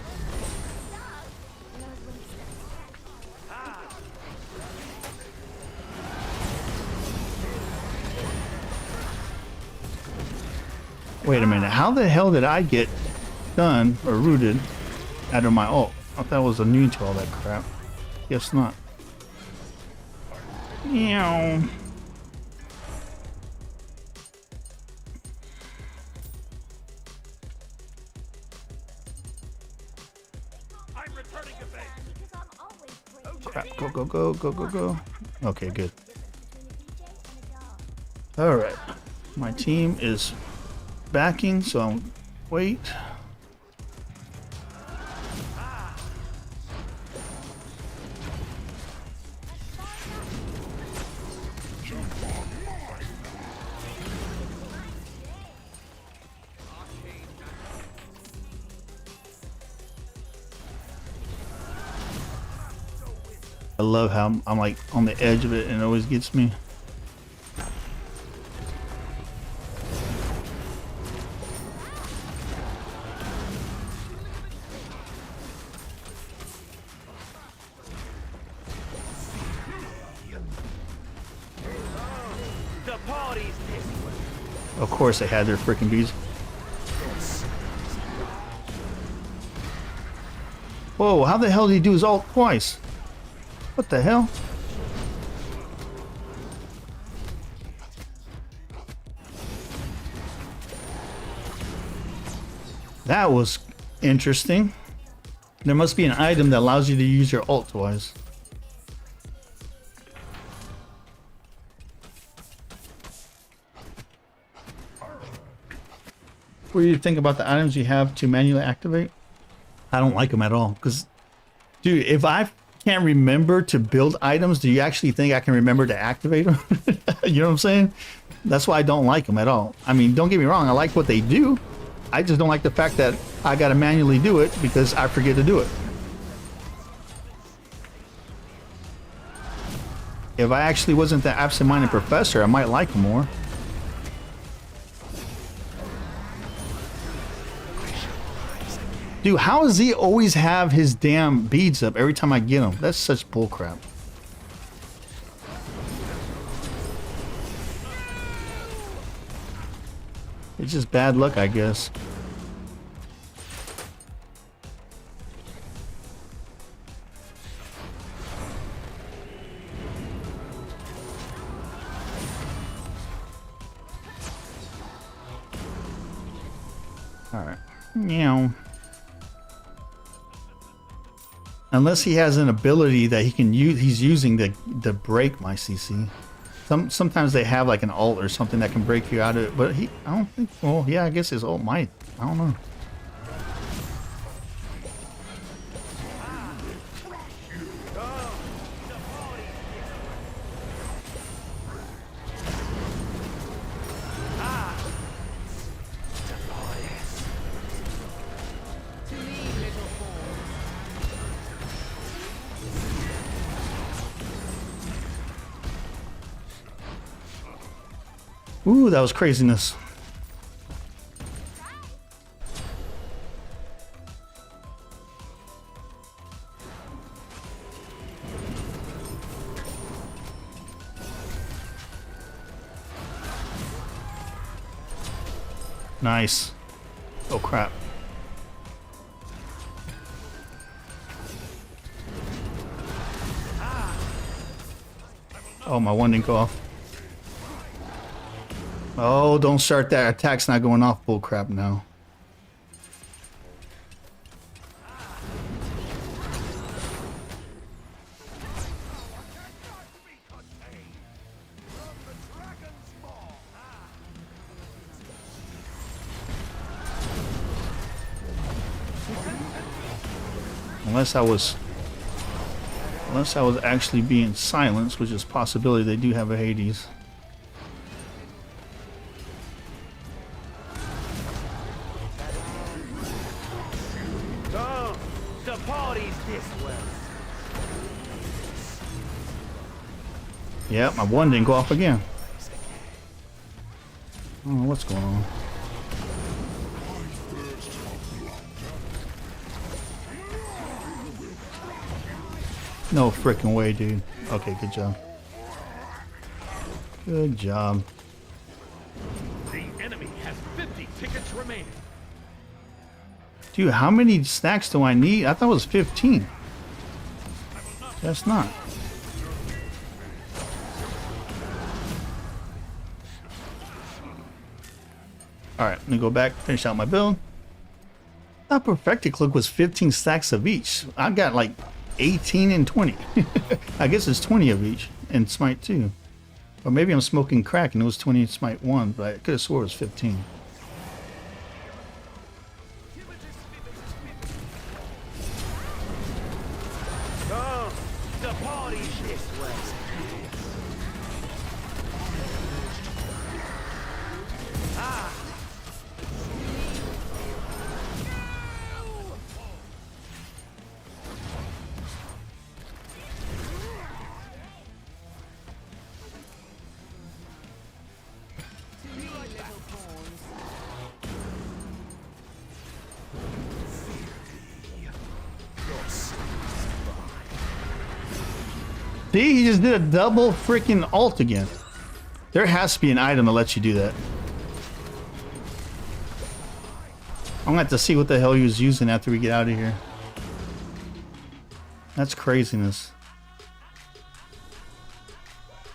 Wait a minute, how the hell did I get done or rooted out of my ult? I thought I was immune to all that crap. Guess not. Meow. I'm returning to base. Crap, go, go, go, go, go, go. Okay, good. Alright. My team is backing, so I'll wait. I love how I'm like on the edge of it and it always gets me. The party's this way. Of course they had their freaking bees. Whoa, how the hell did he do his ult twice? What the hell? That was interesting. There must be an item that allows you to use your ult twice. What do you think about the items you have to manually activate? I don't like them at all. Because, dude, if I can't remember to build items, do you actually think I can remember to activate them? You know what I'm saying? That's why I don't like them at all. I mean, don't get me wrong, I like what they do. I just don't like the fact that I gotta manually do it because I forget to do it. If I actually wasn't the absent-minded professor, I might like them more. Dude, how does he always have his damn beads up every time I get him? That's such bullcrap. It's just bad luck, I guess. Alright. Meow. Unless he has an ability that he can use, he's using to break my CC. Sometimes they have like an ult or something that can break you out of it, but I don't think. Well, yeah, I guess his ult might. I don't know. Ooh, that was craziness. Nice. Oh crap. Oh, my one didn't go off. Oh, don't start that. Attack's not going off. Bull crap now. Unless I was actually being silenced, which is a possibility. They do have a Hades. Oh, the party's this way. Yeah, my one didn't go off again. I don't know what's going on. No freaking way, dude. Okay, good job. Good job. The enemy has 50 tickets remaining. Dude, how many stacks do I need? I thought it was 15. That's not. Alright, let me go back, finish out my build. That perfected cloak was 15 stacks of each. I got like 18 and 20. I guess it's 20 of each in Smite 2. Or maybe I'm smoking crack and it was 20 in Smite 1, but I could have swore it was 15. Oh, the party's this way. See, he just did a double freaking ult again. There has to be an item that lets you do that. I'm gonna have to see what the hell he was using after we get out of here. That's craziness.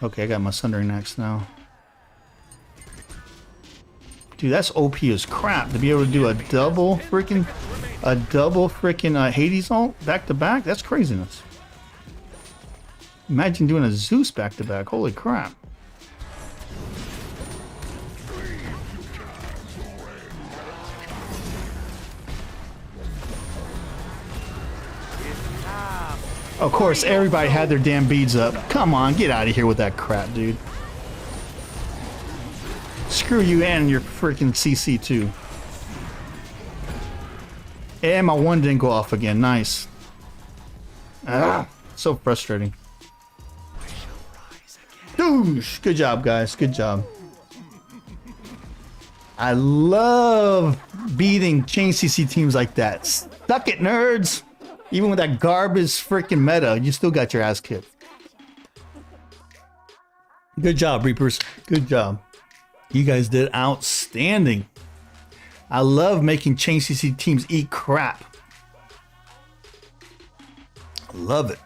Okay, I got my Sundering Axe now. Dude, that's OP as crap to be able to do a double freaking Hades ult back to back. That's craziness. Imagine doing a Zeus back to back. Holy crap. Of course, everybody had their damn beads up. Come on, get out of here with that crap, dude. Screw you and your freaking CC too. And my one didn't go off again. Nice. Ah, so frustrating. Doosh. Good job, guys. Good job. I love beating chain CC teams like that. Suck it, nerds. Even with that garbage freaking meta, you still got your ass kicked. Good job, Reapers. Good job. You guys did outstanding. I love making chain CC teams eat crap. I love it.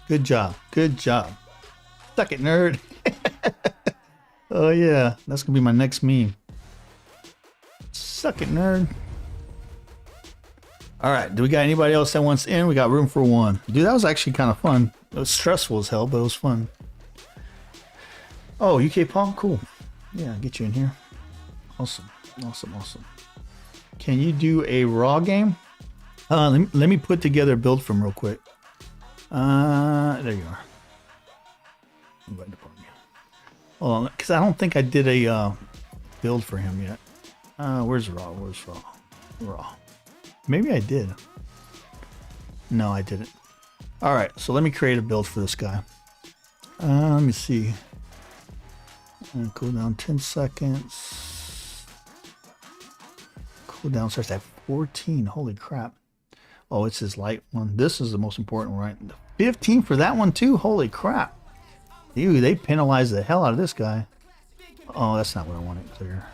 Good job. Good job. Suck it, nerd. Oh yeah, that's gonna be my next meme. Suck it, nerd. All right, do we got anybody else that wants in? We got room for one. Dude, that was actually kind of fun. It was stressful as hell, but it was fun. Oh, UK Paul? Cool. Yeah, I'll get you in here. Awesome. Awesome, awesome. Can you do a raw game? Let me put together a build from real quick. There you are. Hold on, because I don't think I did a build for him yet. Where's raw? Where's raw? Raw. Maybe I did. No, I didn't. All right, so let me create a build for this guy. Let me see. And cooldown 10 seconds. Cooldown starts at 14. Holy crap. Oh, it's his light one. This is the most important one, right? 15 for that one too. Holy crap. Ew, they penalized the hell out of this guy. Oh, that's not what I wanted clear.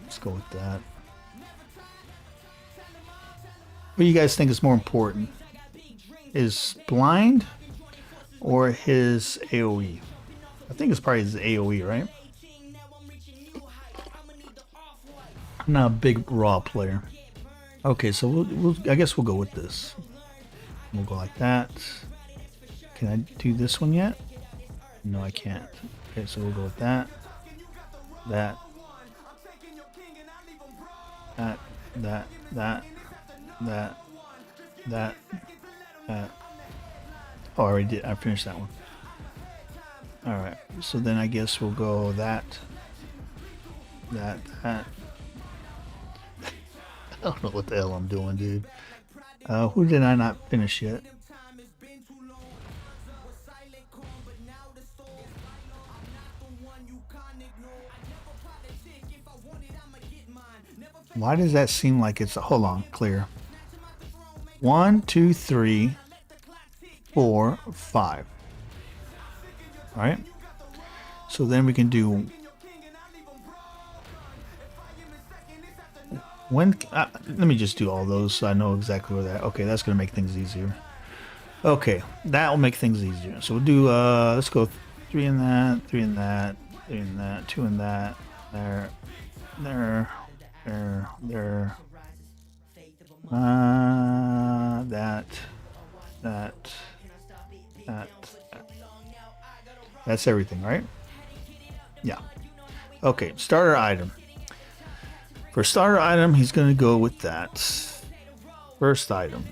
Let's go with that. What do you guys think is more important? His blind or his AoE? I think it's probably his AoE, right? I'm not a big raw player. Okay, so I guess we'll go with this. We'll go like that. Can I do this one yet? No, I can't. Okay, so we'll go with that. That. That. That. That. That. Oh, I already did. I finished that one. Alright, so then I guess we'll go that. I don't know what the hell I'm doing, dude. Who did I not finish yet? Why does that seem like it's... Hold on, clear. 1, 2, 3, 4, 5. Alright. So then we can do... let me just do all those so I know exactly where that... Okay, that's going to make things easier. Okay, that will make things easier. So we'll do... let's go 3 in that, 3 in that, 3 in that, 2 in that, there, there, there, there. That. That's everything, right? Yeah. Okay, starter item. For starter item, he's going to go with that. First item.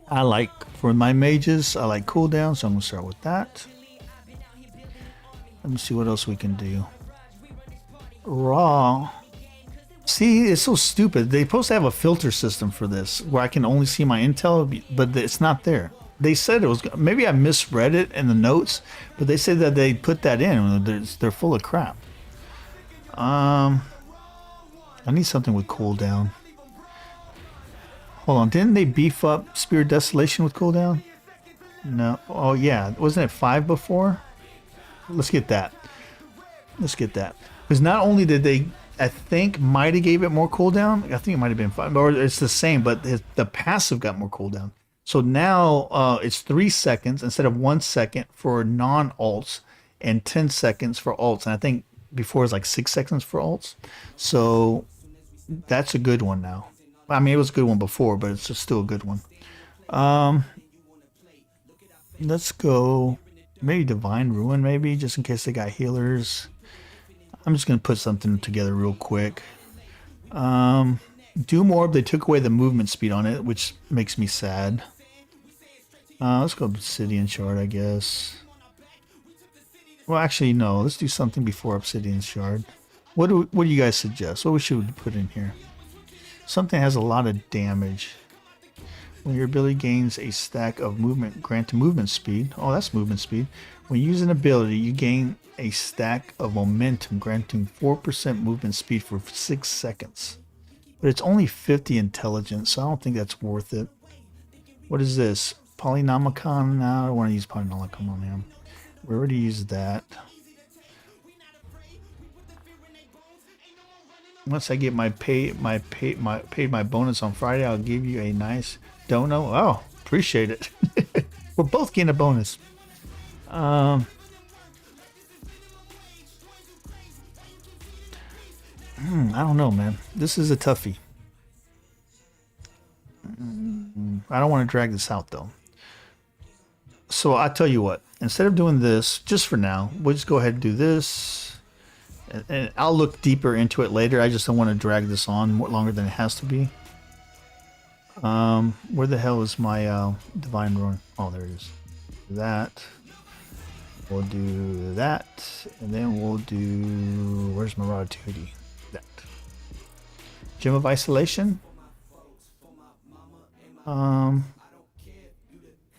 I like, for my mages, I like cooldown, so I'm going to start with that. Let me see what else we can do. Raw. See, it's so stupid. They're supposed to have a filter system for this where I can only see my intel, but it's not there. They said it was, maybe I misread it in the notes, but they said that they put that in. They're full of crap. I need something with cooldown. Hold on, didn't they beef up Spirit Desolation with cooldown? No. Oh yeah, wasn't it 5 before? Let's get that. Let's get that. Because not only did they, I think, Mighty gave it more cooldown. I think it might have been 5, or it's the same, but the passive got more cooldown. So now it's 3 seconds instead of 1 second for non-alts and 10 seconds for alts. And I think before it was like 6 seconds for alts. So that's a good one now. I mean, it was a good one before, but it's still a good one. Let's go maybe Divine Ruin, maybe, just in case they got healers. I'm just going to put something together real quick. Doom Orb, they took away the movement speed on it, which makes me sad. Let's go Obsidian Shard, I guess. Well, actually, no. Let's do something before Obsidian Shard. What do you guys suggest? What should we put in here? Something that has a lot of damage. When your ability gains a stack of movement, grant movement speed. Oh, that's movement speed. When you use an ability, you gain a stack of momentum, granting 4% movement speed for 6 seconds. But it's only 50 intelligence, so I don't think that's worth it. What is this? Polynomicon? No, I don't want to use Polynomicon on him. We already used that. Once I get my paid my bonus on Friday, I'll give you a nice dono. Oh, appreciate it. We're both getting a bonus. I don't know, man. This is a toughie. I don't want to drag this out though. So I tell you what, instead of doing this, just for now, we'll just go ahead and do this. And I'll look deeper into it later. I just don't want to drag this on more longer than it has to be. Where the hell is my Divine Ruin? Oh, there it is. That. We'll do that. And then we'll do... Where's my Raw Duty? That. Gem of Isolation.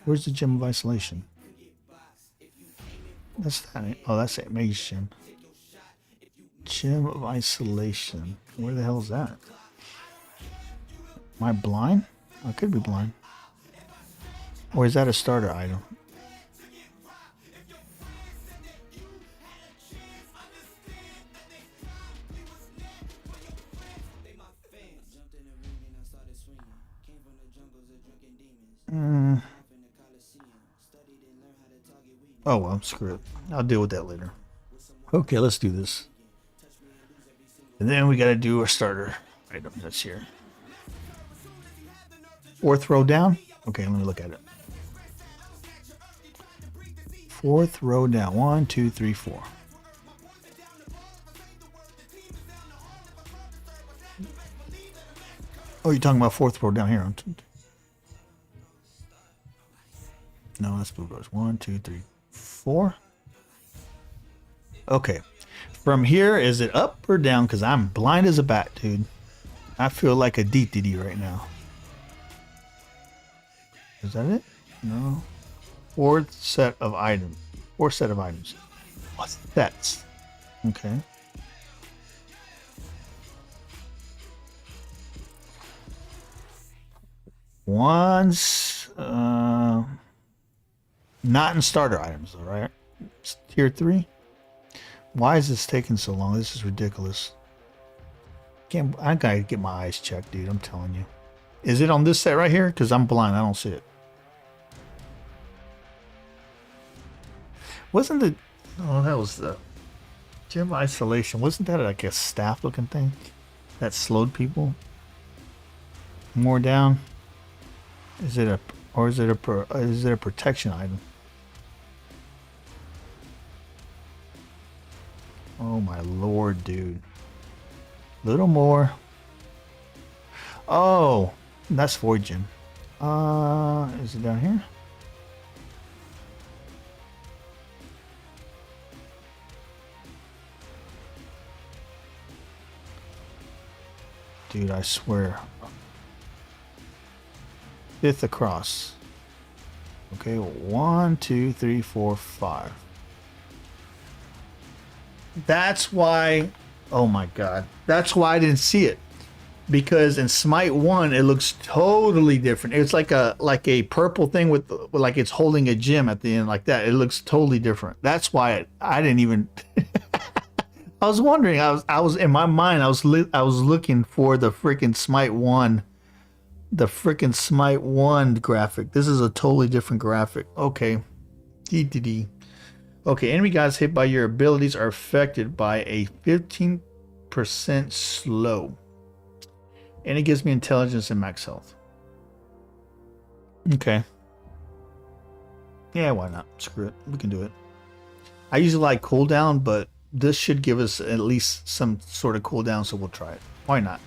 Where's the gem of isolation? That's that. Oh, that's it. Mage gem. Gem of isolation. Where the hell is that? Am I blind? I could be blind. Or is that a starter item? Oh well, screw it. I'll deal with that later. Okay, let's do this. And then we gotta do a starter item that's here. 4th row down? Okay, let me look at it. 4th row down. 1, 2, 3, 4. Oh, you're talking about 4th row down here. No, that's blue rose. 1, 2, 3, 4. Okay. From here, is it up or down? Because I'm blind as a bat, dude. I feel like a DTD right now. Is that it? No. 4th set of items. 4th set of items. What's that? Okay. One's not in starter items, though, right? It's tier 3. Why is this taking so long? This is ridiculous. I gotta get my eyes checked, dude. I'm telling you. Is it on this set right here? Because I'm blind. I don't see it. Wasn't the... Oh, that was the... Gem isolation. Wasn't that like a staff looking thing? That slowed people? More down. Is it a... Or is it a protection item? Oh my lord, dude. Little more. Oh, that's Void Gem. Is it down here? Dude, I swear. 5th across. Okay, 1, 2, 3, 4, 5. That's why, oh my god, that's why I didn't see it, because in Smite 1 it looks totally different. It's like a purple thing with like it's holding a gem at the end like that. It looks totally different. That's why I didn't even I was wondering. I was in my mind I was looking for the freaking Smite 1, the freaking Smite 1 graphic. This is a totally different graphic. Okay. DDD. Okay, enemy guys hit by your abilities are affected by a 15% slow. And it gives me intelligence and max health. Okay. Yeah, why not? Screw it. We can do it. I usually like cooldown, but this should give us at least some sort of cooldown, so we'll try it. Why not?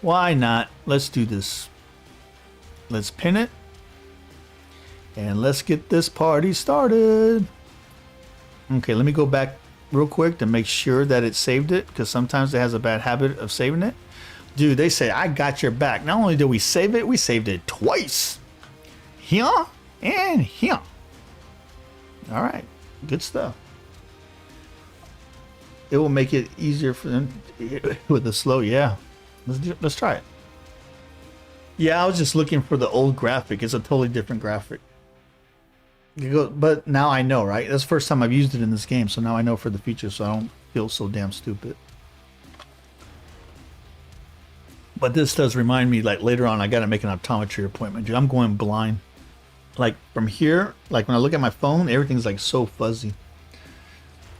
Why not? Let's do this. Let's pin it. And let's get this party started. Okay, let me go back real quick to make sure that it saved it, because sometimes it has a bad habit of saving it. Dude, they say, I got your back. Not only did we save it, we saved it twice. Here and here. All right, good stuff. It will make it easier for them with the slow. Yeah, let's try it. Yeah, I was just looking for the old graphic. It's a totally different graphic. But now I know, right? That's the first time I've used it in this game, so now I know for the future, so I don't feel so damn stupid. But this does remind me, like, later on I gotta make an optometry appointment, dude. I'm going blind. Like, from here, like when I look at my phone, everything's like so fuzzy.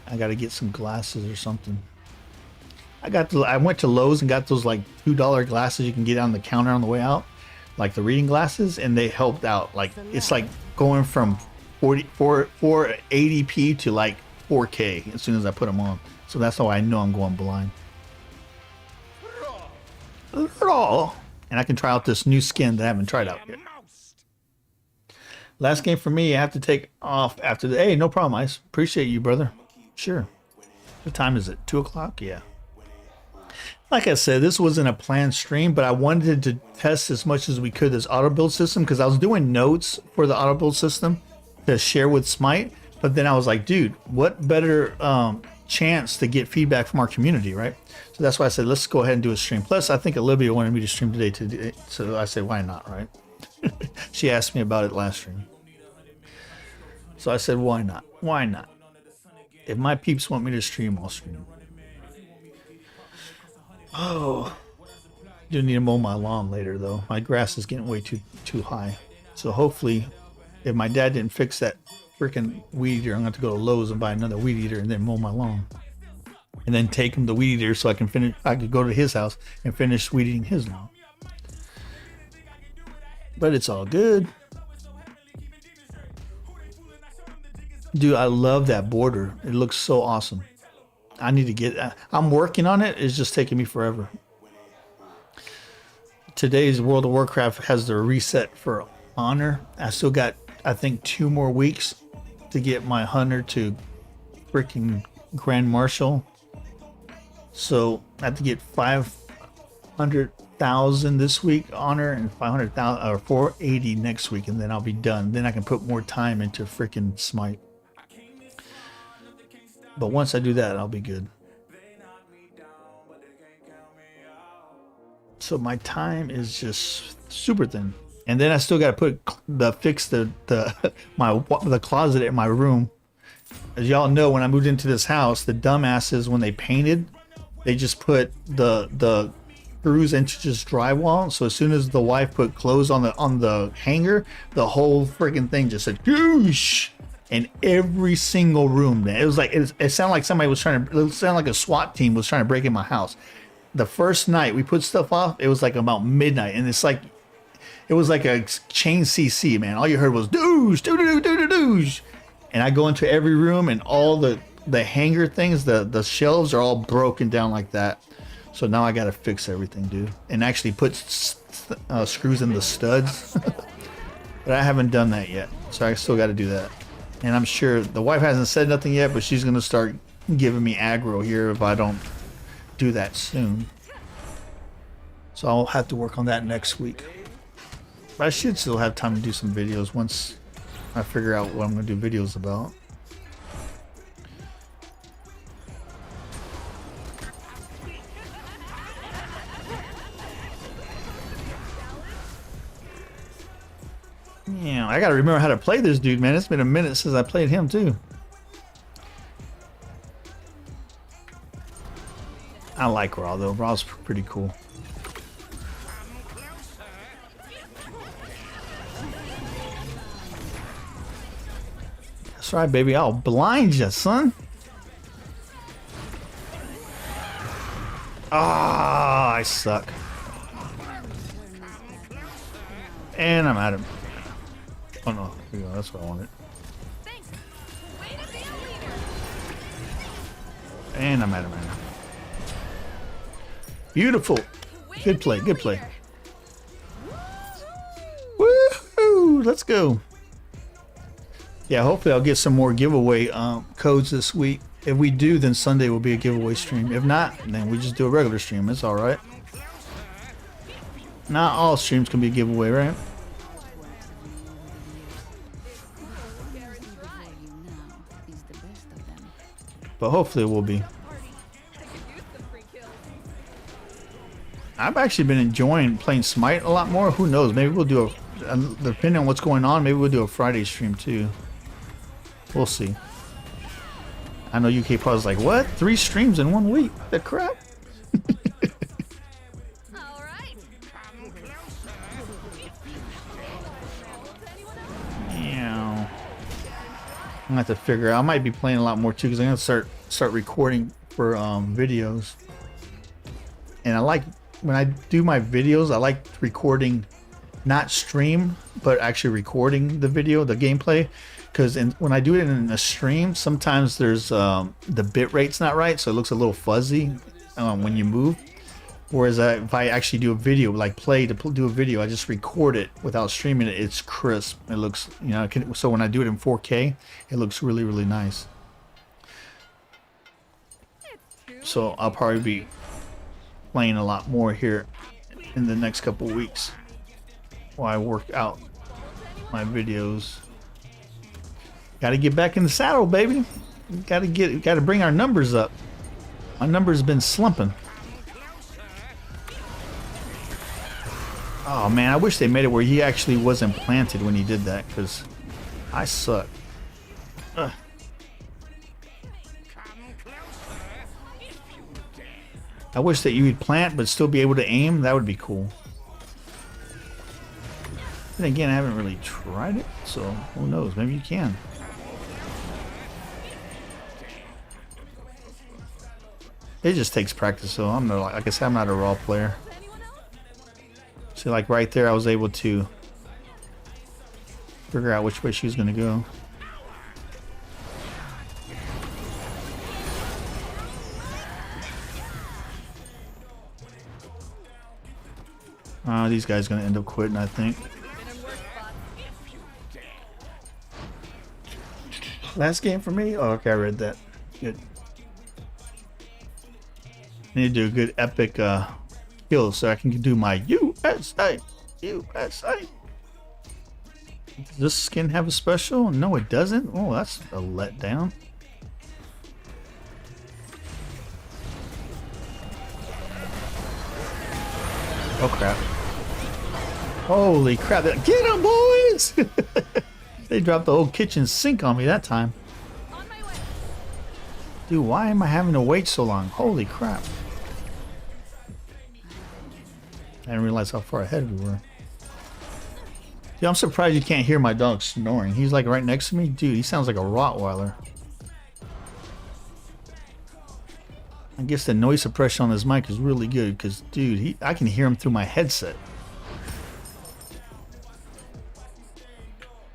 I gotta get some glasses or something. I went to Lowe's and got those like $2 glasses you can get on the counter on the way out, like the reading glasses, and they helped out. Like, it's like going from 480p to like 4K as soon as I put them on. So that's how I know I'm going blind. And I can try out this new skin that I haven't tried out yet. Last game for me. I have to take off after the... Hey, no problem, Ice. Appreciate you, brother. Sure. What time is it? 2 o'clock? Yeah. Like I said, this wasn't a planned stream, but I wanted to test as much as we could this auto build system because I was doing notes for the auto build system to share with Smite. But then I was like, dude, what better chance to get feedback from our community, right? So that's why I said, let's go ahead and do a stream. Plus, I think Olivia wanted me to stream today, so I said, why not, right? She asked me about it last stream. So I said, why not? Why not? If my peeps want me to stream, I'll stream. Oh, do need to mow my lawn later though. My grass is getting way too high. So hopefully, if my dad didn't fix that freaking weed eater, I'm going to have to go to Lowe's and buy another weed eater and then mow my lawn, and then take him the weed eater so I can finish. I could go to his house and finish weed eating his lawn. But it's all good, dude. I love that border. It looks so awesome. I need to get, I'm working on it. It's just taking me forever. Today's World of Warcraft has the reset for honor. I still got, I think, 2 more weeks to get my hunter to freaking Grand Marshal. So I have to get 500,000 this week honor and 500,000 or 480 next week, and then I'll be done. Then I can put more time into freaking Smite. But once I do that, I'll be good. So my time is just super thin, and then I still got to fix the closet in my room. As y'all know, when I moved into this house, the dumbasses, when they painted, they just put the screws into just drywall. So as soon as the wife put clothes on the hanger, the whole freaking thing just said "goosh." In every single room, man. It was like, it sounded like somebody was trying to, it sounded like a SWAT team was trying to break in my house. The first night we put stuff off, it was like about midnight, and it's like, it was like a chain CC, man. All you heard was doosh, doo-doo-doo-doo-doosh. And I go into every room, and all the hanger things, the shelves are all broken down like that. So now I got to fix everything, dude. And actually put screws in the studs. But I haven't done that yet. So I still got to do that. And I'm sure the wife hasn't said nothing yet, but she's going to start giving me aggro here if I don't do that soon. So I'll have to work on that next week. But I should still have time to do some videos once I figure out what I'm going to do videos about. Yeah, I gotta remember how to play this dude, man. It's been a minute since I played him too. I like Raw though. Raw's pretty cool. That's right, baby. I'll blind you, son. Ah, I suck. And I'm at him. Oh no, here we go. That's what I wanted. And I'm at him, man. Beautiful. Good play, good play. Woohoo! Let's go. Yeah, hopefully I'll get some more giveaway codes this week. If we do, then Sunday will be a giveaway stream. If not, then we just do a regular stream. It's alright. Not all streams can be a giveaway, right? But hopefully it will be. I've actually been enjoying playing Smite a lot more. Who knows? Maybe we'll do a, depending on what's going on, maybe we'll do a Friday stream too. We'll see. I know UK Pause like, what? 3 streams in 1 week? The crap? Yeah. I'm gonna have to figure out. I might be playing a lot more too because I'm gonna start recording for videos. And I like when I do my videos, I like recording, not stream, but actually recording the video, the gameplay. Because when I do it in a stream, sometimes there's the bit rate's not right, so it looks a little fuzzy when you move. Whereas if I actually do a video, like do a video, I just record it without streaming it. It's crisp. It looks, you know, so when I do it in 4K, it looks really, really nice. So I'll probably be playing a lot more here in the next couple weeks while I work out my videos. Got to get back in the saddle, baby. Got to bring our numbers up. My numbers been slumping. Oh man, I wish they made it where he actually wasn't planted when he did that, because I suck. Ugh. I wish that you would plant but still be able to aim. That would be cool. Then again, I haven't really tried it, so who knows? Maybe you can. It just takes practice, so I'm not, like I said, I'm not a raw player. See, like right there, I was able to figure out which way she was going to go. These guys are going to end up quitting, I think. Last game for me? Oh, okay, I read that. Good. Need to do a good epic kill so I can do my USA. USA. Does this skin have a special? No, it doesn't. Oh, that's a letdown. Oh crap. Holy crap. Get them, boys! They dropped the old kitchen sink on me that time. Dude, why am I having to wait so long? Holy crap. I didn't realize how far ahead we were. Dude, I'm surprised you can't hear my dog snoring. He's like right next to me. Dude, he sounds like a Rottweiler. I guess the noise suppression on this mic is really good because, dude, I can hear him through my headset.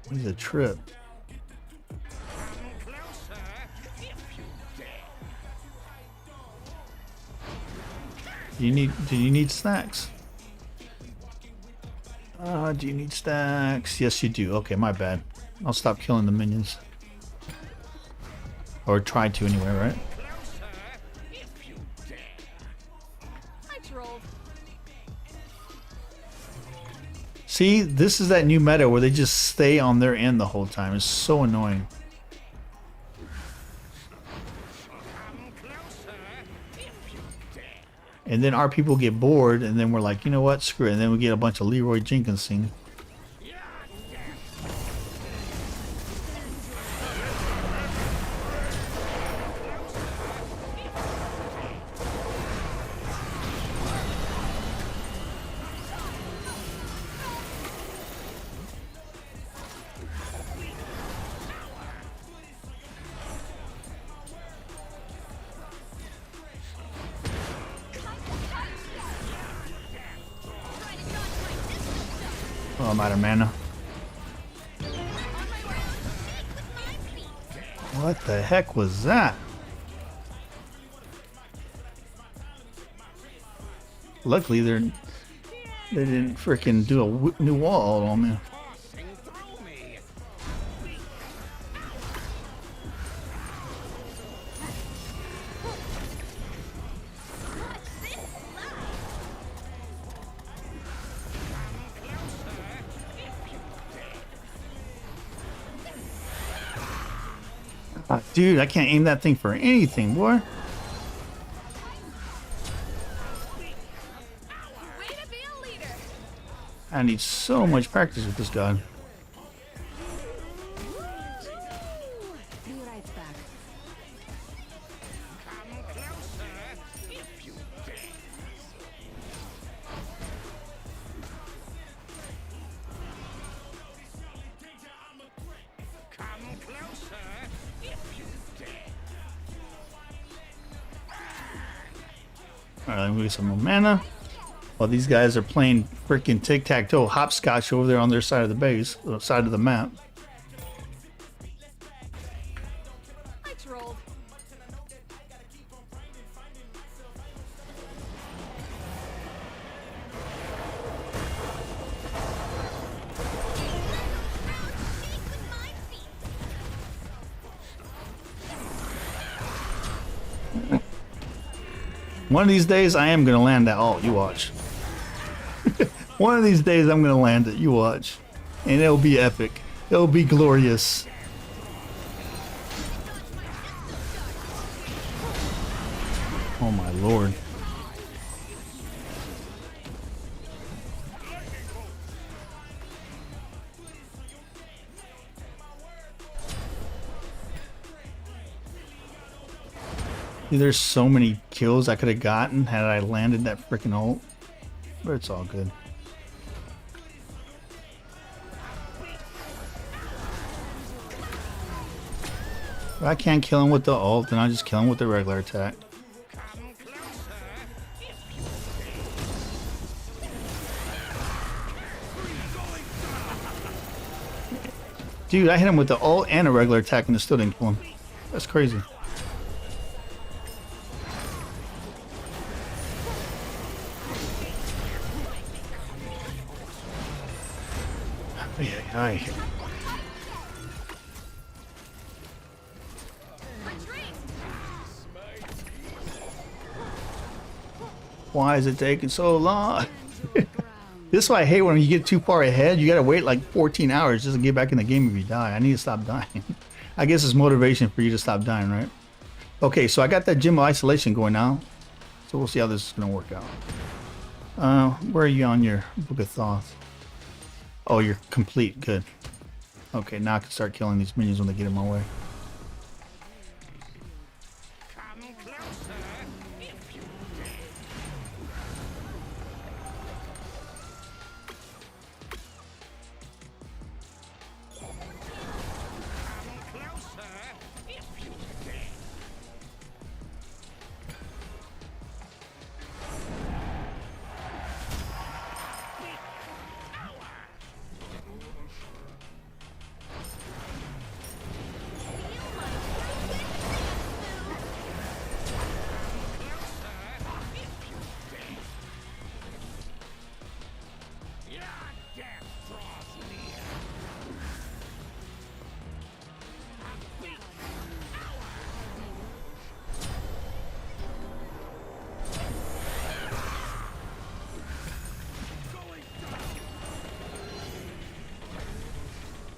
He's a trip. Do you need snacks? Do you need stacks? Yes, you do. Okay, my bad. I'll stop killing the minions. Or try to anyway, right? See, this is that new meta where they just stay on their end the whole time. It's so annoying. And then our people get bored, and then we're like, you know what, screw it. And then we get a bunch of Leroy Jenkins singing. Oh, I'm out of mana. What the heck was that? Luckily, they didn't freaking do a new wall on me. Dude, I can't aim that thing for anything, boy. I need so much practice with this guy. Alright, let me get some more mana. While these guys are playing freaking tic-tac-toe hopscotch over there on their side of the base, side of the map. One of these days, I am gonna land that ult. You watch. One of these days, I'm gonna land it. You watch, and it'll be epic. It'll be glorious. Oh my lord. Dude, there's so many kills I could have gotten had I landed that freaking ult. But it's all good. If I can't kill him with the ult, then I just kill him with the regular attack. Dude, I hit him with the ult and a regular attack and it still didn't kill him. That's crazy. Ay. Why is it taking so long? This is why I hate when you get too far ahead. You gotta wait like 14 hours just to get back in the game if you die. I need to stop dying. I guess it's motivation for you to stop dying, right? Okay, so I got that gym of isolation going now. So we'll see how this is gonna work out. Where are you on your book of thoughts? Oh, you're complete. Good. Okay, now I can start killing these minions when they get in my way.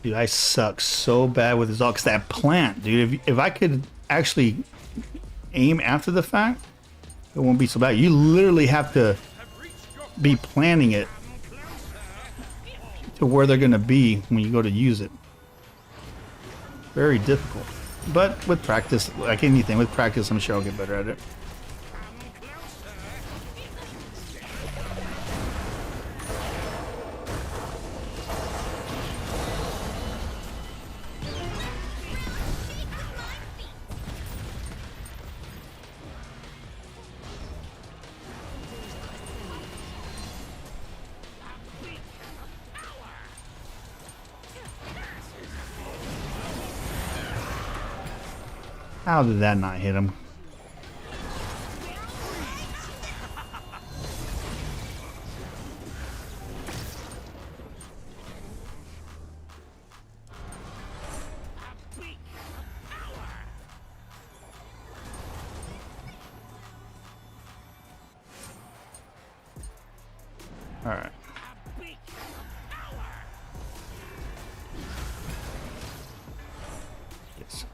Dude, I suck so bad with this ult, 'cause that plant, dude. If I could actually aim after the fact, it won't be so bad. You literally have to be planning it to where they're gonna be when you go to use it. Very difficult, but with practice, like anything, with practice, I'm sure I'll get better at it. How did that not hit him? All right. Yes.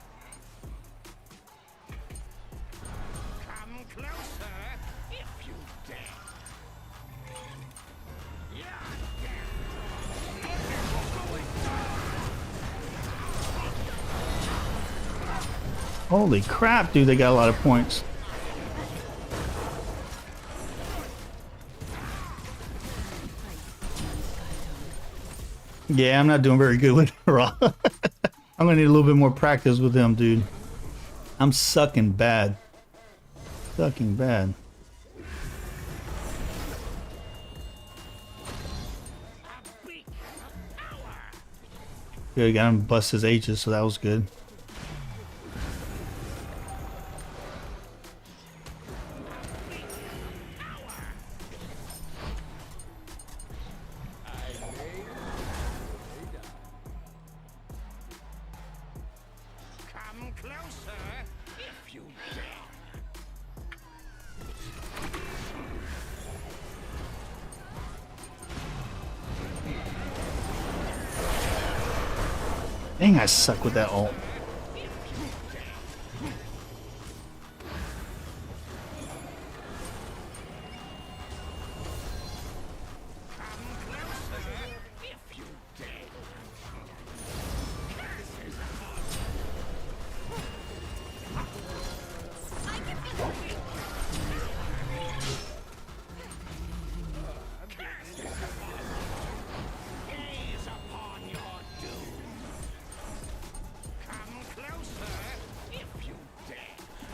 Holy crap, dude, they got a lot of points. Yeah, I'm not doing very good with Raw. I'm gonna need a little bit more practice with them, dude. I'm sucking bad. Sucking bad. Good, got him bust his H's, so that was good. Dang, I suck with that ult.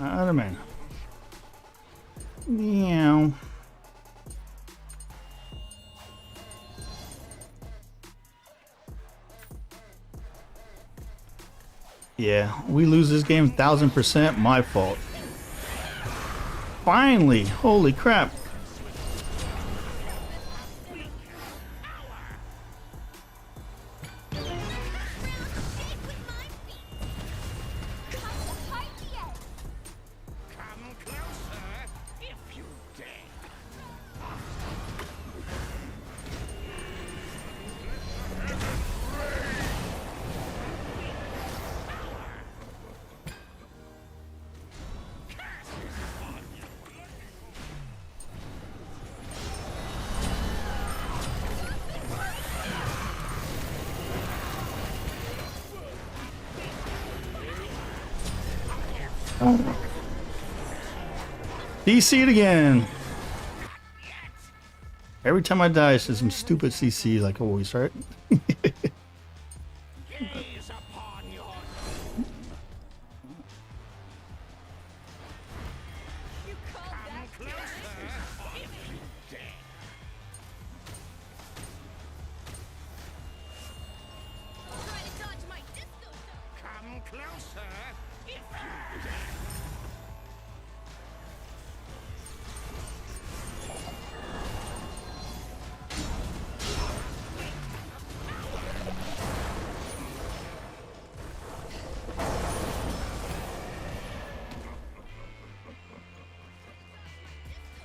Other man. Meow. Yeah, we lose this game 1000%. My fault. Finally, holy crap. CC it again. Every time I die, it's just some stupid CC like always, right?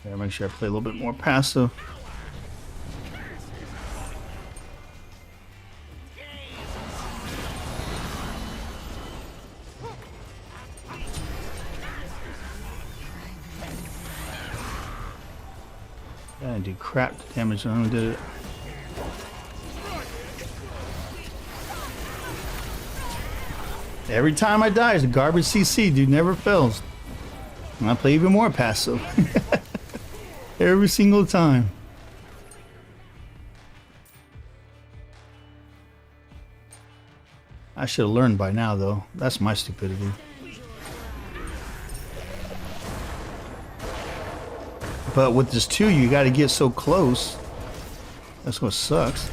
Gotta make sure I play a little bit more passive. I didn't do crap damage when I did it. Every time I die, it's a garbage CC, dude, never fails. And I play even more passive. Every single time. I should have learned by now, though. That's my stupidity. But with this 2, you got to get so close. That's what sucks.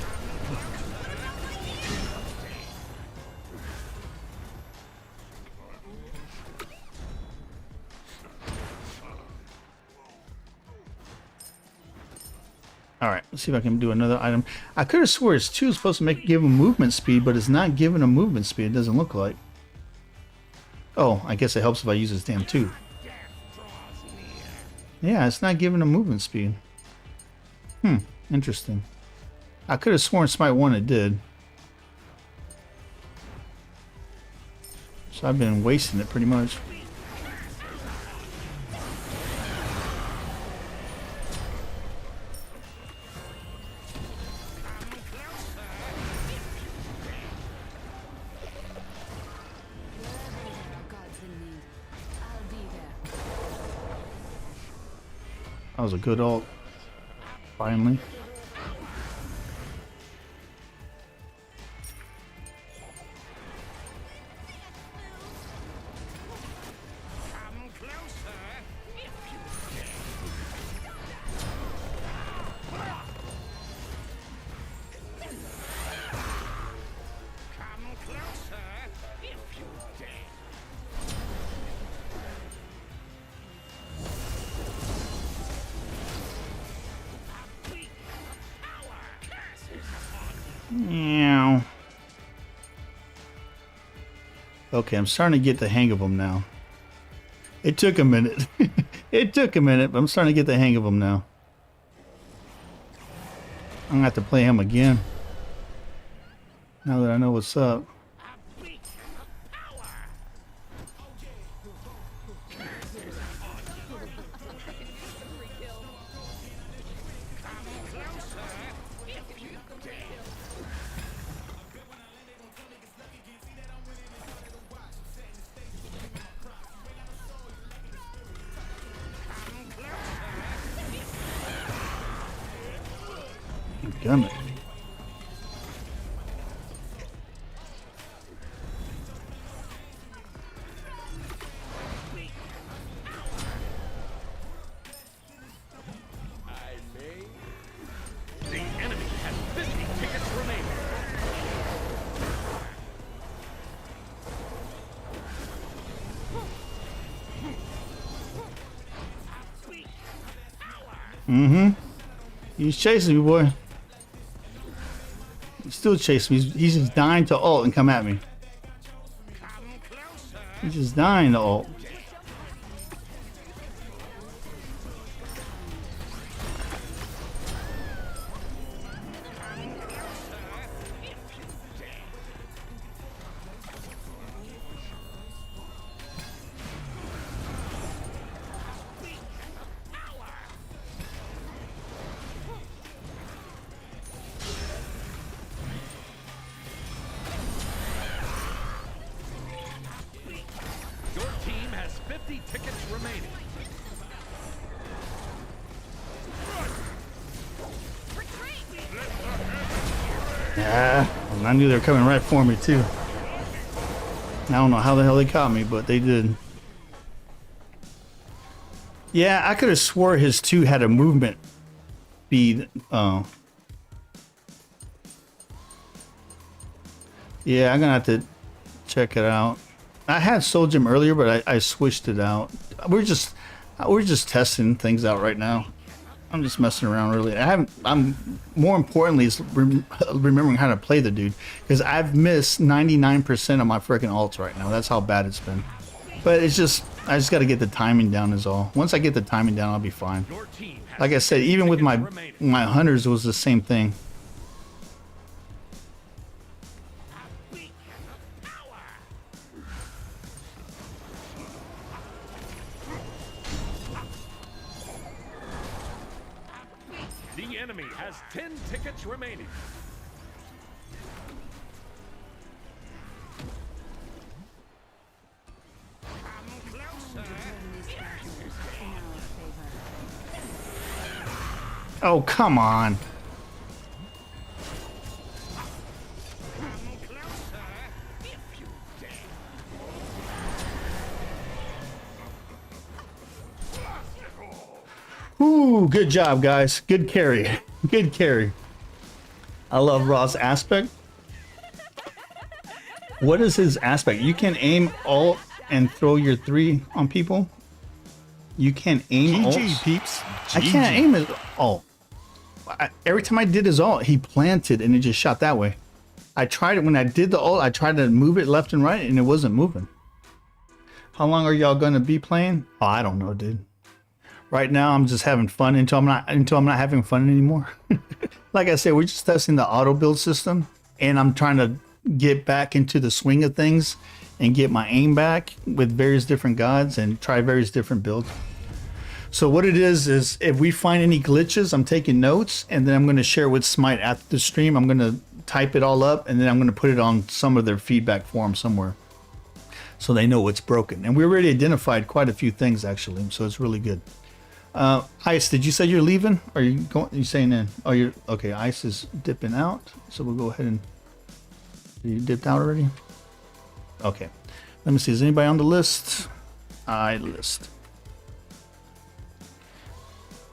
Alright, let's see if I can do another item. I could have swore it's 2 is supposed to give him movement speed, but it's not giving him movement speed. It doesn't look like. Oh, I guess it helps if I use this damn 2. Yeah, it's not giving him movement speed. Interesting. I could have sworn Smite 1 it did. So I've been wasting it pretty much. That was a good ult. Finally. Meow. Okay, I'm starting to get the hang of them now. It took a minute. It took a minute, but I'm starting to get the hang of them now. I'm gonna have to play him again. Now that I know what's up. Damn it. The enemy has 50 tickets remaining. He's chasing me, boy. He's still chasing me. He's just dying to ult and come at me. He's just dying to ult. Your team has 50 tickets remaining. Yeah, I knew they were coming right for me too. I don't know how the hell they caught me, but they did. Yeah, I could have swore his 2 had a movement speed. Yeah, I'm gonna have to check it out. I had Soul Gem earlier, but I switched it out. We're just testing things out right now. I'm just messing around really. I'm more importantly is remembering how to play the dude, because I've missed 99% of my freaking ults right now. That's how bad it's been. But it's just I just got to get the timing down is all. Once I get the timing down, I'll be fine. Your team has Like I said, even with my hunters, it was the same thing. The enemy has 10 tickets remaining. Oh, come on. Ooh, good job, guys. Good carry. Good carry. I love Raw's aspect. What is his aspect? You can aim ult and throw your 3 on people. You can aim ult. GG, peeps. I can't aim his ult. Every time I did his ult, he planted and it just shot that way. I tried it when I did the ult. I tried to move it left and right and it wasn't moving. How long are y'all gonna be playing? Oh, I don't know, dude. Right now, I'm just having fun until I'm not having fun anymore. Like I said, we're just testing the auto build system, and I'm trying to get back into the swing of things and get my aim back with various different gods and try various different builds. So what it is if we find any glitches, I'm taking notes, and then I'm going to share with Smite after the stream. I'm going to type it all up, and then I'm going to put it on some of their feedback forums somewhere, so they know what's broken. And we already identified quite a few things actually, so it's really good. Ice, did you say you're leaving? Or are you going? Are you saying in? Oh, you're okay. Ice is dipping out, so we'll go ahead and. You dipped out already? Okay. Let me see. Is anybody on the list? I list.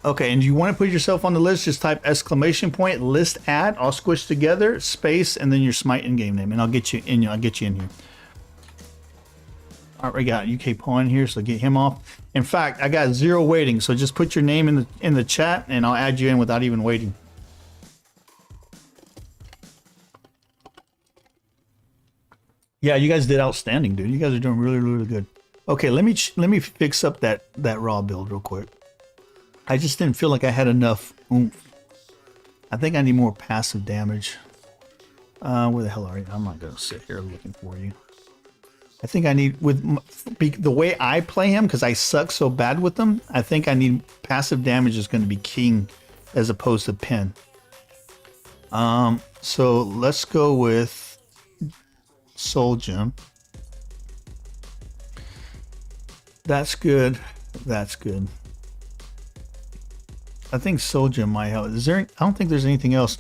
Okay, and you want to put yourself on the list? Just type ! listadd, all squished together, space, and then your Smite in-game name, and I'll get you in. I'll get you in here. All right, we got UK Pawn here, so get him off. In fact, I got 0 waiting, so just put your name in the chat, and I'll add you in without even waiting. Yeah, you guys did outstanding, dude. You guys are doing really, really good. Okay, let me fix up that raw build real quick. I just didn't feel like I had enough oomph. I think I need more passive damage. Where the hell are you? I'm not gonna sit here looking for you. I think I need, with the way I play him, because I suck so bad with them, I think I need passive damage is going to be king as opposed to pin. So let's go with Soul Gem. That's good. That's good. I think Soul Gem might help. Is there? I don't think there's anything else.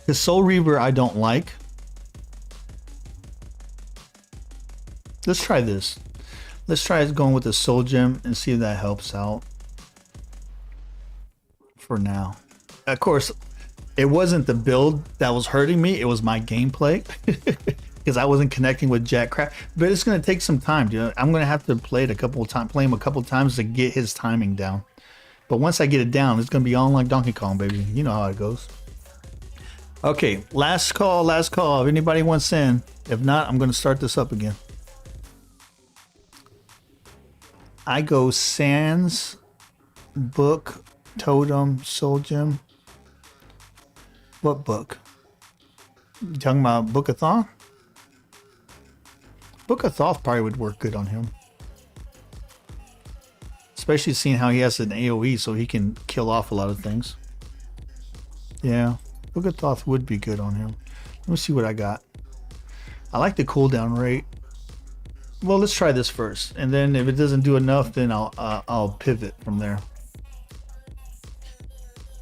The Soul Reaver I don't like. Let's try this. Let's try going with the Soul Gem and see if that helps out. For now, of course, it wasn't the build that was hurting me. It was my gameplay because I wasn't connecting with Jack Crap. But it's gonna take some time, dude. I'm gonna have to play it a couple of times, play him a couple of times to get his timing down. But once I get it down, it's gonna be on like Donkey Kong, baby. You know how it goes. Okay, last call, last call. If anybody wants in, if not, I'm gonna start this up again. I go Sans, Book, Totem, Soul Gem. What book? You talking about Book of Thoth? Book of Thoth probably would work good on him. Especially seeing how he has an AoE so he can kill off a lot of things. Yeah, Book of Thoth would be good on him. Let me see what I got. I like the cooldown rate. Well, let's try this first. And then if it doesn't do enough, then I'll pivot from there.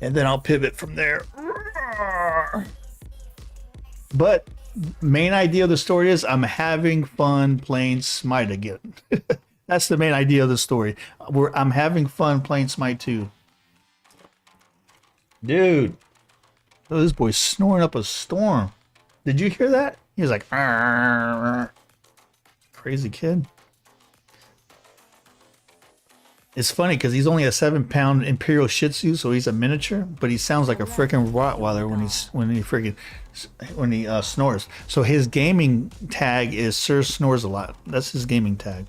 And then I'll pivot from there. But main idea of the story is I'm having fun playing Smite again. That's the main idea of the story. I'm having fun playing Smite 2. Dude. Oh, this boy's snoring up a storm. Did you hear that? He was like, "Arr." Crazy kid. It's funny because he's only a 7-pound Imperial Shih Tzu, so he's a miniature, but he sounds like a freaking Rottweiler when he snores. So his gaming tag is Sir Snores a Lot. That's his gaming tag.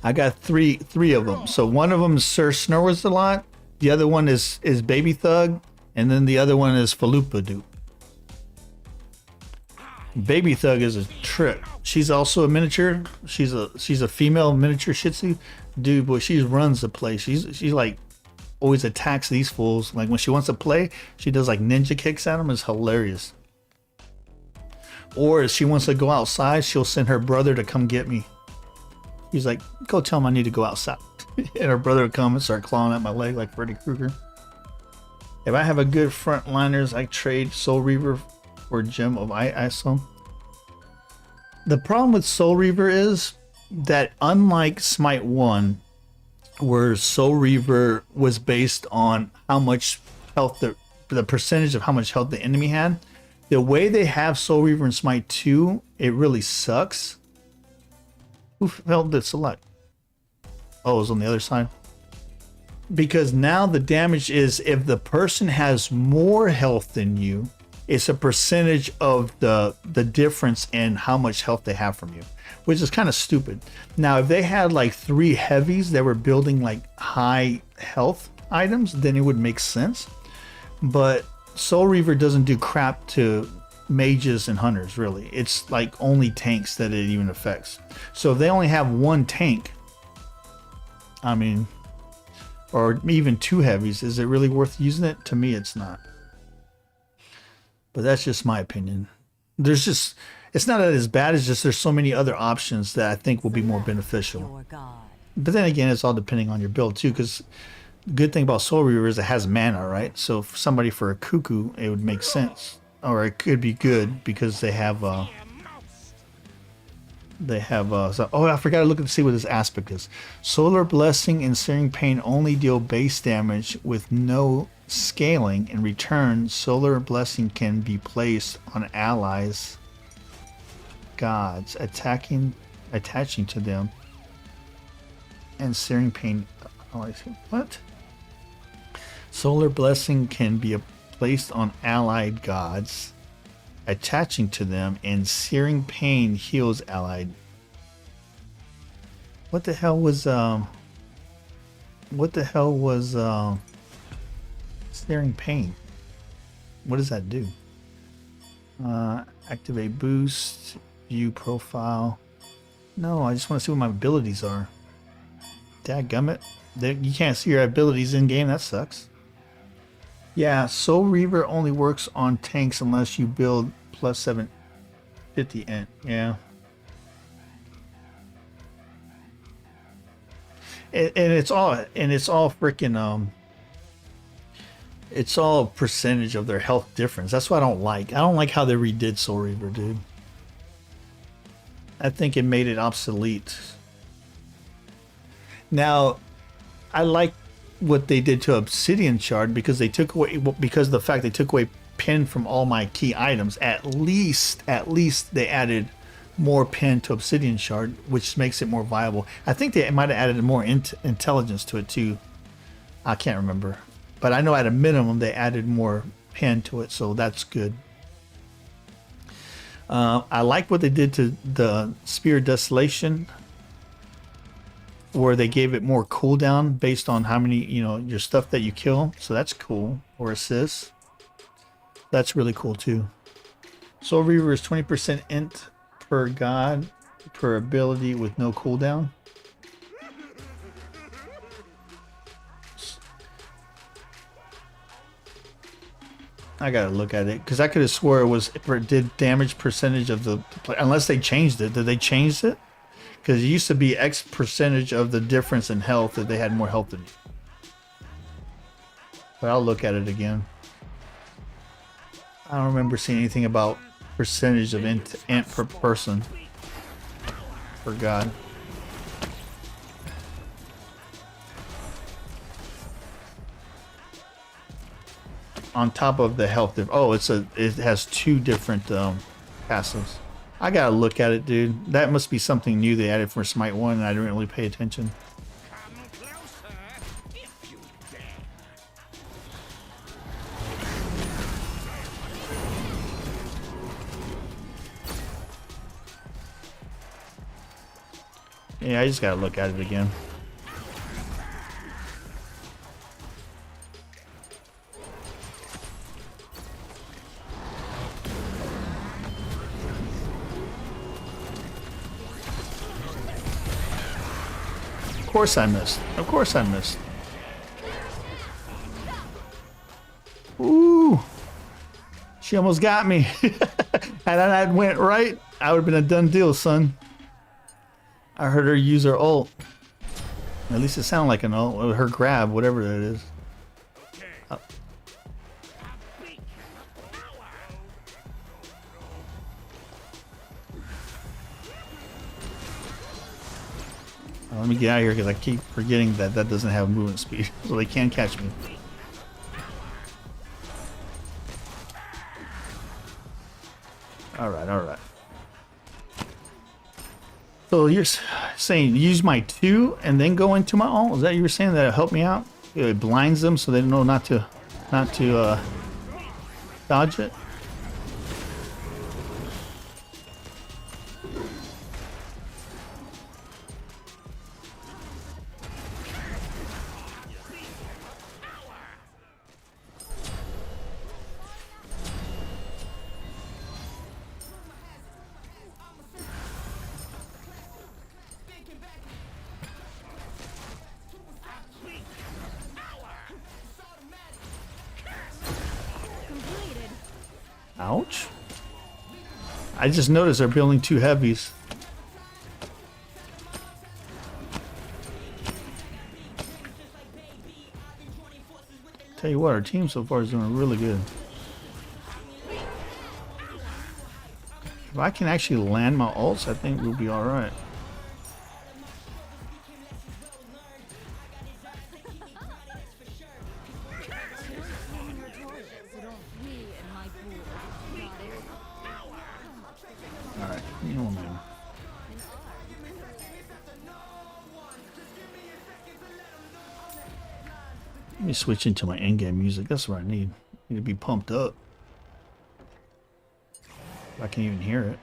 I got three of them. So one of them is Sir Snores a Lot. The other one is Baby Thug, and then the other one is Falupa. Baby Thug is a trip. She's also a miniature. She's a female miniature Shih Tzu, dude. Boy, she runs the place. She's like always attacks these fools. Like when she wants to play, she does like ninja kicks at them. It's hilarious. Or if she wants to go outside, she'll send her brother to come get me. He's like, go tell him I need to go outside, and her brother would come and start clawing at my leg like Freddy Krueger. If I have a good frontliners, I trade Soul Reaver or Gem of ISO. The problem with Soul Reaver is that unlike Smite 1, where Soul Reaver was based on how much health the percentage of how much health the enemy had, the way they have Soul Reaver in Smite 2, it really sucks. Who held the select? Oh, it was on the other side. Because now the damage is if the person has more health than you, it's a percentage of the difference in how much health they have from you, which is kind of stupid. Now, if they had like 3 heavies that were building like high health items, then it would make sense. But Soul Reaver doesn't do crap to mages and hunters, really. It's like only tanks that it even affects. So if they only have 1 tank, I mean, or even 2 heavies, is it really worth using it? To me, it's not. But that's just my opinion. It's not that it's bad, it's just there's so many other options that I think will be more beneficial. But then again, it's all depending on your build too, because the good thing about Soul Reaver is it has mana, right? So for somebody for a cuckoo, it would make sense. Or it could be good because they have oh, I forgot to look and see what this aspect is. Solar Blessing and Searing Pain only deal base damage with no scaling. In return, Solar Blessing can be placed on allies, gods, attaching to them, and Searing Pain. Oh, I see. What? Solar Blessing can be placed on allied gods, attaching to them, and Searing Pain heals allied. What the hell was Searing Pain? What does that do? Activate boost, view profile. No, I just want to see what my abilities are. Dadgummit. You can't see your abilities in game. That sucks. Yeah, Soul Reaver only works on tanks unless you build plus 750 int. Yeah. And it's all freaking it's all percentage of their health difference. That's what I don't like. I don't like how they redid Soul Reaver, dude. I think it made it obsolete. Now, I like what they did to Obsidian Shard because they took away, because of the fact they took away pin from all my key items. At least they added more pin to Obsidian Shard, which makes it more viable. I think they might have added more intelligence to it too. I can't remember, but I know at a minimum they added more pin to it, so that's good. I like what they did to the Spear of Desolation, where they gave it more cooldown based on how many, your stuff that you kill. So that's cool. Or assists. That's really cool too. Soul Reaver is 20% int per god per ability with no cooldown. I gotta look at it because I could have swore it did damage percentage of the play, unless they changed it. Did they change it? Because it used to be X percentage of the difference in health if they had more health than you. But I'll look at it again. I don't remember seeing anything about percentage of int per person. For God. On top of the health. Oh, it has two different passives. I gotta look at it, dude. That must be something new they added for Smite 1 and I didn't really pay attention. Yeah, I just gotta look at it again. Of course I missed. Of course I missed. Ooh. She almost got me. Had I went right, I would have been a done deal, son. I heard her use her ult. At least it sounded like an ult. Or her grab, whatever that is. Let me get out of here because I keep forgetting that doesn't have movement speed, so they can't catch me. Alright, alright. So you're saying use my 2 and then go into my ult? Is that you were saying that it helped me out? It blinds them so they know not to dodge it? Ouch. I just noticed they're building 2 heavies. Tell you what, our team so far is doing really good. If I can actually land my ults, I think we'll be alright. Alright, you know, man. Let me switch into my in-game music. That's what I need. I need to be pumped up. I can't even hear it.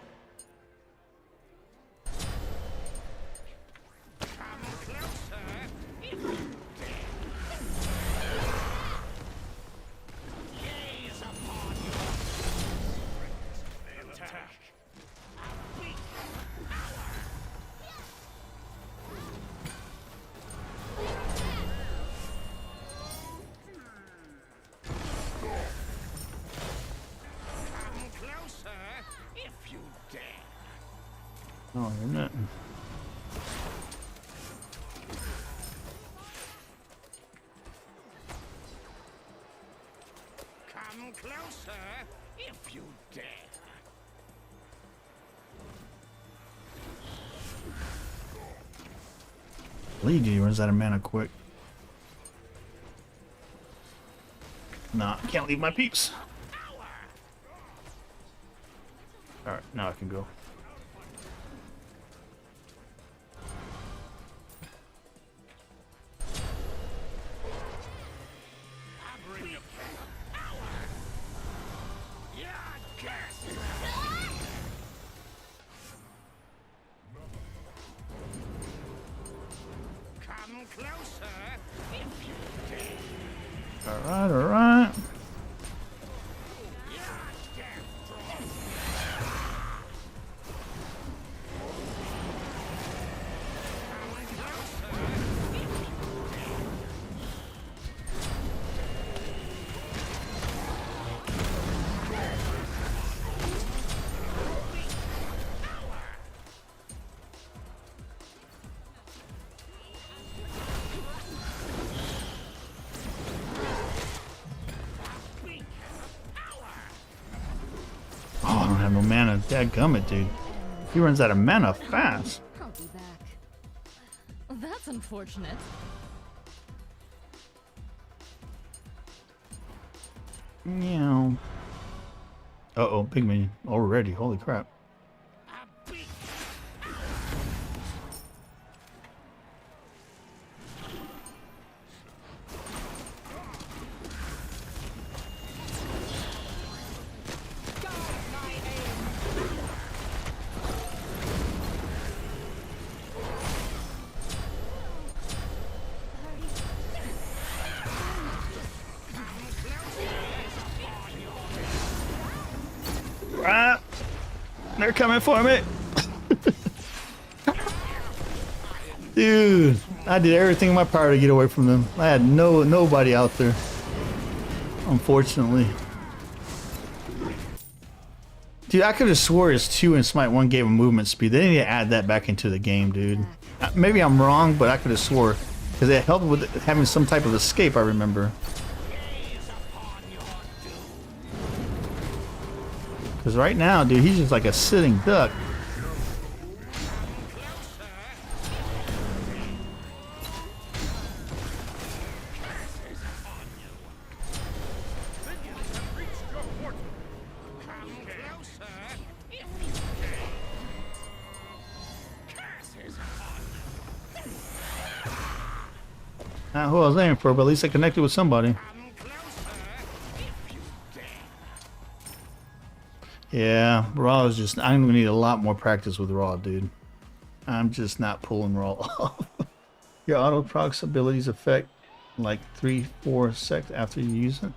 Oh, you're not. Come closer if you dare. Listadd runs out of mana quick. Nah, I can't leave my peeps. Alright, now I can go. Come closer if you dare. Alright, alright. Oh, I don't have no mana. Dadgummit, dude. He runs out of mana fast. I'll be back. That's unfortunate. Meow. Uh-oh, big minion. Already. Holy crap. Ah, they're coming for me. Dude, I did everything in my power to get away from them. I had nobody out there. Unfortunately. Dude, I could have swore it's 2 and Smite 1 gave a movement speed. They need to add that back into the game, dude. Maybe I'm wrong, but I could have swore. Because it helped with having some type of escape, I remember. Because right now, dude, he's just like a sitting duck. Not who I was aiming for, but at least I connected with somebody. Yeah, Raw is just... I'm going to need a lot more practice with Raw, dude. I'm just not pulling Raw off. Your auto procs abilities affect like 3-4 seconds after you use it.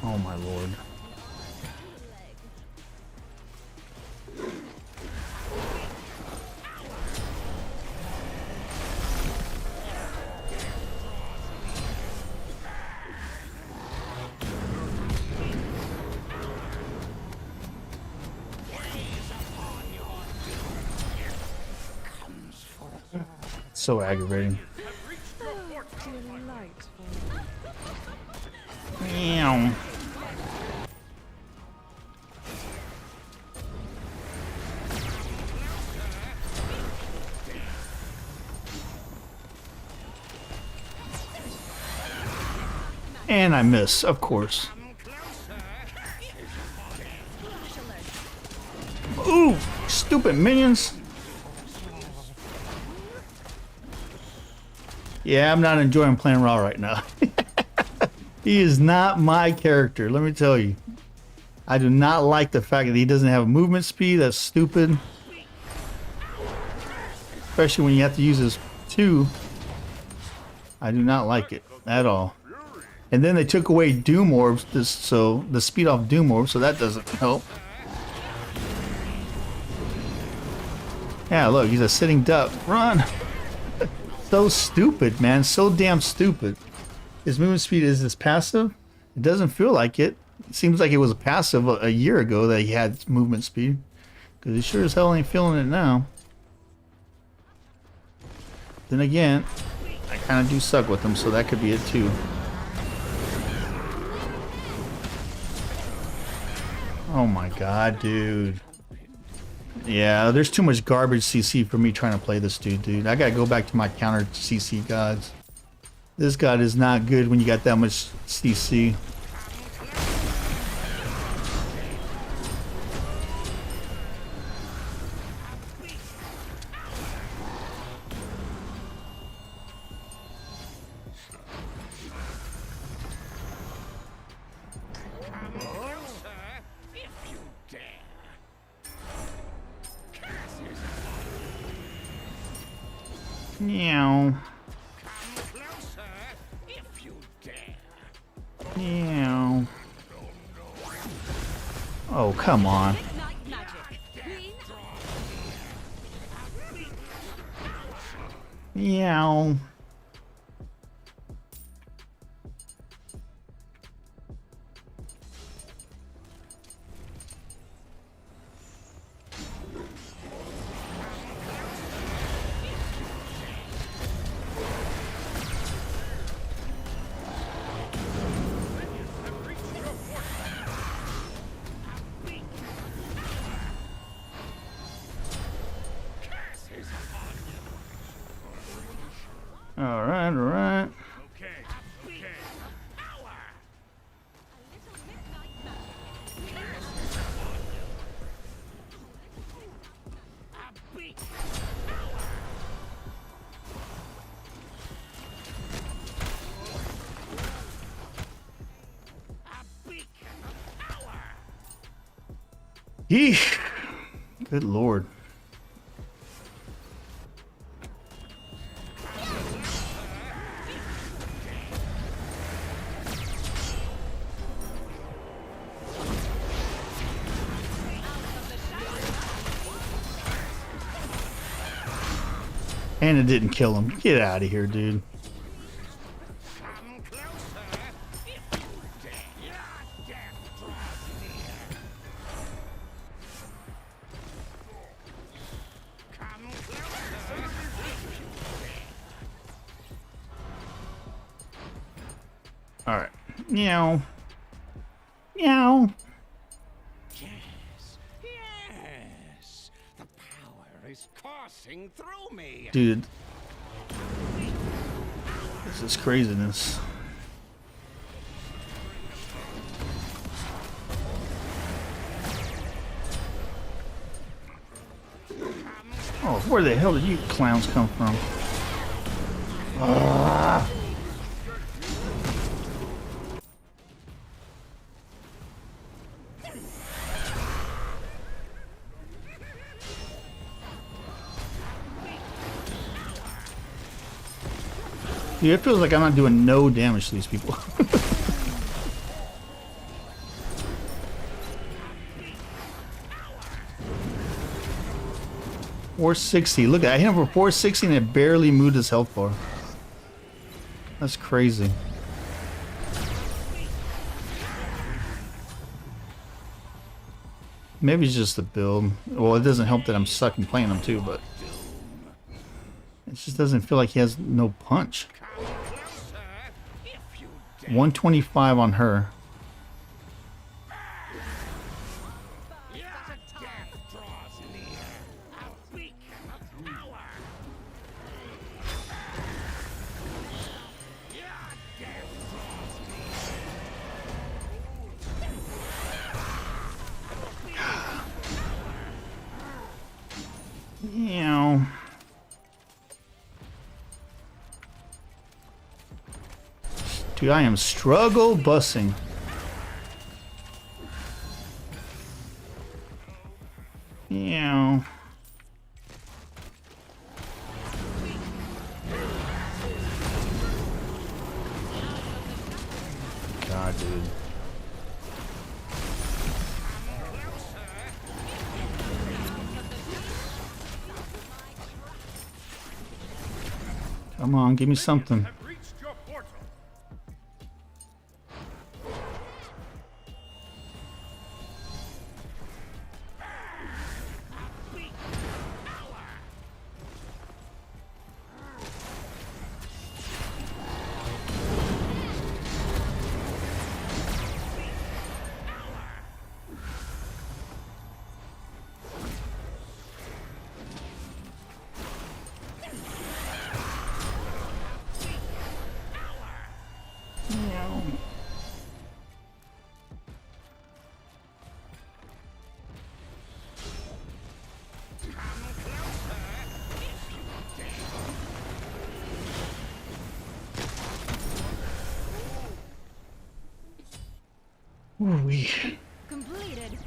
Oh my lord. So aggravating. Meow. And I miss, of course. Ooh, stupid minions. Yeah, I'm not enjoying playing Raw right now. He is not my character, let me tell you. I do not like the fact that he doesn't have movement speed. That's stupid. Especially when you have to use his 2. I do not like it at all. And then they took away Doom Orbs, so the speed off Doom Orbs, so that doesn't help. Yeah, look, he's a sitting duck. Run! So stupid, man. So damn stupid. His movement speed is this passive? It doesn't feel like it. It seems like it was a passive a year ago that he had movement speed. Because he sure as hell ain't feeling it now. Then again, I kind of do suck with him, so that could be it too. Oh my god, dude. Yeah, there's too much garbage CC for me trying to play this dude. I gotta go back to my counter CC gods. This god is not good when you got that much CC. Meow. Meow. Oh, come on. Meow. Alright, alright. Yeesh. Good lord. And it didn't kill him. Get out of here, dude. All right. Meow. Meow. Yes. Yes. The power is coursing through me. Dude. This is craziness. Oh, where the hell did you clowns come from? Ah. Dude, it feels like I'm not doing no damage to these people. 460. Look, I hit him for 460 and it barely moved his health bar. That's crazy. Maybe it's just the build. Well, it doesn't help that I'm sucking playing him too, but it just doesn't feel like he has no punch. 125 on her. Meow. Dude, I am struggle bussing. Meow. God, dude. Come on, give me something. Have reached your portal. Ooh-wee. Completed.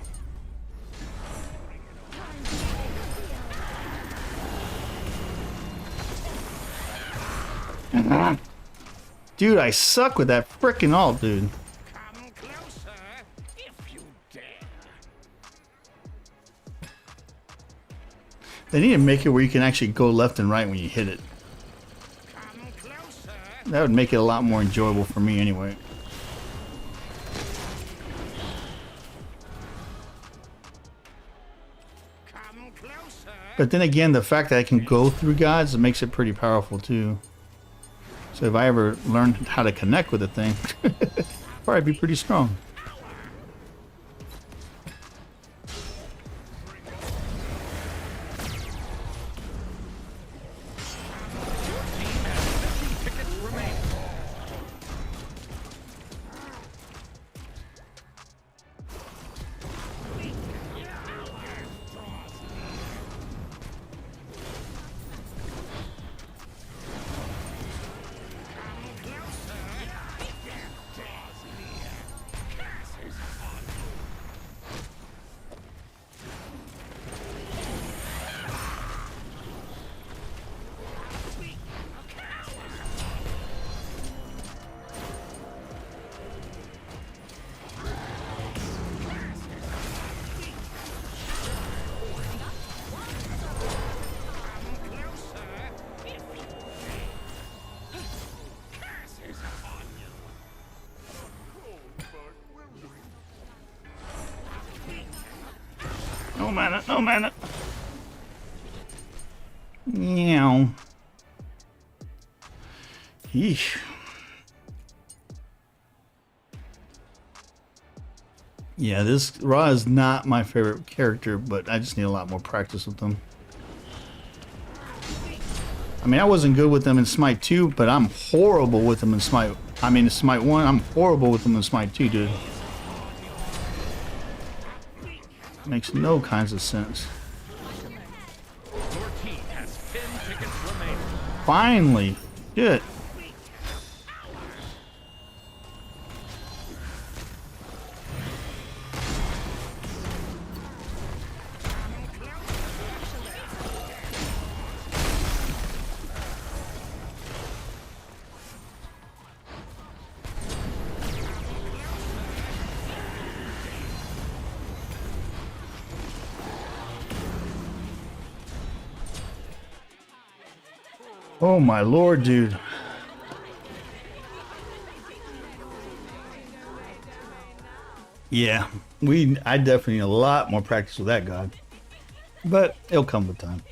Dude, I suck with that frickin' ult, dude. Come closer if you dare. They need to make it where you can actually go left and right when you hit it. Come closer. That would make it a lot more enjoyable for me anyway. Come closer. But then again, the fact that I can go through gods, it makes it pretty powerful too. So if I ever learn how to connect with the thing, probably be pretty strong. Tickets remain. No mana, no mana. Meow. Yeesh. Yeah, this Ra is not my favorite character, but I just need a lot more practice with them. I mean, I wasn't good with them in Smite 2, but I'm horrible with them in Smite. I mean, in Smite 1, I'm horrible with them in Smite 2, dude. Makes no kinds of sense. Your team has 10 tickets remaining. Finally! Shit. Oh my lord, dude. Yeah, I definitely need a lot more practice with that god. But it'll come with time.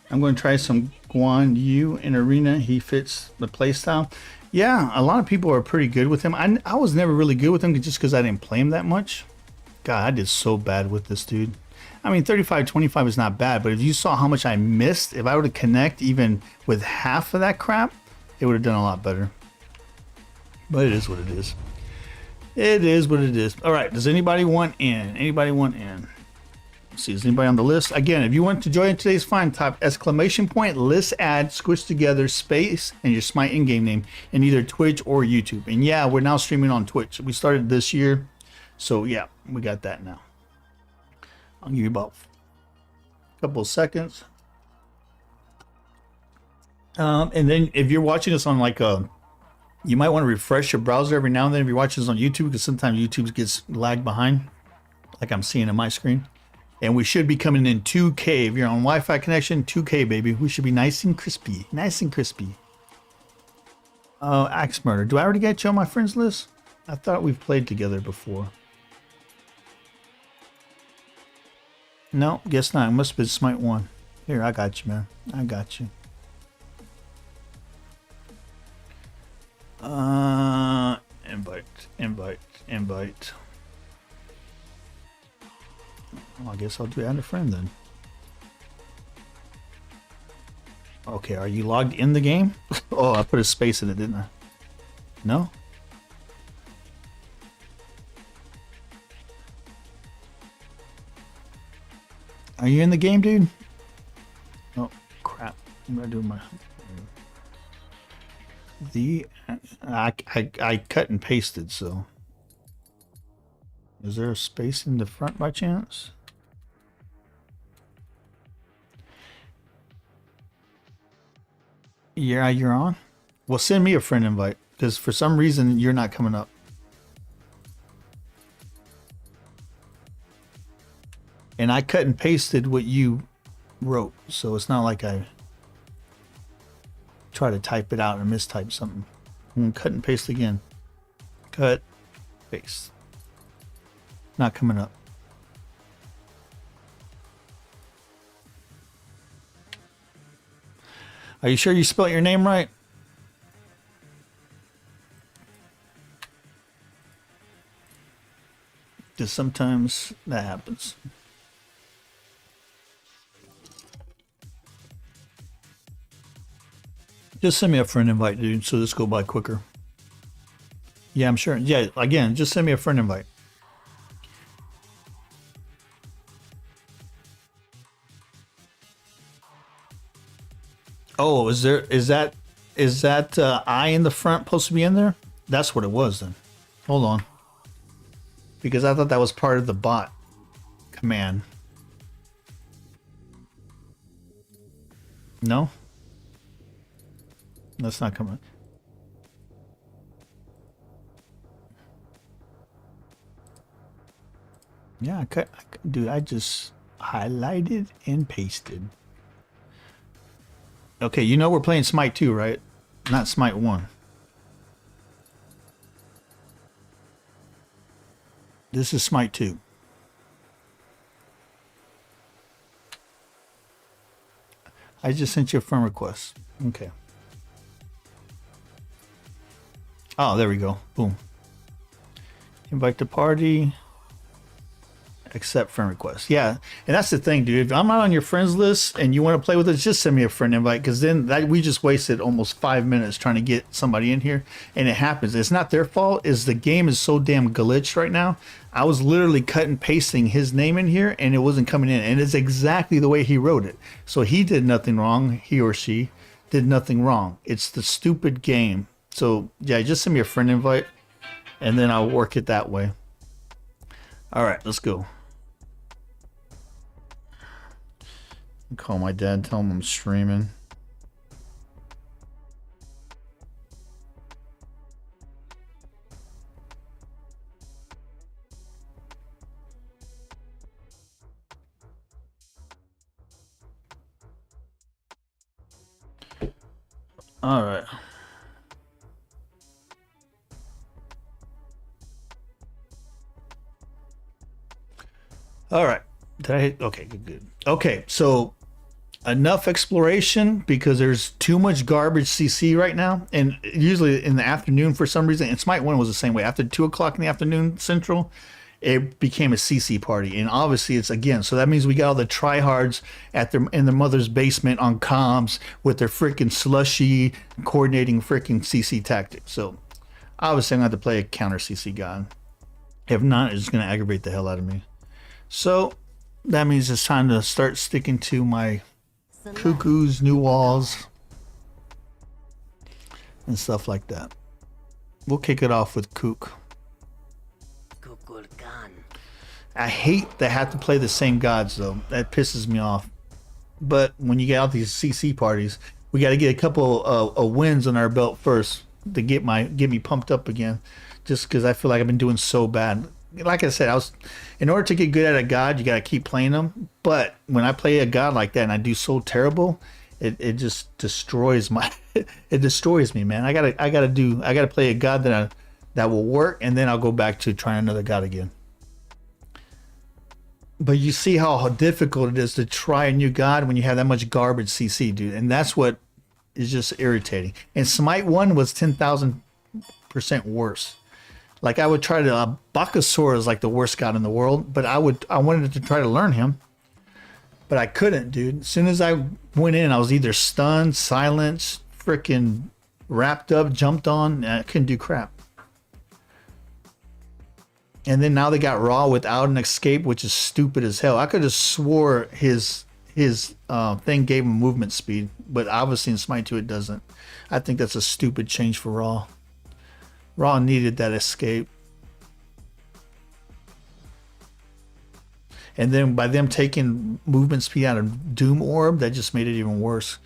I'm going to try some Guan Yu in Arena. He fits the playstyle. Yeah, a lot of people are pretty good with him. I was never really good with him just because I didn't play him that much. God, I did so bad with this dude. I mean, 35-25 is not bad, but if you saw how much I missed, if I were to connect even with half of that crap, it would have done a lot better. But it is what it is. It is what it is. All right, does anybody want in? Anybody want in? Let's see, is anybody on the list? Again, if you want to join today's find, type exclamation point, listadd, squish together, space, and your Smite in-game name in either Twitch or YouTube. And yeah, we're now streaming on Twitch. We started this year, so yeah, we got that now. I'll give you about a couple of seconds. And then if you're watching this on like you might want to refresh your browser every now and then if you're watching this on YouTube, because sometimes YouTube gets lagged behind, like I'm seeing on my screen. And we should be coming in 2K. If you're on Wi-Fi connection, 2K, baby. We should be nice and crispy. Nice and crispy. Axe Murder. Do I already get you on my friends list? I thought we've played together before. No, guess not. It must have been Smite 1. Here, I got you, man. I got you. Invite. Well, I guess I'll do add a friend then. Okay, are you logged in the game? Oh, I put a space in it, didn't I? No? Are you in the game, dude? Oh, crap. I'm gonna do my... I cut and pasted, so... Is there a space in the front by chance? Yeah, you're on. Well, send me a friend invite because for some reason you're not coming up. And I cut and pasted what you wrote, so it's not like I try to type it out and mistype something. I'm gonna cut and paste again. Cut, paste. Not coming up. Are you sure you spelled your name right? Because sometimes that happens. Just send me a friend invite, dude, so this go by quicker. Yeah, I'm sure. Yeah, again, just send me a friend invite. Oh, is that I in the front supposed to be in there? That's what it was then. Hold on. Because I thought that was part of the bot command. No? That's not coming. Yeah, dude, I just highlighted and pasted. Okay, you know we're playing Smite 2, right? Not Smite 1. This is Smite 2. I just sent you a friend request. Okay. Oh, there we go. Boom. Invite to party. Accept friend request. Yeah, and that's the thing, dude. If I'm not on your friends list and you want to play with us, just send me a friend invite, because then we just wasted almost 5 minutes trying to get somebody in here, and it happens. It's not their fault. Is the game is so damn glitched right now. I was literally cut and pasting his name in here, and it wasn't coming in, and it's exactly the way he wrote it. So he did nothing wrong. He or she did nothing wrong. It's the stupid game. So yeah, just send me a friend invite, and then I'll work it that way. All right, let's go. Call my dad, tell him I'm streaming. All right. All right. Did I hit? Okay, good. Okay, so enough exploration, because there's too much garbage CC right now, and usually in the afternoon for some reason, and Smite 1 was the same way. After 2 o'clock in the afternoon central, it became a CC party, and obviously it's again, so that means we got all the tryhards in their mother's basement on comms with their freaking slushy coordinating freaking CC tactics. So obviously I'm gonna have to play a counter CC god. If not, it's just gonna aggravate the hell out of me. So that means it's time to start sticking to my cuckoos, new walls, and stuff like that. We'll kick it off with Kook. I hate that I have to play the same gods though. That pisses me off. But when you get out these CC parties, we got to get a couple of wins on our belt first to get me pumped up again. Just because I feel like I've been doing so bad. Like I said, in order to get good at a god, you got to keep playing them. But when I play a god like that and I do so terrible, it just destroys it destroys me, man. I gotta play a god that will work, and then I'll go back to trying another god again. But you see how difficult it is to try a new god when you have that much garbage CC, dude. And that's what is just irritating. And Smite 1 was 10,000% worse. Like I would try to, Bakasura is like the worst god in the world, but I wanted to try to learn him, but I couldn't, dude. As soon as I went in, I was either stunned, silenced, freaking wrapped up, jumped on, and I couldn't do crap. And then now they got Raw without an escape, which is stupid as hell. I could have swore his thing gave him movement speed, but obviously in Smite 2 it doesn't. I think that's a stupid change for Raw. Raw needed that escape. And then by them taking movement speed out of Doom Orb, that just made it even worse.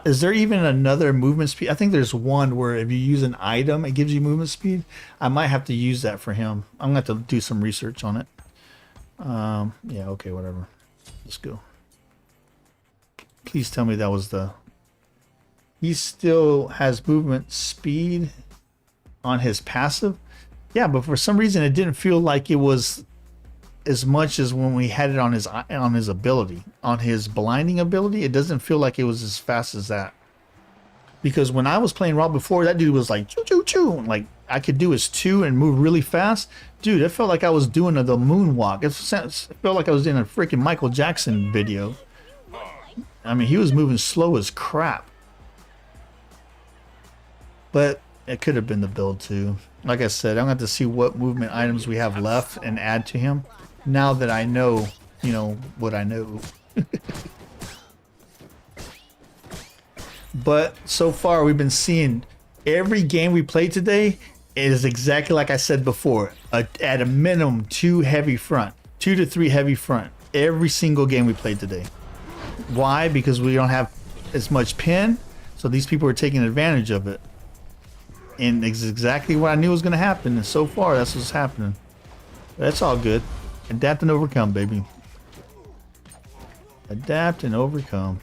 Is there even another movement speed? I think there's one where if you use an item, it gives you movement speed. I might have to use that for him. I'm going to have to do some research on it. Yeah, okay, whatever. Let's go. Please tell me that was the... He still has movement speed on his passive. Yeah, but for some reason it didn't feel like it was as much as when we had it on his ability, on his blinding ability. It doesn't feel like it was as fast as that. Because when I was playing Raw before, that dude was like choo choo choo, like I could do his 2 and move really fast. Dude, it felt like I was doing the moonwalk. It felt like I was in a freaking Michael Jackson video. I mean, he was moving slow as crap. But it could have been the build too. Like I said, I'm going to have to see what movement items we have left and add to him. Now that I know, you know, what I know. But so far we've been seeing every game we played today is exactly like I said before. At a minimum 2 heavy front. 2 to 3 heavy front. Every single game we played today. Why? Because we don't have as much pin. So these people are taking advantage of it. And it's exactly what I knew was going to happen. And so far, that's what's happening. That's all good. Adapt and overcome, baby. Adapt and overcome.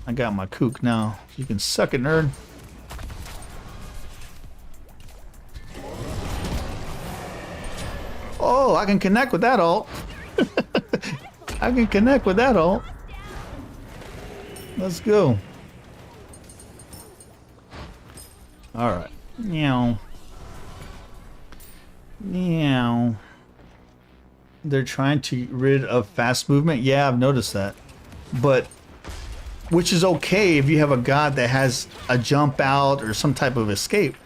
I got my kook now. You can suck it, nerd. Oh, I can connect with that ult. I can connect with that ult. Let's go. Alright. Meow. Meow. They're trying to get rid of fast movement. Yeah, I've noticed that. But, which is okay if you have a god that has a jump out or some type of escape.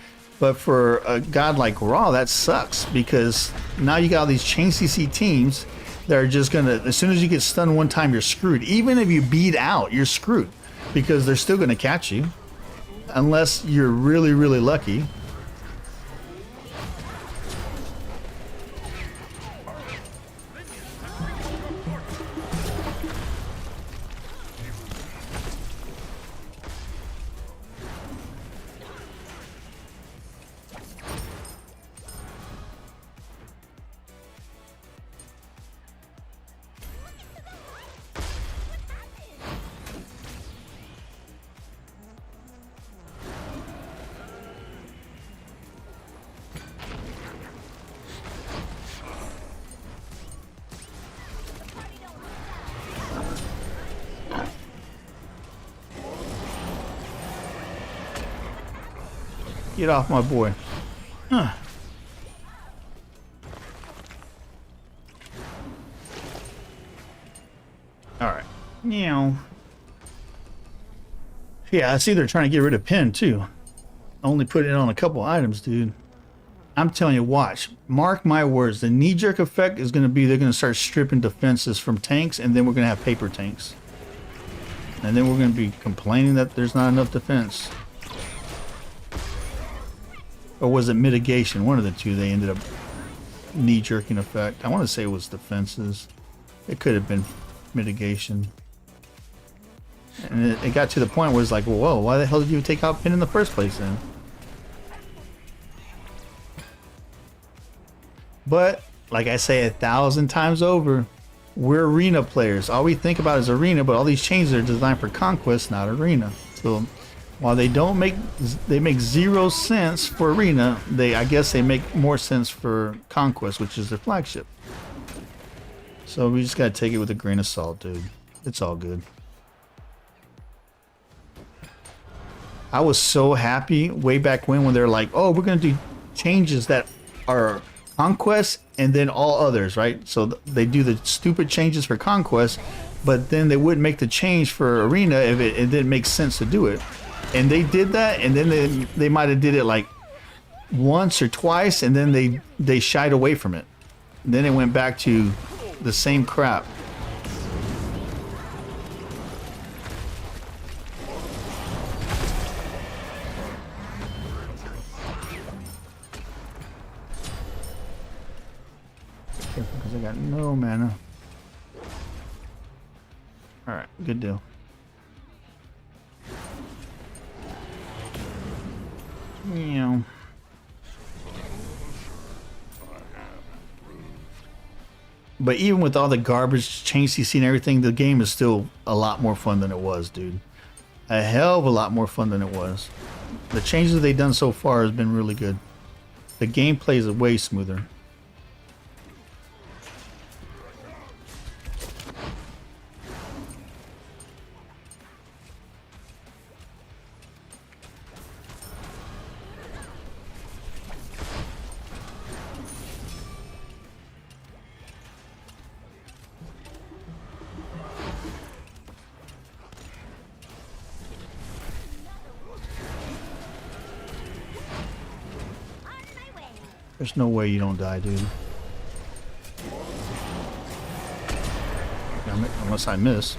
But for a god like Raw, that sucks. Because now you got all these chain CC teams that are just gonna, as soon as you get stunned one time, you're screwed. Even if you beat out, you're screwed. Because they're still gonna catch you. Unless you're really, really lucky. Get off my boy. Huh. Alright. Meow. Yeah, I see they're trying to get rid of pin too. Only put it on a couple items, dude. I'm telling you, watch. Mark my words. The knee-jerk effect is going to be they're going to start stripping defenses from tanks, and then we're going to have paper tanks. And then we're going to be complaining that there's not enough defense. Or was it mitigation? One of the two. They ended up knee-jerking effect. I want to say it was defenses. It could have been mitigation. And it got to the point where it's like, well, whoa, why the hell did you take out pin in the first place then? But, like I say 1,000 times over, we're arena players. All we think about is arena, but all these chains are designed for conquest, not arena. So while they make 0 sense for arena, I guess they make more sense for conquest, which is their flagship. So we just gotta take it with a grain of salt, dude. It's all good. I was so happy way back when they're like, oh, we're gonna do changes that are conquest and then all others, right? So they do the stupid changes for conquest, but then they wouldn't make the change for arena if it didn't make sense to do it. And they did that, and then they might have did it like once or twice, and then they shied away from it. And then it went back to the same crap. careful because I got no mana. Alright, good deal. Meow. But even with all the garbage, change CC and everything, the game is still a lot more fun than it was, dude. A hell of a lot more fun than it was. The changes they've done so far has been really good. The gameplay is way smoother. There's no way you don't die, dude. Unless I miss.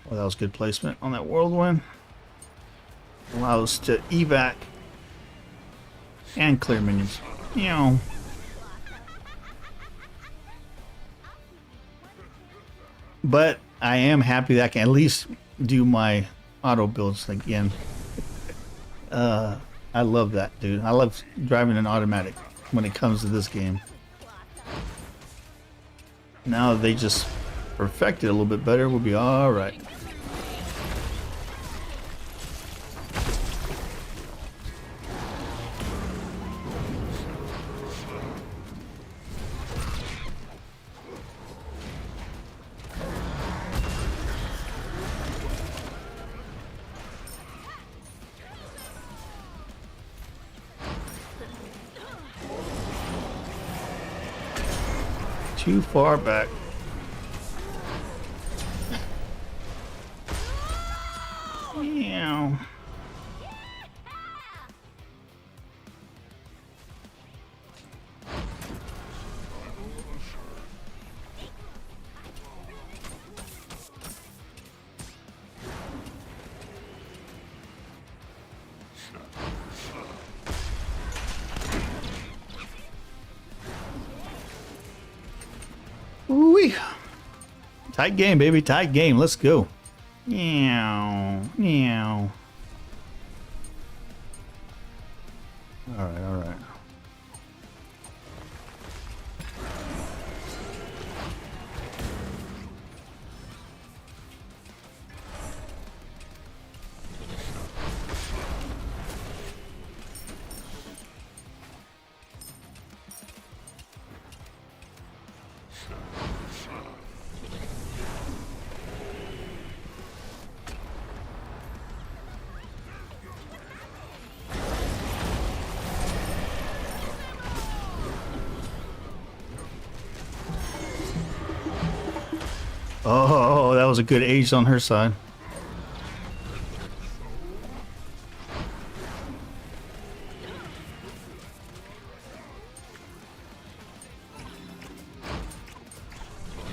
Well, that was good placement on that whirlwind. Allows us to evac and clear minions. You know. But I am happy that I can at least do my auto builds again. I love that, dude. I love driving an automatic when it comes to this game. Now they just perfect it a little bit better, we'll be alright. Too far back. Meow. Ooh-wee. Tight game, baby. Tight game. Let's go. Meow. Meow. Alright, alright. Oh, that was a good age on her side.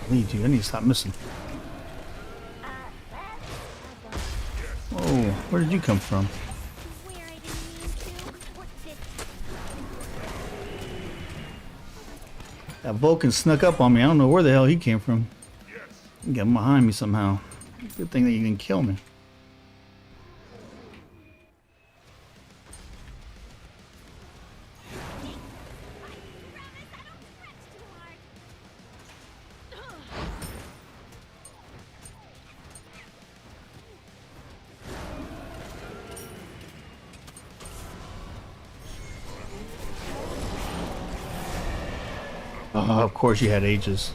I need to stop missing. Oh, where did you come from? That Vulcan snuck up on me. I don't know where the hell he came from. Get him behind me somehow. Good thing that you didn't kill me. Oh, of course you had ages.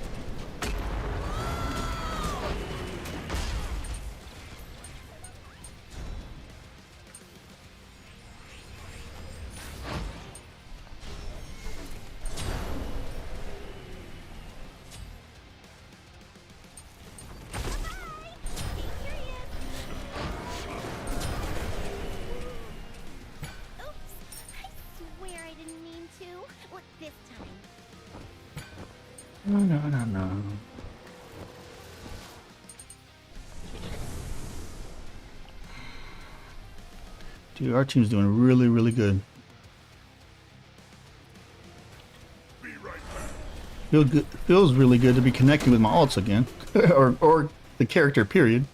No. Dude, our team's doing really, really good. Feels really good to be connected with my alts again. or the character, period.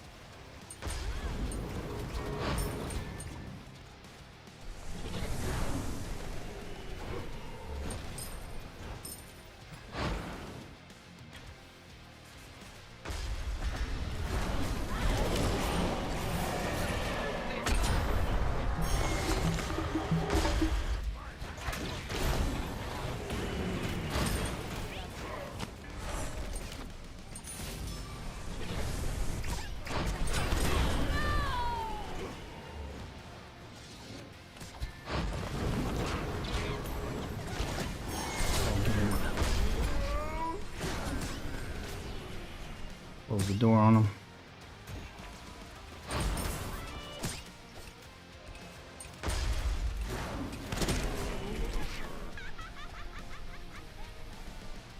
Close the door on him.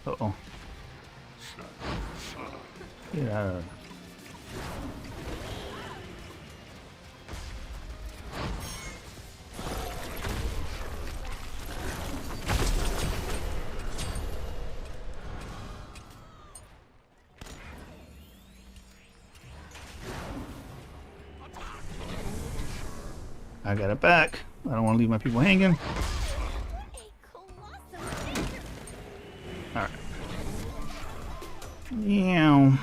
Uh-oh. Get out of there. I got it back. I don't want to leave my people hanging. Alright. Yeah.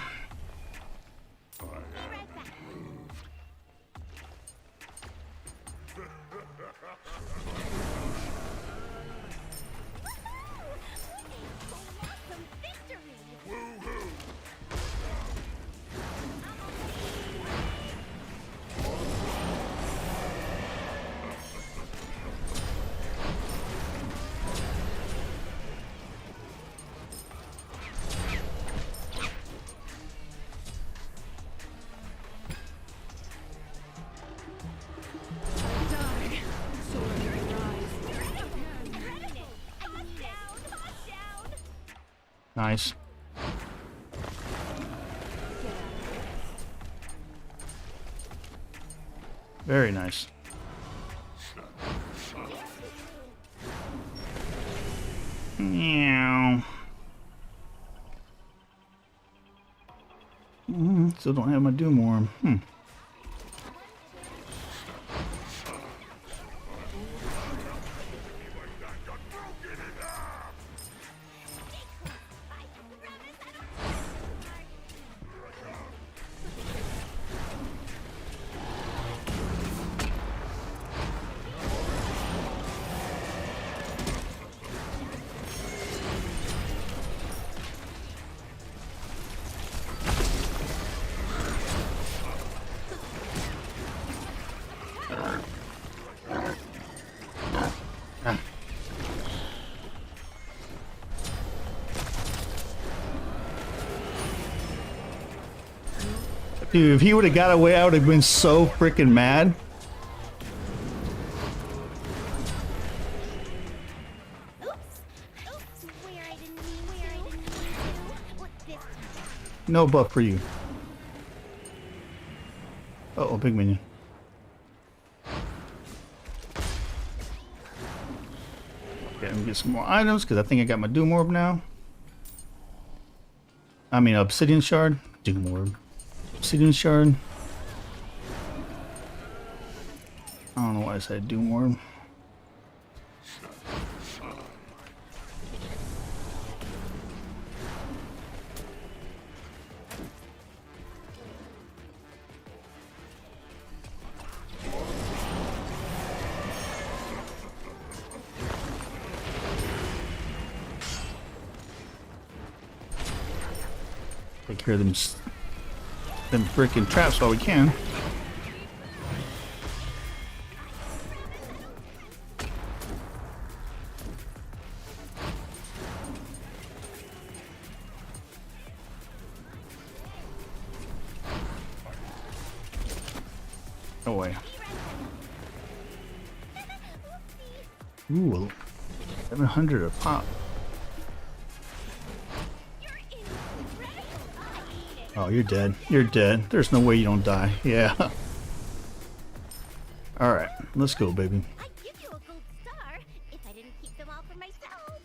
Nice. Very nice. Meow. Still don't have my doom worm. Dude, if he would have got away, I would have been so freaking mad. No buff for you. Uh-oh, big minion. Okay, let me get some more items, because I think I got my Doom Orb now. I mean, Obsidian Shard. Doom Orb. Obsidian Shard. I don't know why I said Doom Orb. Take care of them freaking traps while we can. No way. Ooh, 700 a pop. Oh, you're dead. You're dead. There's no way you don't die. Yeah. All right, let's go, baby. I'd give you a gold star if I didn't keep them all for myself.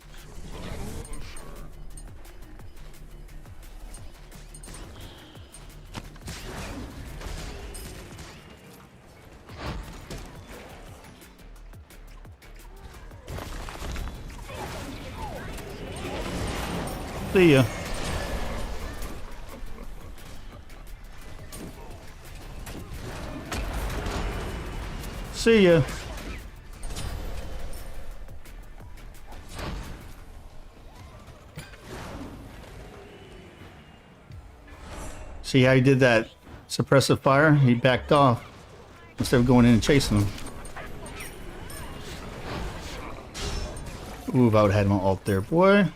See ya. See ya. See how he did that suppressive fire? He backed off instead of going in and chasing him. Ooh, if I would have had him on ult there, boy.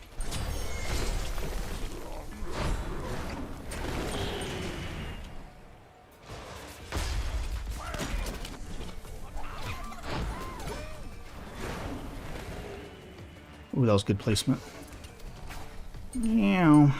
Ooh, that was good placement. Yeah.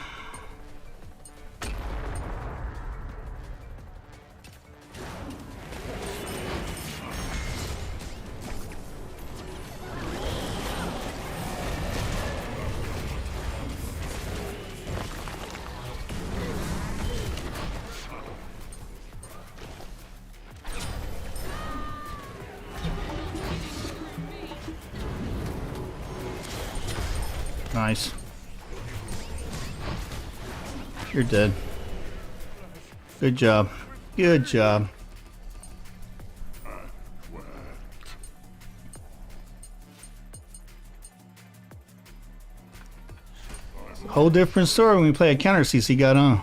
Nice. You're dead. Good job. Good job. Whole different story when we play a counter CC got on.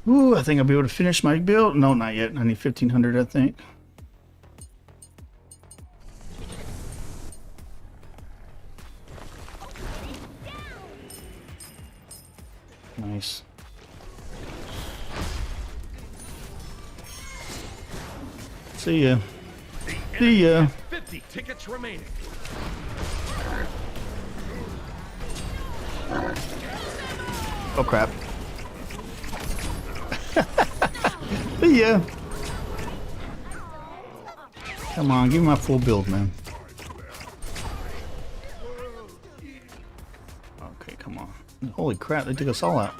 Ooh, I think I'll be able to finish my build. No, not yet. I need 1500, I think. Nice. See ya. See ya. 50 tickets remaining. Oh crap. See ya. Come on, give me my full build, man. Okay, come on. Holy crap, they took us all out.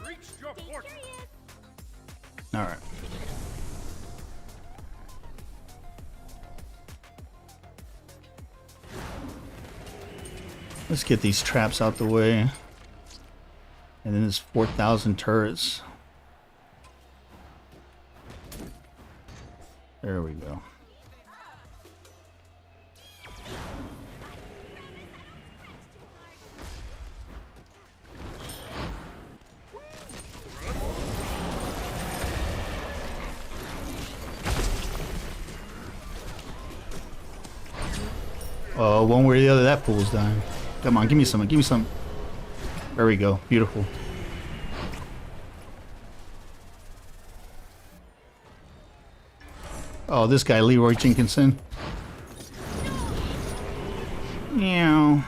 Alright. Let's get these traps out the way. And then there's 4,000 turrets. There we go. Oh, one way or the other, that fool's dying. Come on, give me some, give me some. There we go, beautiful. Oh, this guy, Leroy Jenkinson. Meow.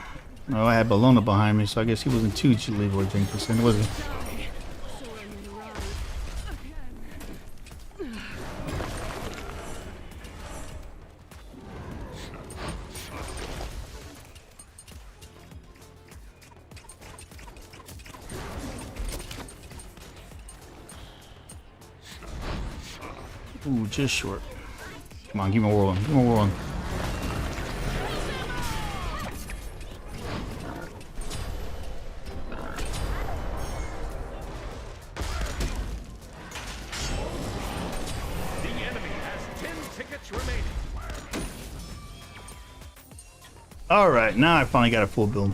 Oh, I had Bologna behind me, so I guess he wasn't too Leroy Jenkinson, was he? Ooh, just short. Come on, give me a whirlwind. Give me a whirlwind. The enemy has 10 tickets remaining. Alright, now I finally got a full build.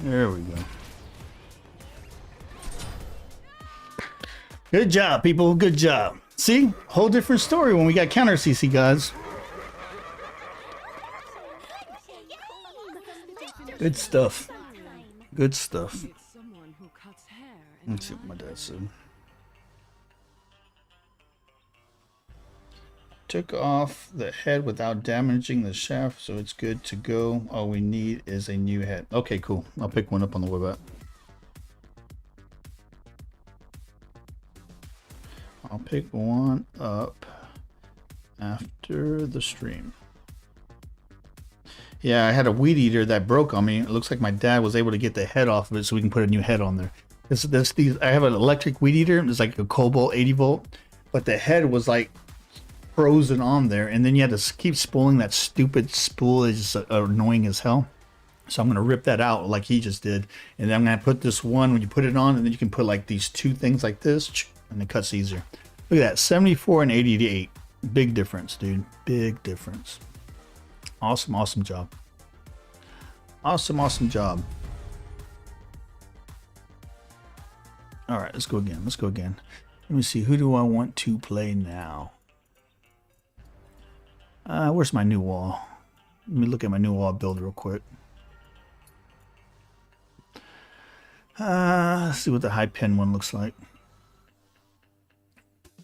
There we go. Good job, people. Good job. See? Whole different story when we got counter CC, guys. Good stuff. Good stuff. Let's see what my dad said. Took off the head without damaging the shaft, so it's good to go. All we need is a new head. Okay, cool. I'll pick one up on the way back. I'll pick one up after the stream. Yeah, I had a weed eater that broke on me. It looks like my dad was able to get the head off of it so we can put a new head on there. I have an electric weed eater. It's like a Cobalt 80 volt, but the head was like frozen on there, and then you had to keep spooling that stupid spool. It's just annoying as hell. So I'm gonna rip that out like he just did, and then I'm gonna put this one when you put it on, and then you can put like these two things like this, and it cuts easier. Look at that, 74 and 88. Big difference, dude. Big difference. Awesome, awesome job. Awesome, awesome job. All right, let's go again. Let's go again. Let me see. Who do I want to play now? Where's my new wall? Let me look at my new wall build real quick. Let's see what the high pin one looks like.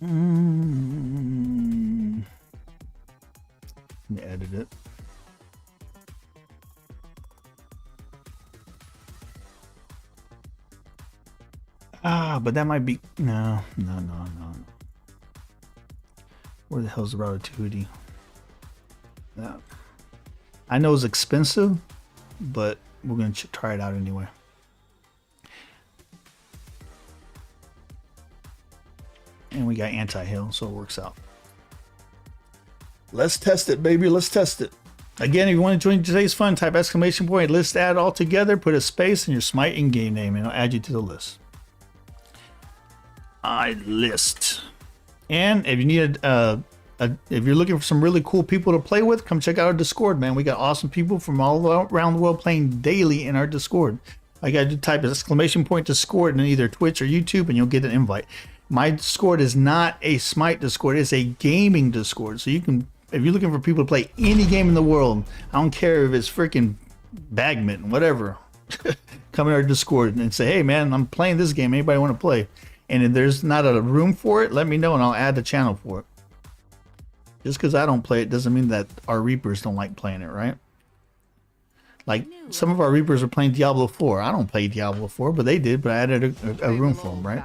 Let me edit it. But that might be no. Where the hell's the router 2D? Yeah. I know it's expensive, but we're gonna try it out anyway. And we got anti-hail, so it works out. Let's test it, baby. Let's test it. Again, if you want to join today's fun, type exclamation point listadd all together, put a space in your Smite in-game name, and I'll add you to the list. I list. And if you need if you're looking for some really cool people to play with, come check out our Discord, man. We got awesome people from all around the world playing daily in our Discord. All you gotta do, type exclamation point Discord in either Twitch or YouTube, and you'll get an invite. My Discord is not a Smite Discord, it's a gaming Discord. So you can, if you're looking for people to play any game in the world, I don't care if it's freaking badminton, whatever, come in our Discord and say, hey man, I'm playing this game, anybody want to play? And if there's not a room for it, let me know and I'll add the channel for it. Just because I don't play it doesn't mean that our Reapers don't like playing it, right? Like some of our Reapers are playing Diablo 4. I don't play Diablo 4, but they did, but I added a room for them, right?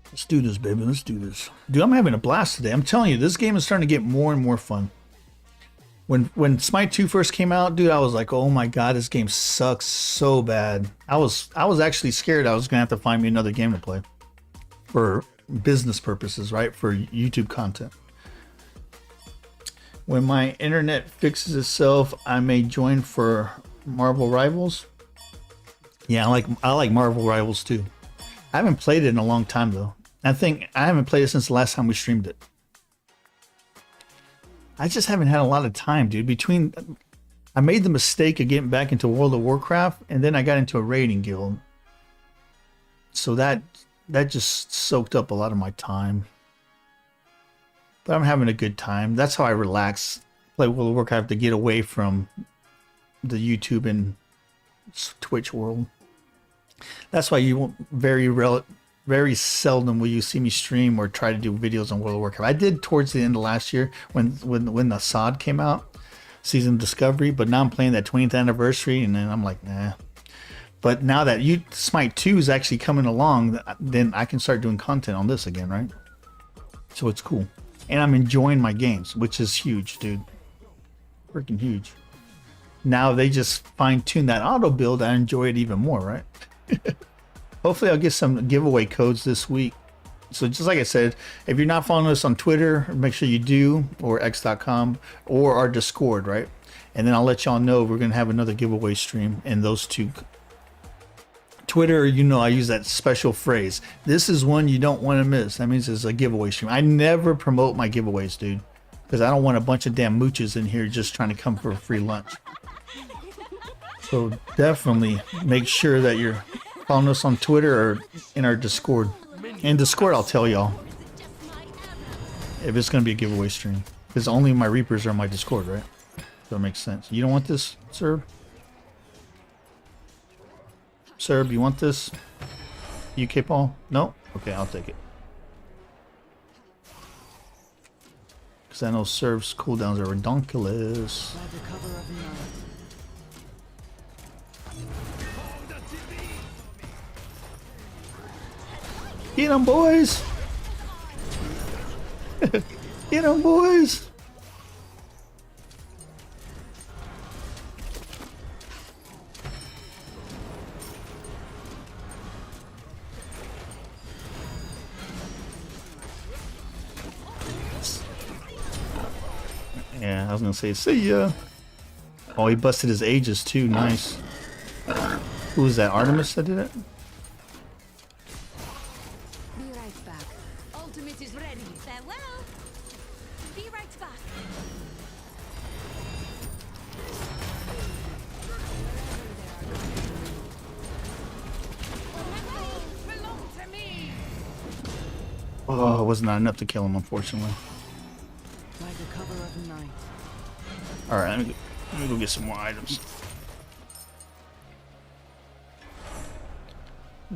Let's do this, baby. Let's do this. Dude, I'm having a blast today. I'm telling you, this game is starting to get more and more fun. When Smite 2 first came out, dude, I was like, oh my god, this game sucks so bad. I was actually scared I was gonna have to find me another game to play. For business purposes, right? For YouTube content. When my internet fixes itself, I may join for Marvel Rivals. Yeah, I like Marvel Rivals too. I haven't played it in a long time though. I think I haven't played it since the last time we streamed it. I just haven't had a lot of time, dude. I made the mistake of getting back into World of Warcraft, and then I got into a raiding guild. So that just soaked up a lot of my time. But I'm having a good time. That's how I relax. Play World of Warcraft to get away from the YouTube and Twitch world. That's why you won't very seldom will you see me stream or try to do videos on World of Warcraft. I did towards the end of last year when the SOD came out, Season of Discovery, but now I'm playing that 20th anniversary, and then I'm like, nah. But now that Smite 2 is actually coming along, then I can start doing content on this again, right? So it's cool. And I'm enjoying my games, which is huge, dude. Freaking huge. Now they just fine-tune that auto build, I enjoy it even more, right? Hopefully I'll get some giveaway codes this week. So just like I said, if you're not following us on Twitter, make sure you do, or x.com, or our Discord, right? And then I'll let y'all know we're going to have another giveaway stream in those two Twitter, you know, I use that special phrase. This is one you don't want to miss. That means it's a giveaway stream. I never promote my giveaways, dude, because I don't want a bunch of damn mooches in here just trying to come for a free lunch. So definitely make sure that you're following us on Twitter or in our Discord. In Discord, I'll tell y'all if it's going to be a giveaway stream, because only my Reapers are in my Discord, right? So it makes sense. You don't want this, Serb? Serb, you want this? UK Paul? No? Okay, I'll take it. Because I know Serb's cooldowns are redonkulous. Get 'em, boys! Get 'em, boys! Yeah, I was gonna say, see ya. Oh, he busted his ages too. Nice. Who was that? Artemis that did it? Be right back. Ultimate is ready. Farewell. Be right back. Belong to me. Oh, it was not enough to kill him, unfortunately. By the cover of night. All right, let me go get some more items.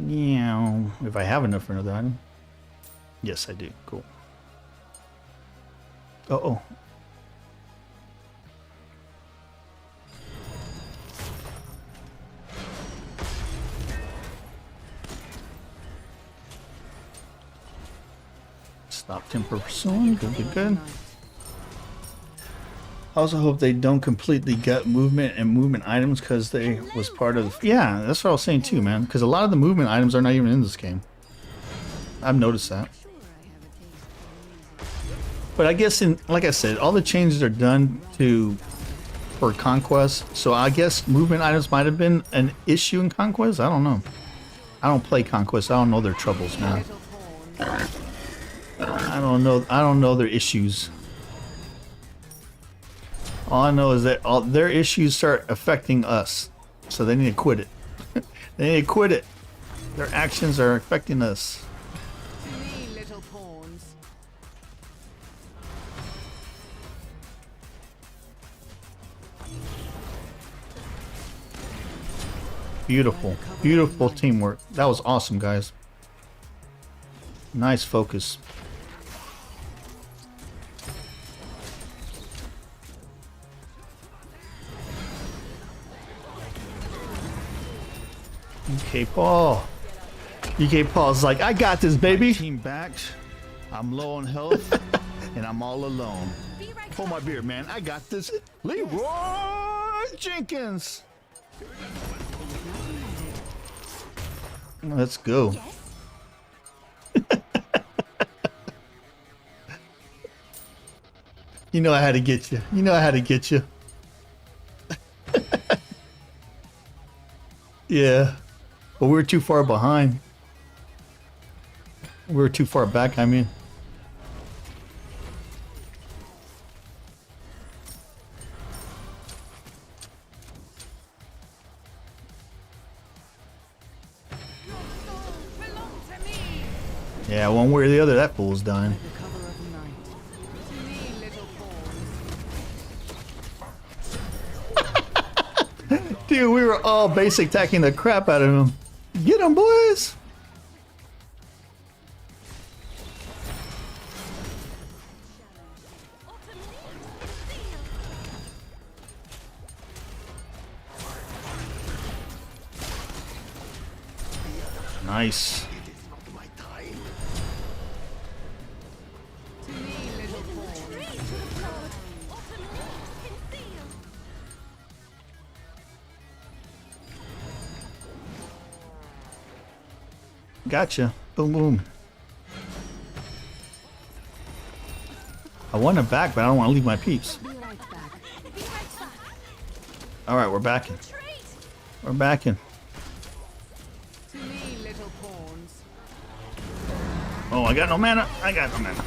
Yeah, if I have enough for another item. Yes, I do. Cool. Oh. Stop temper pursuing. Good. I also hope they don't completely gut movement and movement items because they was part of. Yeah, that's what I was saying too, man. Because a lot of the movement items are not even in this game. I've noticed that. But I guess like I said, all the changes are done for Conquest. So I guess movement items might have been an issue in Conquest. I don't know. I don't play Conquest. I don't know their troubles, man. I don't know their issues. All I know is that all their issues start affecting us, so they need to quit it. They need to quit it. Their actions are affecting us. To me, little pawns. Beautiful teamwork. That was awesome, guys. Nice focus. UK Paul. UK Paul's like, I got this, baby. My team backed. I'm low on health, and I'm all alone. Pull my beard, man. I got this. Leroy Jenkins. Let's go. You know I had to get you. You know I had to get you. Yeah. But we were too far behind. We were too far back, I mean. Yeah, one way or the other, that fool's dying. Dude, we were all basic attacking the crap out of him. Get him, boys! Nice. Gotcha. Boom, boom. I want him back, but I don't want to leave my peeps. Alright, we're backing. We're backing. Oh, I got no mana. I got no mana.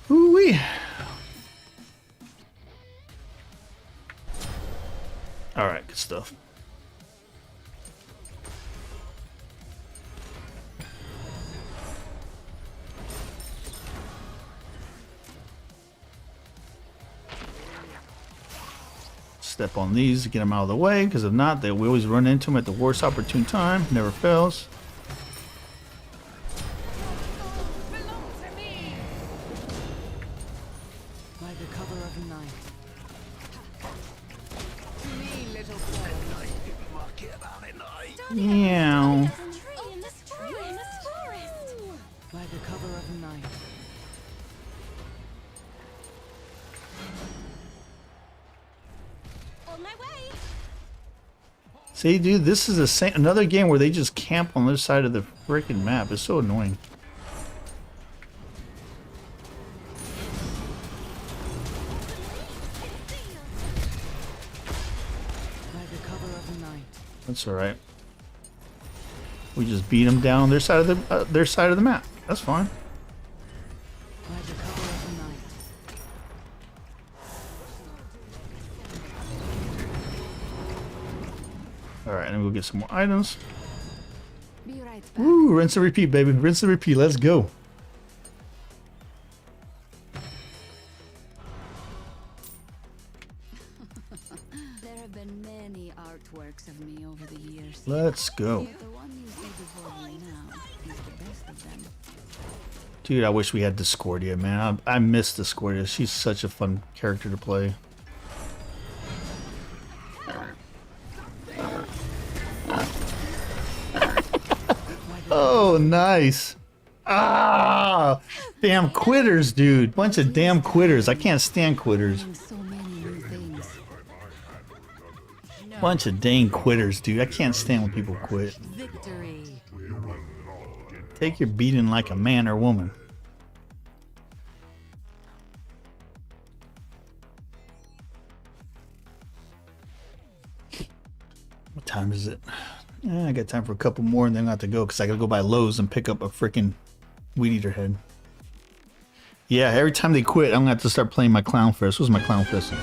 Ooh-wee. All right, good stuff. Step on these to get them out of the way, because if not, we always run into them at the worst opportune time. Never fails. By the cover of night. Meow. By the cover of night. On my way. See, dude, this is another game where they just camp on the other side of the freaking map. It's so annoying. By the cover of night. That's all right. We just beat them down on their side of the map. That's fine. By the cover of night. All right, and we'll get some more items. Be right back. Woo, rinse and repeat, baby. Rinse and repeat. Let's go. There have been many artworks of me over the years. Let's go. The one you see before you now is the best of them. Dude, I wish we had Discordia, man. I miss Discordia. She's such a fun character to play. Oh, nice. Ah, damn quitters, dude. Bunch of damn quitters. I can't stand quitters. So many new things. Bunch of dang quitters, dude. I can't stand when people quit. Victory. Take your beating like a man or woman. What time is it? I got time for a couple more and then I have to go because I gotta go by Lowe's and pick up a freaking weed eater head. Yeah, every time they quit, I'm gonna have to start playing my clown fist. Where's my clown fist?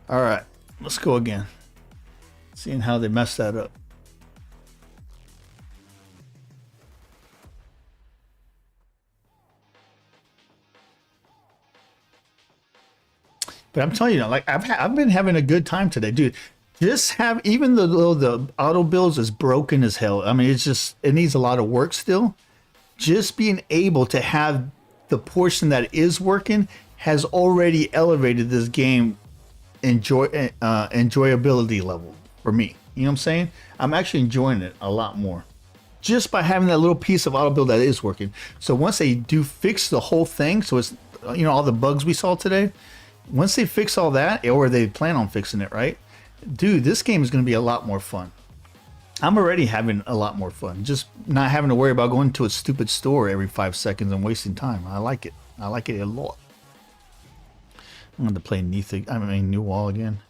All right, let's go again. Seeing how they messed that up. But I'm telling you, like I've been having a good time today, dude. Just have, even though the auto builds is broken as hell. I mean, it needs a lot of work still. Just being able to have the portion that is working has already elevated this game enjoyability level for me. You know what I'm saying? I'm actually enjoying it a lot more just by having that little piece of auto build that is working. So once they do fix the whole thing, so it's, you know, all the bugs we saw today. Once they fix all that, or they plan on fixing it, right? Dude, this game is going to be a lot more fun. I'm already having a lot more fun. Just not having to worry about going to a stupid store every 5 seconds and wasting time. I like it. I like it a lot. I'm going to play New Wall again.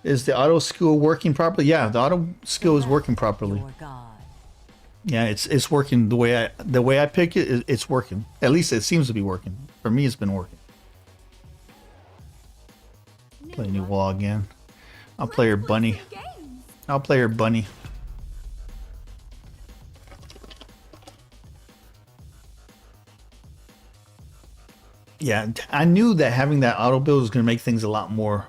Is the auto skill working properly? Yeah, the auto skill is working properly. Yeah, it's working the way I pick it. It's working. At least it seems to be working. For me, it's been working. Play New Wall again. I'll play her bunny. I'll play her bunny. Yeah, I knew that having that auto build was going to make things a lot more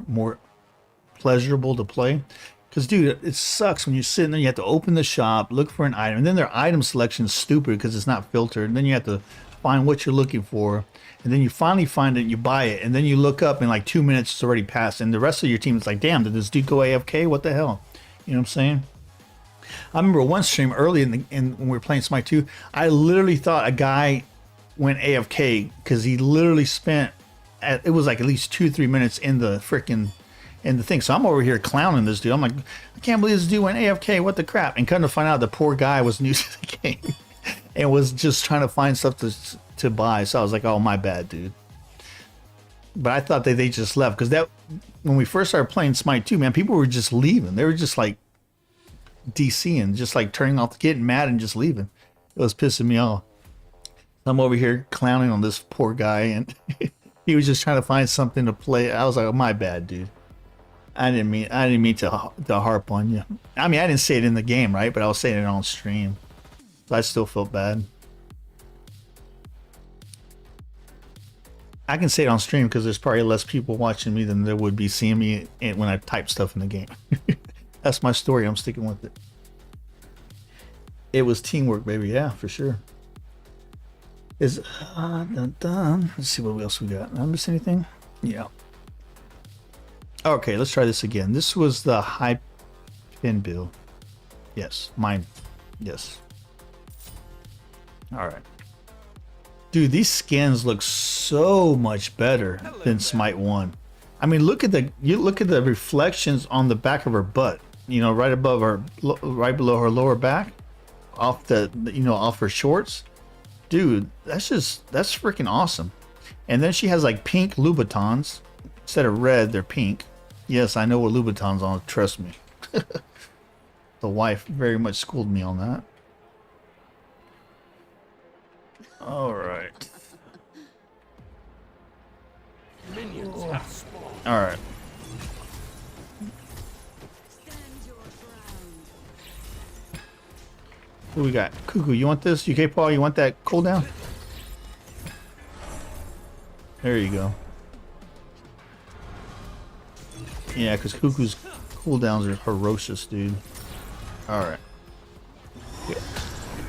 pleasurable to play. Because, dude, it sucks when you're sitting there, you have to open the shop, look for an item, and then their item selection is stupid because it's not filtered. And then you have to find what you're looking for. And then you finally find it and you buy it. And then you look up in like 2 minutes, it's already passed. And the rest of your team is like, damn, did this dude go AFK? What the hell? You know what I'm saying? I remember one stream early when we were playing Smite 2, I literally thought a guy went AFK because he literally spent, it was like at least 2-3 minutes in the thing. So I'm over here clowning this dude. I'm like, I can't believe this dude went AFK. What the crap? And come to find out the poor guy was new to the game. and was just trying to find stuff to buy. So I was like, oh, my bad, dude. But I thought that they just left because that when we first started playing Smite 2, man, people were just leaving. They were just like DCing, just like turning off, getting mad and just leaving. It was pissing me off. I'm over here clowning on this poor guy, and he was just trying to find something to play. I was like, oh, my bad, dude. I didn't mean to harp on you. I mean, I didn't say it in the game, right? But I was saying it on stream. So I still felt bad. I can say it on stream because there's probably less people watching me than there would be seeing me when I type stuff in the game. That's my story. I'm sticking with it. It was teamwork, baby. Yeah, for sure. Let's see what else we got. Did I miss anything? Yeah. Okay, let's try this again. This was the high pin build. Yes, mine. Yes. All right. Dude, these skins look so much better than Smite 1. I mean, look at the reflections on the back of her butt. You know, right above her, right below her lower back, off off her shorts. Dude, that's freaking awesome. And then she has like pink Louboutins instead of red. They're pink. Yes, I know what Louboutins are. Trust me. The wife very much schooled me on that. All right. Minions have spawned. All right. Who we got? Cuckoo, you want this? UK Paul, you want that cooldown? There you go. Yeah, because Cuckoo's cooldowns are ferocious, dude. Alright. Yeah.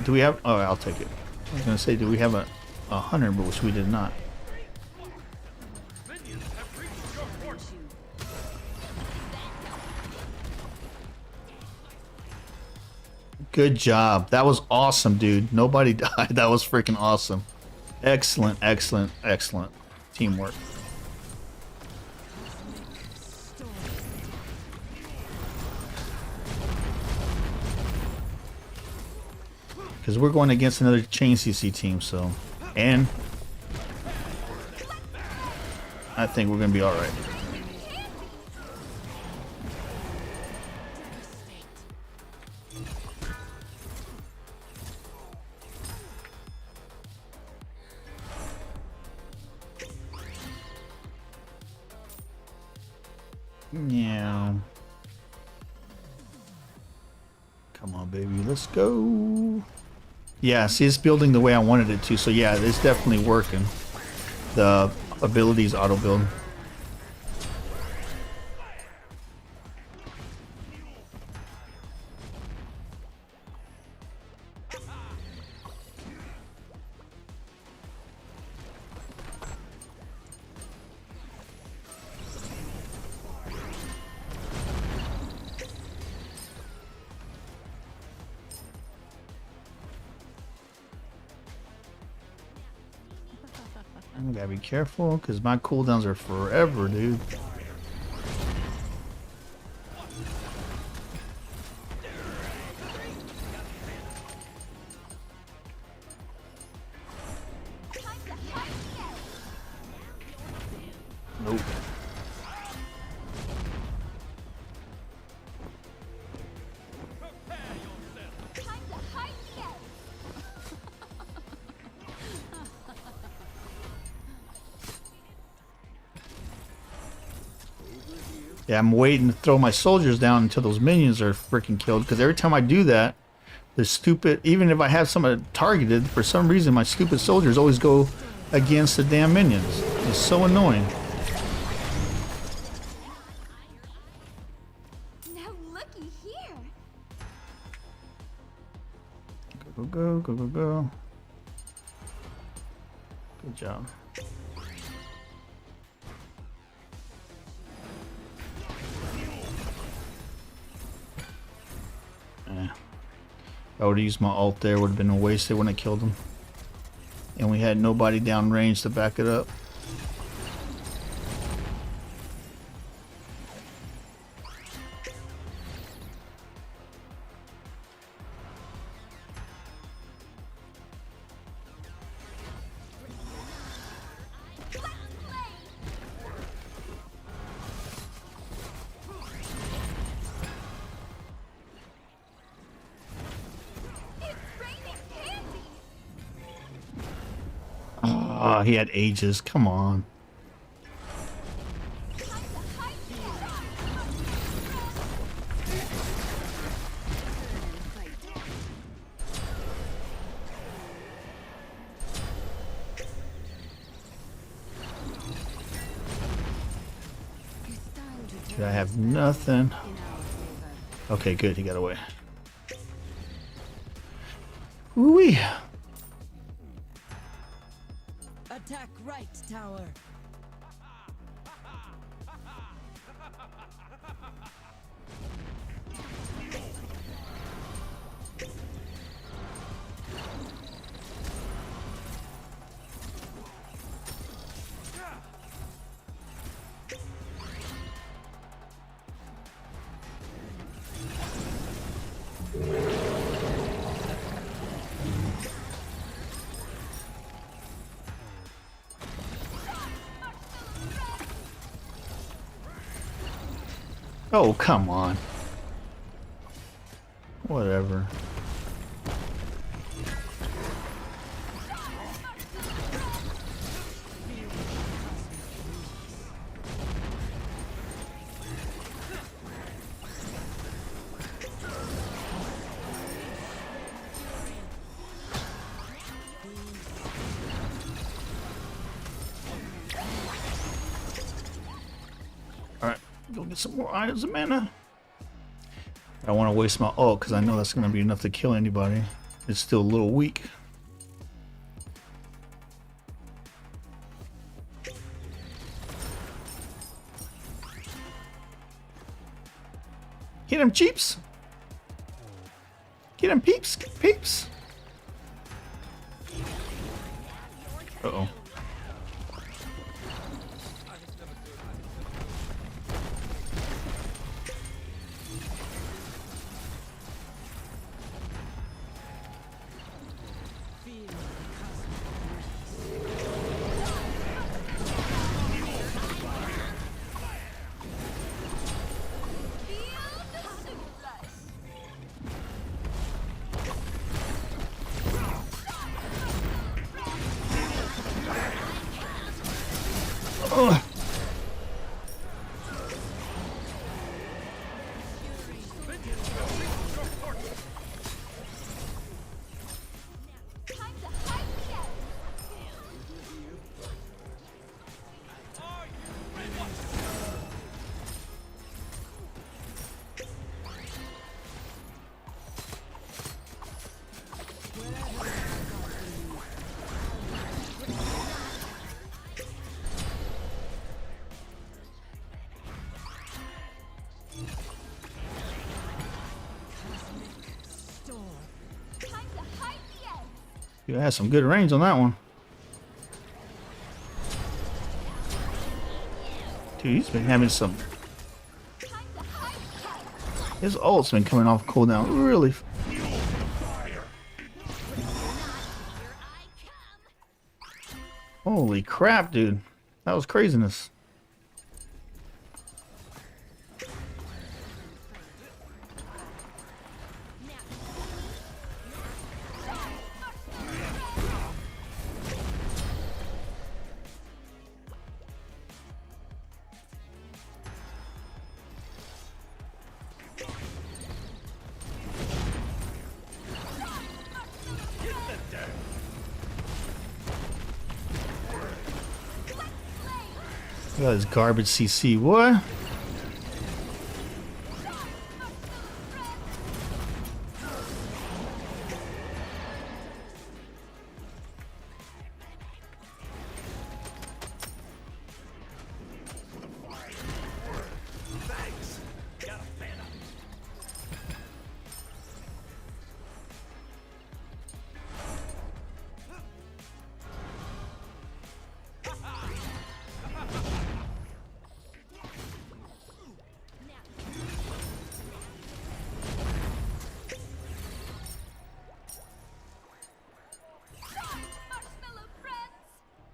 Do we have... Oh, I'll take it. I was going to say, do we have a hunter, but which we did not. Good job. That was awesome, dude. Nobody died. That was freaking awesome. Excellent, excellent, excellent teamwork. Because we're going against another chain CC team, so... And... I think we're going to be alright. Yeah. Come on, baby. Let's go. Yeah, see, it's building the way I wanted it to. So, yeah, it's definitely working. The abilities auto build. I gotta be careful because my cooldowns are forever, dude. Nope. Yeah, I'm waiting to throw my soldiers down until those minions are freaking killed. Because every time I do that, the stupid, even if I have someone targeted, for some reason my stupid soldiers always go against the damn minions. It's so annoying. Now looky here. Go, go, go, go, go. Good job. I would have used my ult there, would have been a waste. They wouldn't have killed him. And we had nobody down range to back it up. Oh, he had ages. Come on. Dude, I have nothing. Okay, good. He got away. Woo-wee. Attack right tower. Oh, come on. Whatever. Alright, go get some more items of mana. I don't want to waste my ult because I know that's going to be enough to kill anybody. It's still a little weak. Get him, cheeps! Get him, peeps! Peeps! Uh-oh. Ugh. You had some good range on that one. Dude, he's been having some... His ult's been coming off cooldown really... Holy crap, dude. That was craziness. Look at this garbage CC. What?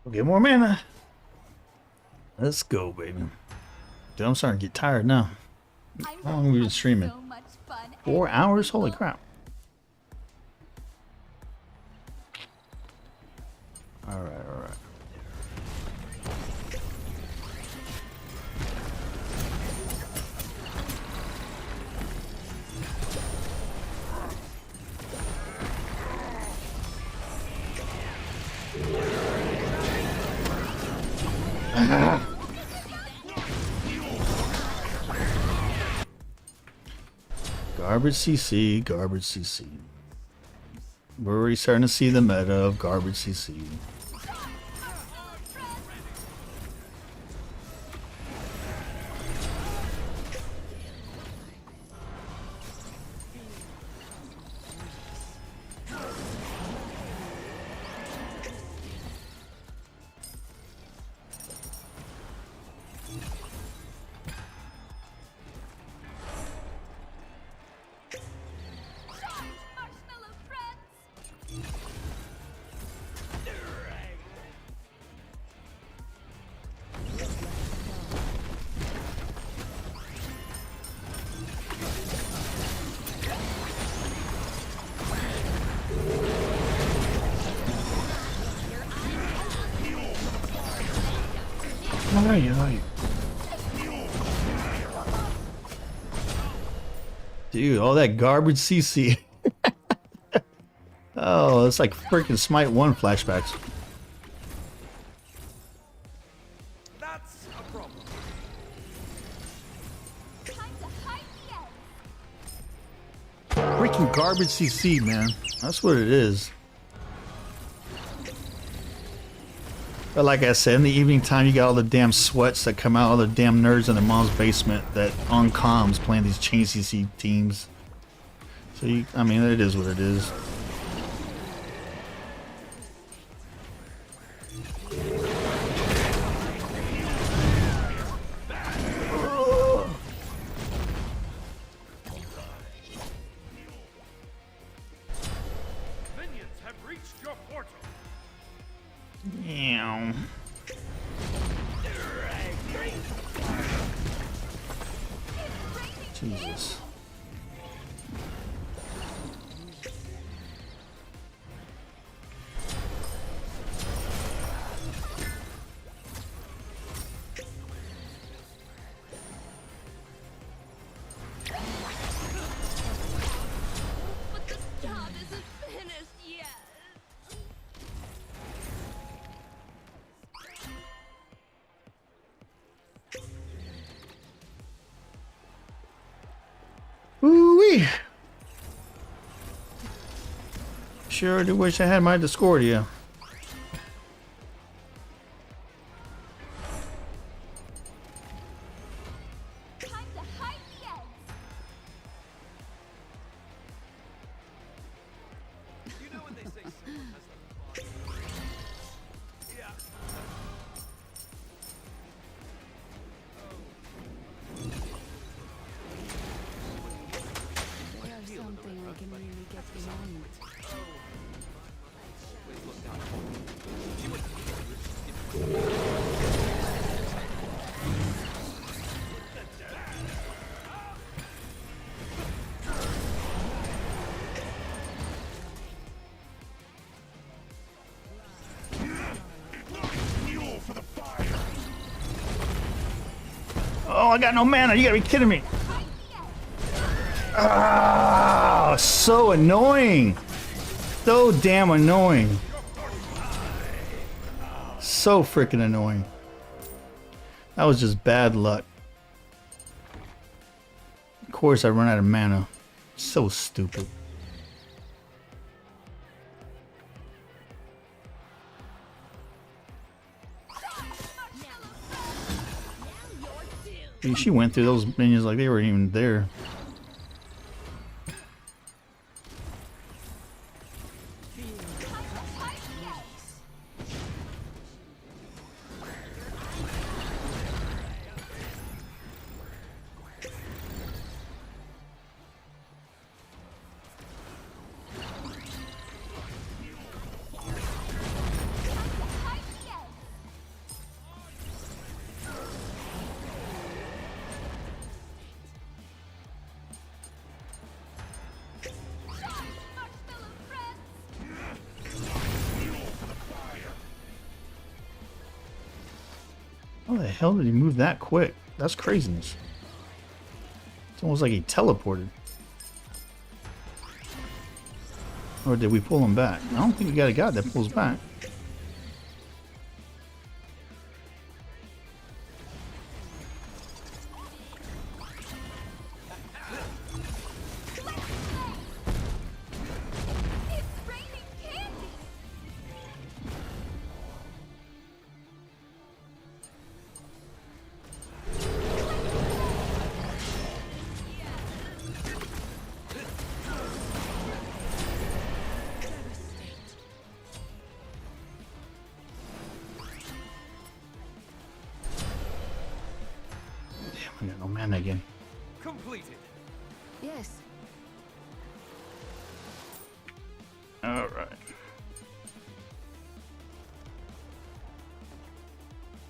We'll get more mana. Let's go, baby. Dude, I'm starting to get tired now. How long have we been streaming? 4 hours? Holy crap. Alright, alright. Garbage CC, garbage CC. We're already starting to see the meta of garbage CC. Alright. Dude, all that garbage CC. Oh, it's like freaking Smite 1 flashbacks. That's a problem. Freaking garbage CC, man. That's what it is. But like I said, in the evening time, you got all the damn sweats that come out, all the damn nerds in their mom's basement that on comms playing these chain CC teams. So, I mean, it is what it is. Minions have reached your portal. Meow. Jesus. But the job isn't finished yet. Ooh-wee. Sure do wish I had my Discordia. Time to hide the eggs. You know when they say someone has the yeah. There's something I can really get behind. Oh, I got no mana. You gotta be kidding me. Ah, so annoying. So damn annoying. So freaking annoying. That was just bad luck. Of course I run out of mana. So stupid. Dude, she went through those minions like they weren't even there. How the hell did he move that quick? That's craziness. It's almost like he teleported. Or did we pull him back? I don't think we got a guy that pulls back. I got no mana again. Completed. Yes. All right.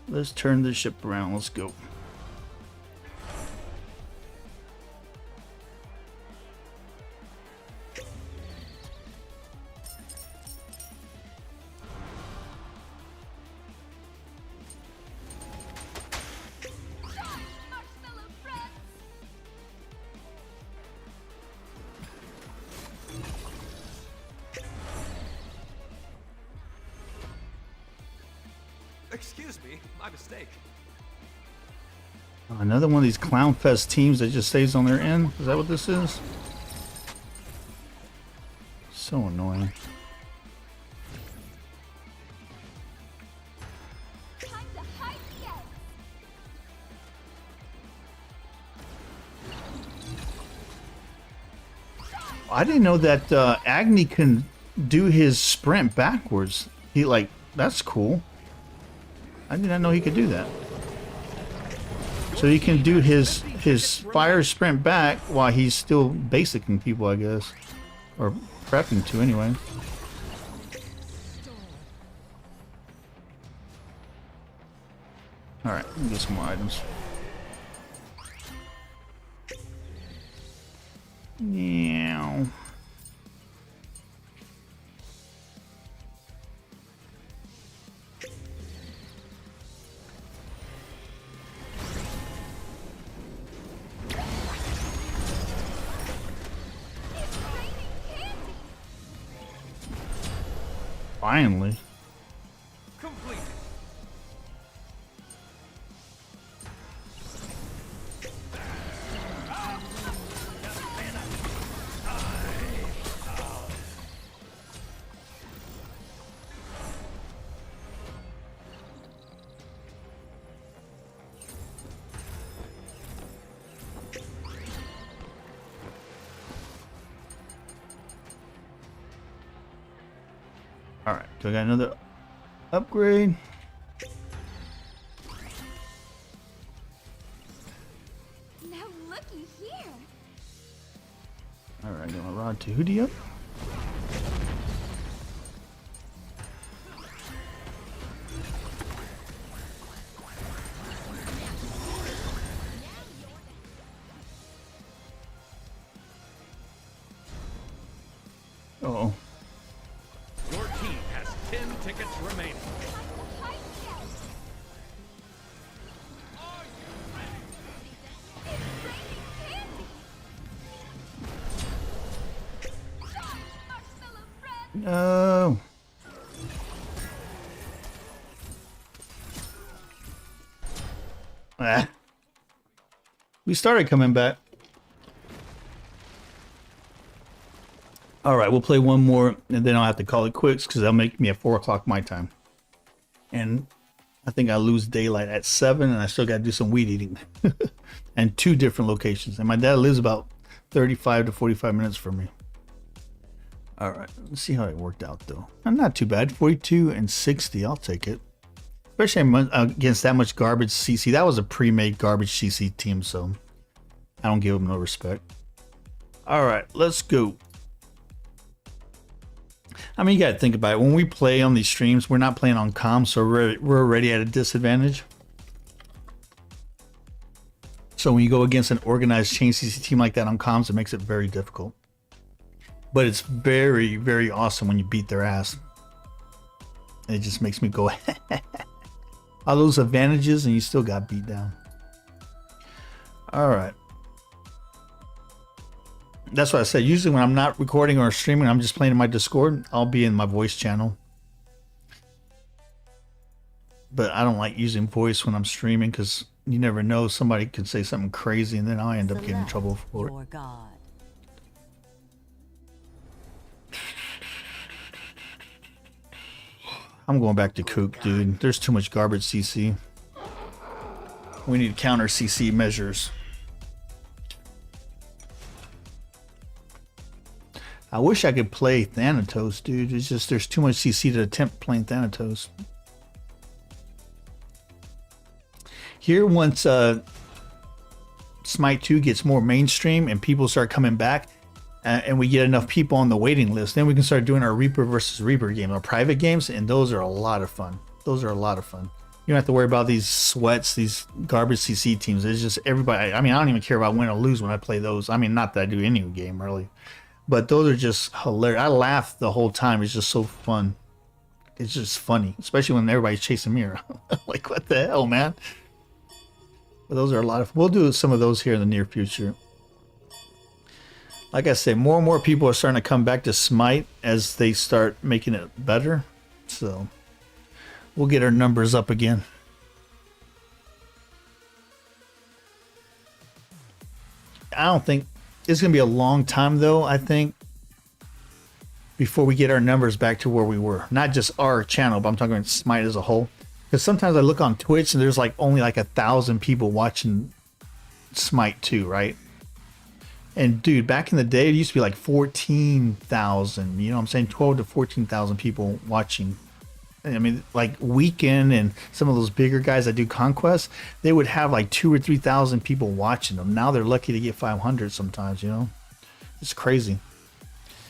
Let's turn this ship around. Let's go. Excuse me, my mistake. Another one of these Clown Fest teams that just stays on their end. Is that what this is? So annoying. I didn't know that Agni can do his sprint backwards. He like, that's cool. I did not know he could do that. So he can do his fire sprint back while he's still basicing people, I guess. Or prepping to anyway. Alright, let me get some more items. Yeah. Finally. Completed. Alright, so I got another upgrade. Now looky here. Alright, got my rod to hoodie up. Uh-oh. Your team has 10 tickets remaining. No. Ah. We started coming back. All right, we'll play one more, and then I'll have to call it quits because that'll make me at 4 o'clock my time. And I think I lose daylight at 7, and I still got to do some weed eating. And 2 different locations. And my dad lives about 35 to 45 minutes from me. All right, let's see how it worked out, though. Not too bad. 42 and 60, I'll take it. Especially against that much garbage CC. That was a pre-made garbage CC team, so I don't give them no respect. All right, let's go. I mean, you got to think about it. When we play on these streams, we're not playing on comms, so we're already at a disadvantage. So when you go against an organized chain CC team like that on comms, it makes it very difficult. But it's very, very awesome when you beat their ass. It just makes me go, all those advantages, and you still got beat down. All right. That's what I said. Usually when I'm not recording or streaming, I'm just playing in my Discord. I'll be in my voice channel. But I don't like using voice when I'm streaming because you never know. Somebody could say something crazy and then I end up getting in trouble for it. God. I'm going back to Kook, dude. There's too much garbage CC. We need counter CC measures. I wish I could play Thanatos, dude. It's just there's too much CC to attempt playing Thanatos. Here, once Smite 2 gets more mainstream and people start coming back, and we get enough people on the waiting list, then we can start doing our Reaper versus Reaper game, our private games, and those are a lot of fun. Those are a lot of fun. You don't have to worry about these sweats, these garbage CC teams. It's just everybody. I mean, I don't even care about win or lose when I play those. I mean, not that I do any game really, but those are just hilarious. I laugh the whole time. It's just so fun. It's just funny, especially when everybody's chasing me around. Like, what the hell, man? But those are a lot of. We'll do some of those here in the near future. Like I said, more and more people are starting to come back to Smite as they start making it better. So we'll get our numbers up again. I don't think it's going to be a long time, though, I think, before we get our numbers back to where we were. Not just our channel, but I'm talking about Smite as a whole. Because sometimes I look on Twitch and there's like only like 1,000 people watching Smite 2, right? And dude, back in the day, it used to be like 14,000. You know what I'm saying? 12 to 14,000 people watching. I mean, like Weekend and some of those bigger guys that do Conquest, they would have like 2,000 or 3,000 people watching them. Now they're lucky to get 500 sometimes, you know? It's crazy.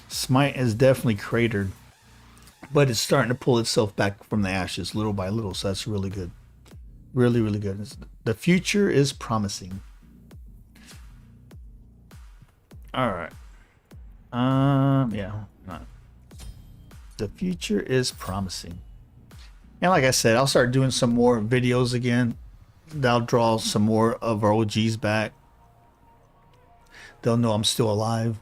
Smite has definitely cratered, but it's starting to pull itself back from the ashes little by little, so that's really good. Really, really good. The future is promising. All right. Yeah. Not. The future is promising. And like I said, I'll start doing some more videos again. That'll draw some more of our OGs back. They'll know I'm still alive.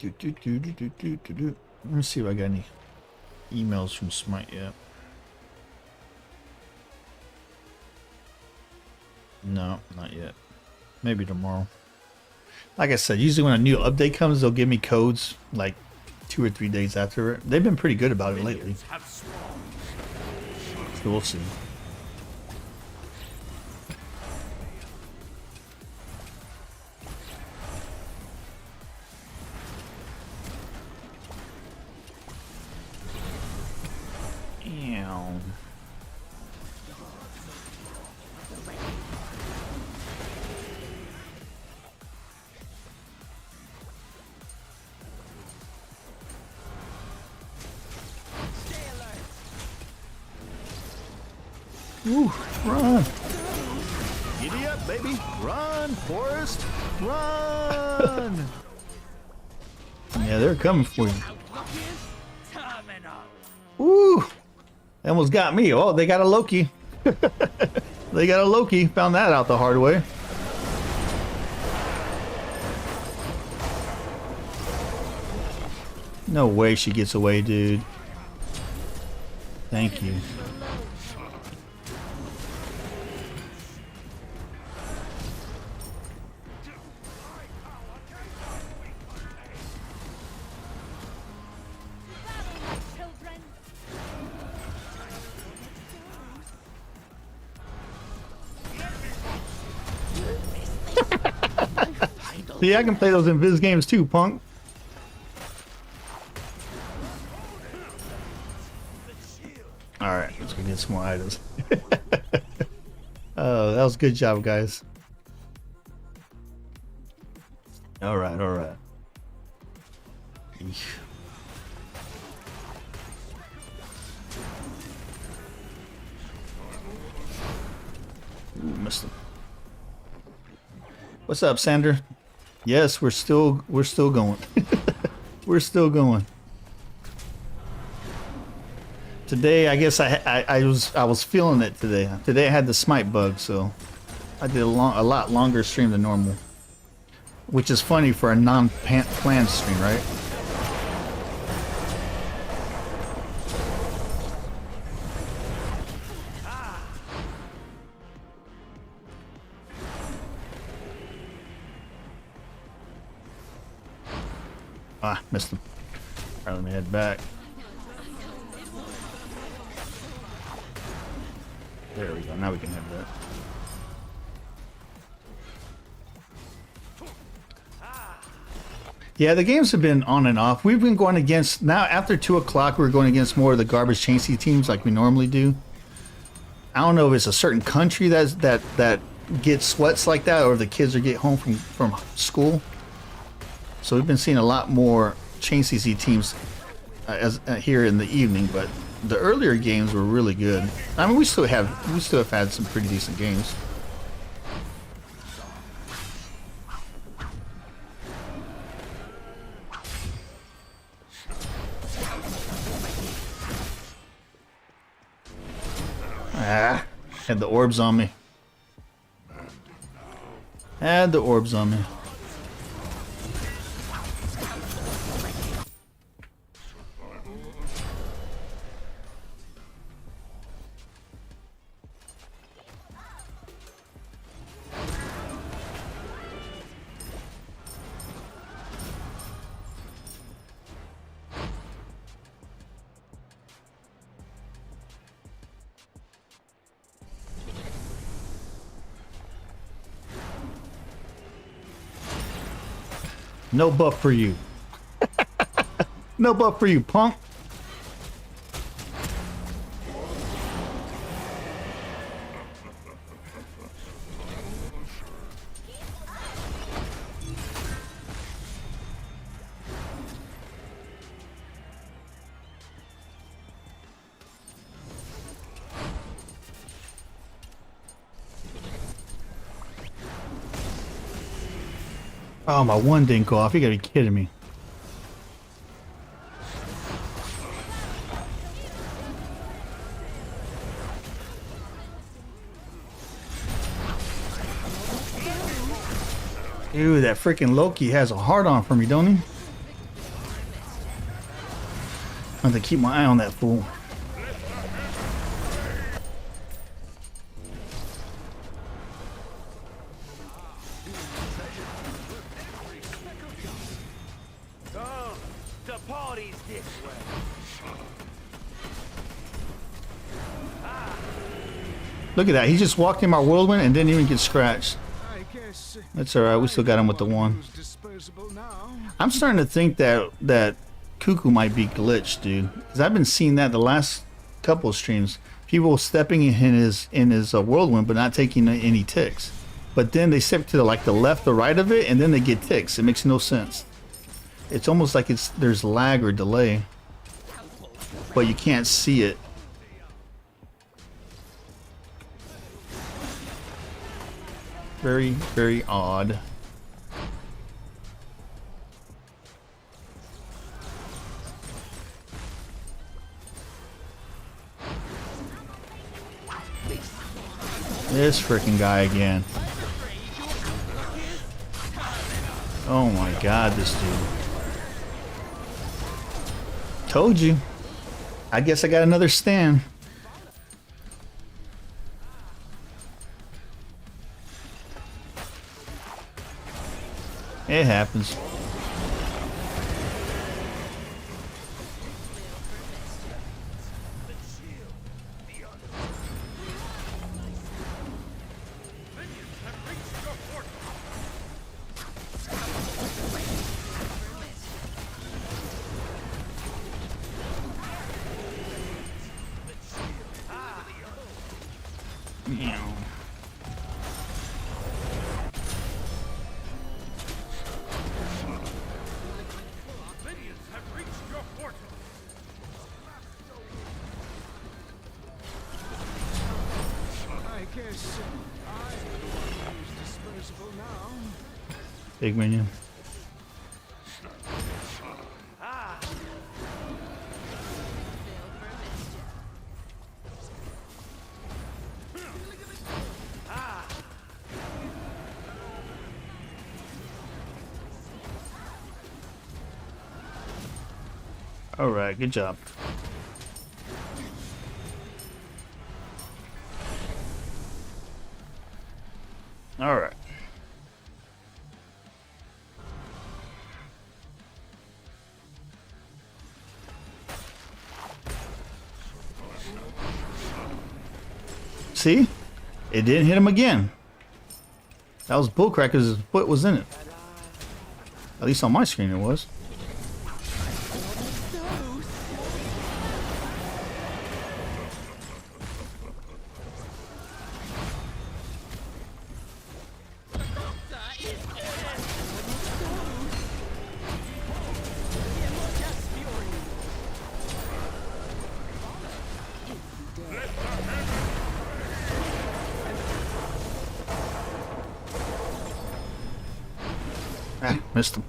Let me see if I got any emails from Smite yet. No, not yet. Maybe tomorrow. Like I said, usually when a new update comes, they'll give me codes like 2 or 3 days after it. They've been pretty good about it lately. So we'll see. Ooh, run! Giddy up, baby! Run, Forrest! Run! Yeah, they're coming for you. Ooh! They almost got me. Oh, they got a Loki. They got a Loki. Found that out the hard way. No way she gets away, dude. Thank you. See, I can play those in Viz games too, punk. Alright, let's go get some more items. Oh, that was a good job, guys. Alright, alright. Missed him. What's up, Sander? Yes, we're still going. We're still going. Today, I guess I was feeling it today. Today I had the Smite bug, so I did a lot longer stream than normal, which is funny for a non-planned stream, right? Ah, missed him. Alright, let me head back. There we go. Now we can have that. Yeah, the games have been on and off. We've been going against, now after 2 o'clock, we're going against more of the garbage chasey teams like we normally do. I don't know if it's a certain country that gets sweats like that, or if the kids are get home from school. So we've been seeing a lot more chasey teams here in the evening, but the earlier games were really good. I mean, we still have had some pretty decent games. Ah, had the orbs on me. Had the orbs on me. No buff for you. No buff for you, punk. Oh, my one didn't go off. You gotta be kidding me. Dude, that freaking Loki has a hard on for me, don't he? I have to keep my eye on that fool. Look at that. He just walked in my whirlwind and didn't even get scratched. That's alright. We still got him with the one. I'm starting to think that Cuckoo might be glitched, dude. Because I've been seeing that the last couple of streams. People stepping in his whirlwind but not taking any ticks. But then they step to the left or right of it and then they get ticks. It makes no sense. It's almost like there's lag or delay. But you can't see it. Very, very odd. This freaking guy again. Oh my god, this dude. Told you. I guess I got another stand. It happens. Big minion. All right, good job. All right. See? It didn't hit him again. That was bullcrap because his foot was in it. At least on my screen it was. Ah, missed him.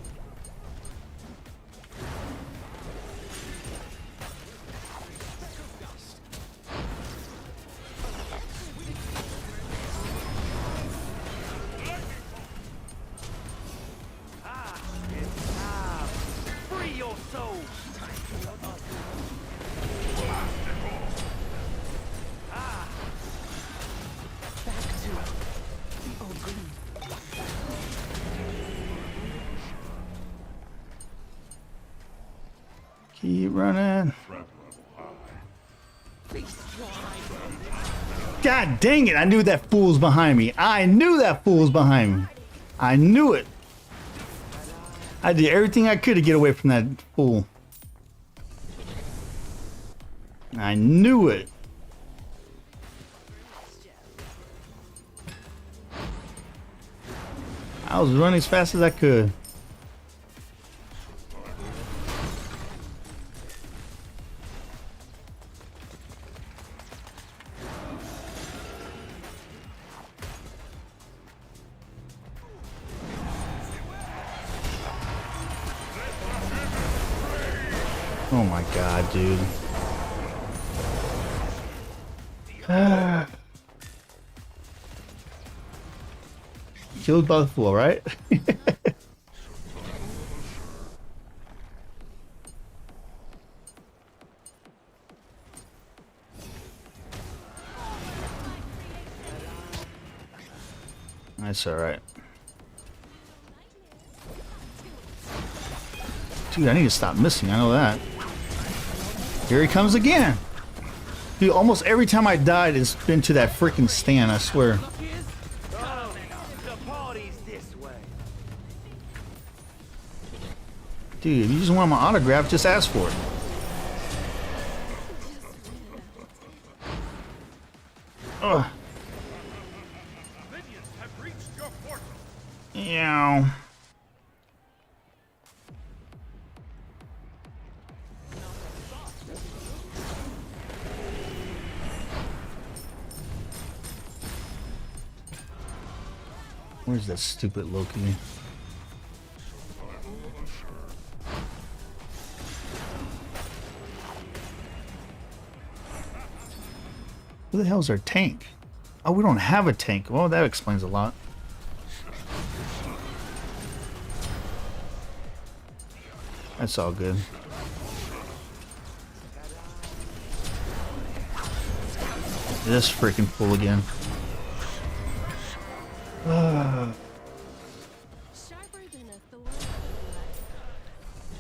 Free your soul. Keep running. God dang it, I knew that fool was behind me. I knew that fool was behind me. I knew it. I did everything I could to get away from that fool. I knew it. I was running as fast as I could. Oh my god, dude. Killed by the fool, right? That's alright. Dude, I need to stop missing, I know that. Here he comes again! Dude, almost every time I died, it's been to that freaking stand, I swear. The party's this way. Dude, if you just want my autograph, just ask for it. Ugh. Minions have reached your portal. Yeah. Where's that stupid Loki? Who the hell's our tank? Oh, we don't have a tank. Well, that explains a lot. That's all good. This freaking fool again.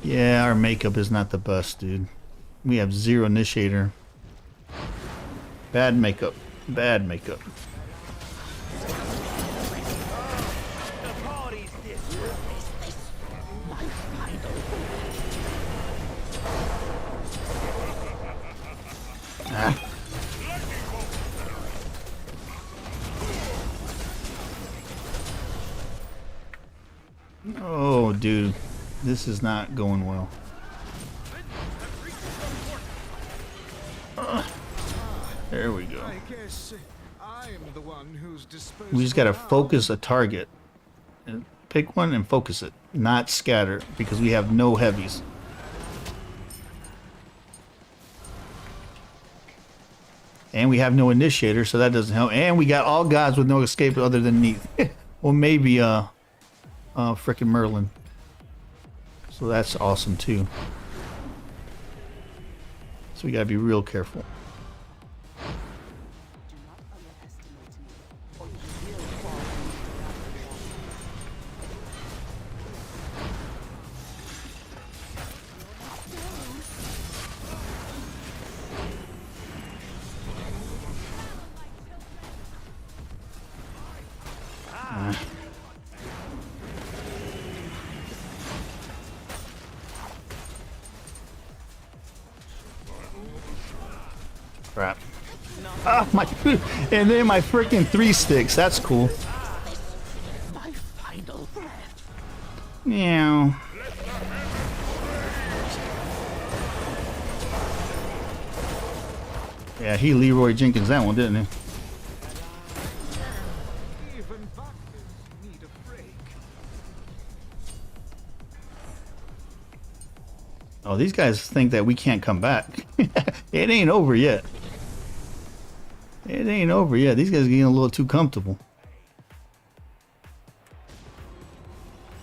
Yeah, our makeup is not the best, dude. We have 0 initiator. Bad makeup. Bad makeup. The party's this way. Ah. Oh, dude. This is not going well. There we go. I guess I'm the one who's disposed. We just gotta focus a target. Pick one and focus it, not scatter, because we have no heavies. And we have no initiator, so that doesn't help. And we got all gods with no escape other than Neath. Well, maybe frickin' Merlin. So that's awesome too. So we gotta be real careful. crap. Ah, my, and then my freaking 3 sticks. That's cool. My final breath. Meow. Yeah, he Leroy Jenkins that one, didn't he? Even doctors need a break. Oh, these guys think that we can't come back. It ain't over yet. It ain't over yet. These guys are getting a little too comfortable.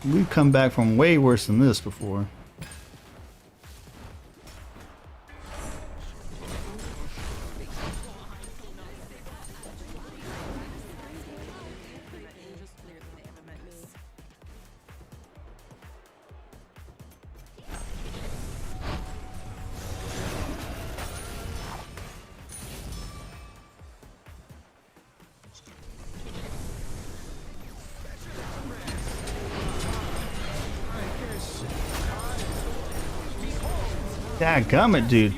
We've come back from way worse than this before. Dadgummit, dude.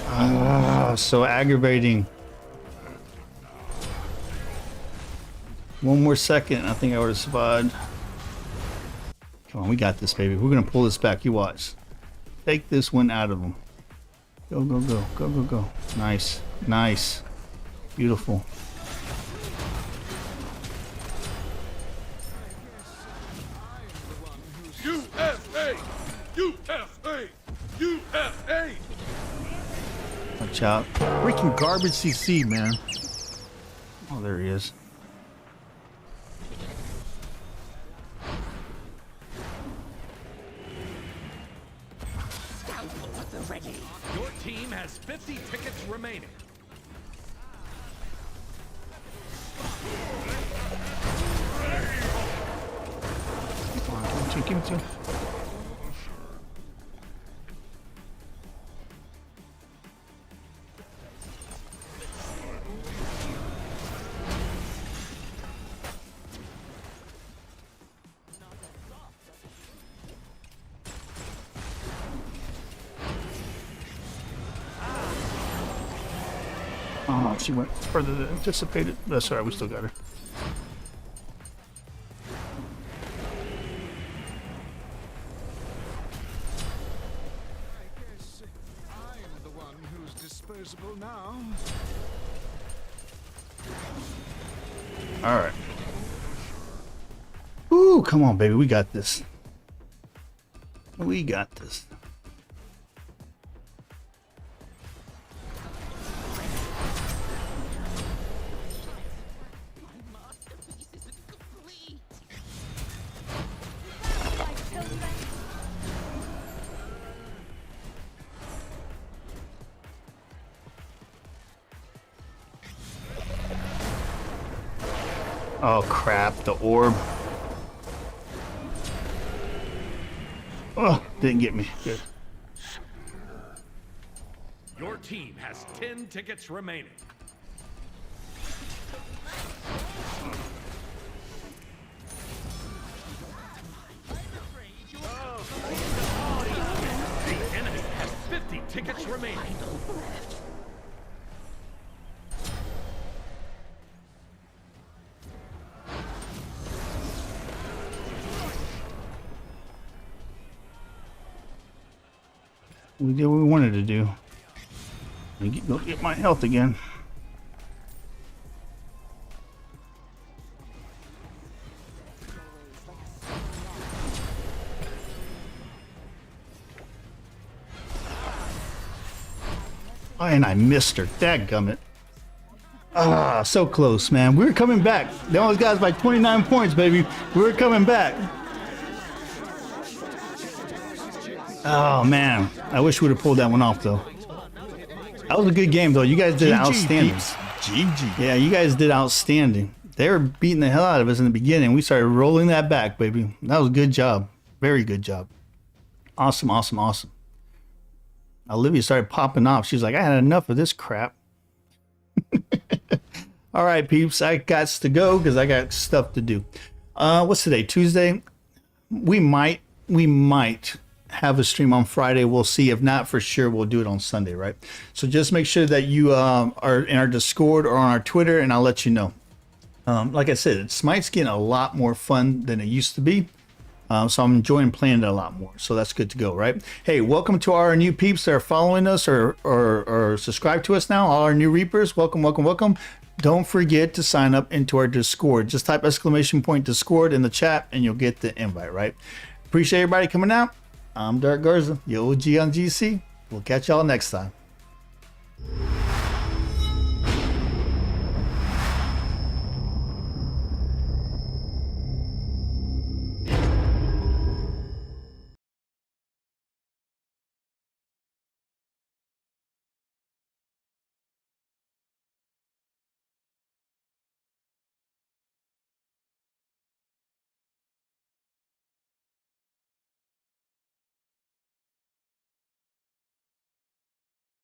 Ah, so aggravating. One more second, I think I would have survived. Come on, we got this, baby. We're gonna pull this back. You watch. Take this one out of them. Go, go, go, go, go, go. Nice, nice, beautiful. USA! USA! USA! Watch out. Freaking garbage CC, man. Oh, there he is. Your team has 50 tickets remaining. Come on, give me two. Oh, she went further than anticipated. That's all right, we still got her. I guess I'm the one who's disposable now. All right. Ooh, come on, baby. We got this. We got this. Oh crap, the orb. Oh, didn't get me. Good. Your team has 10 tickets remaining. The enemy has 50 tickets remaining. We did what we wanted to do. Go get my health again. Oh, and I missed her. Dadgummit. Ah, so close, man. We were coming back. They almost got us by 29 points, baby. We were coming back. Oh, man. I wish we would have pulled that one off, though. That was a good game, though. You guys did outstanding. GG. Yeah, you guys did outstanding. They were beating the hell out of us in the beginning. We started rolling that back, baby. That was a good job. Very good job. Awesome, awesome, awesome. Olivia started popping off. She's like, I had enough of this crap. All right, peeps, I got to go because I got stuff to do. What's today? Tuesday. We might have a stream on Friday. We'll see. If not, for sure we'll do it on Sunday, right? So just make sure that you are in our Discord or on our Twitter, and I'll let you know. Like I said, Smite's getting a lot more fun than it used to be. So I'm enjoying playing it a lot more. So that's good to go, right? Hey, welcome to our new peeps that are following us or subscribe to us now. All our new Reapers, welcome, welcome, welcome. Don't forget to sign up into our Discord. Just type !Discord in the chat and you'll get the invite, right? Appreciate everybody coming out. I'm Darkgarza, your OG on GC. We'll catch y'all next time.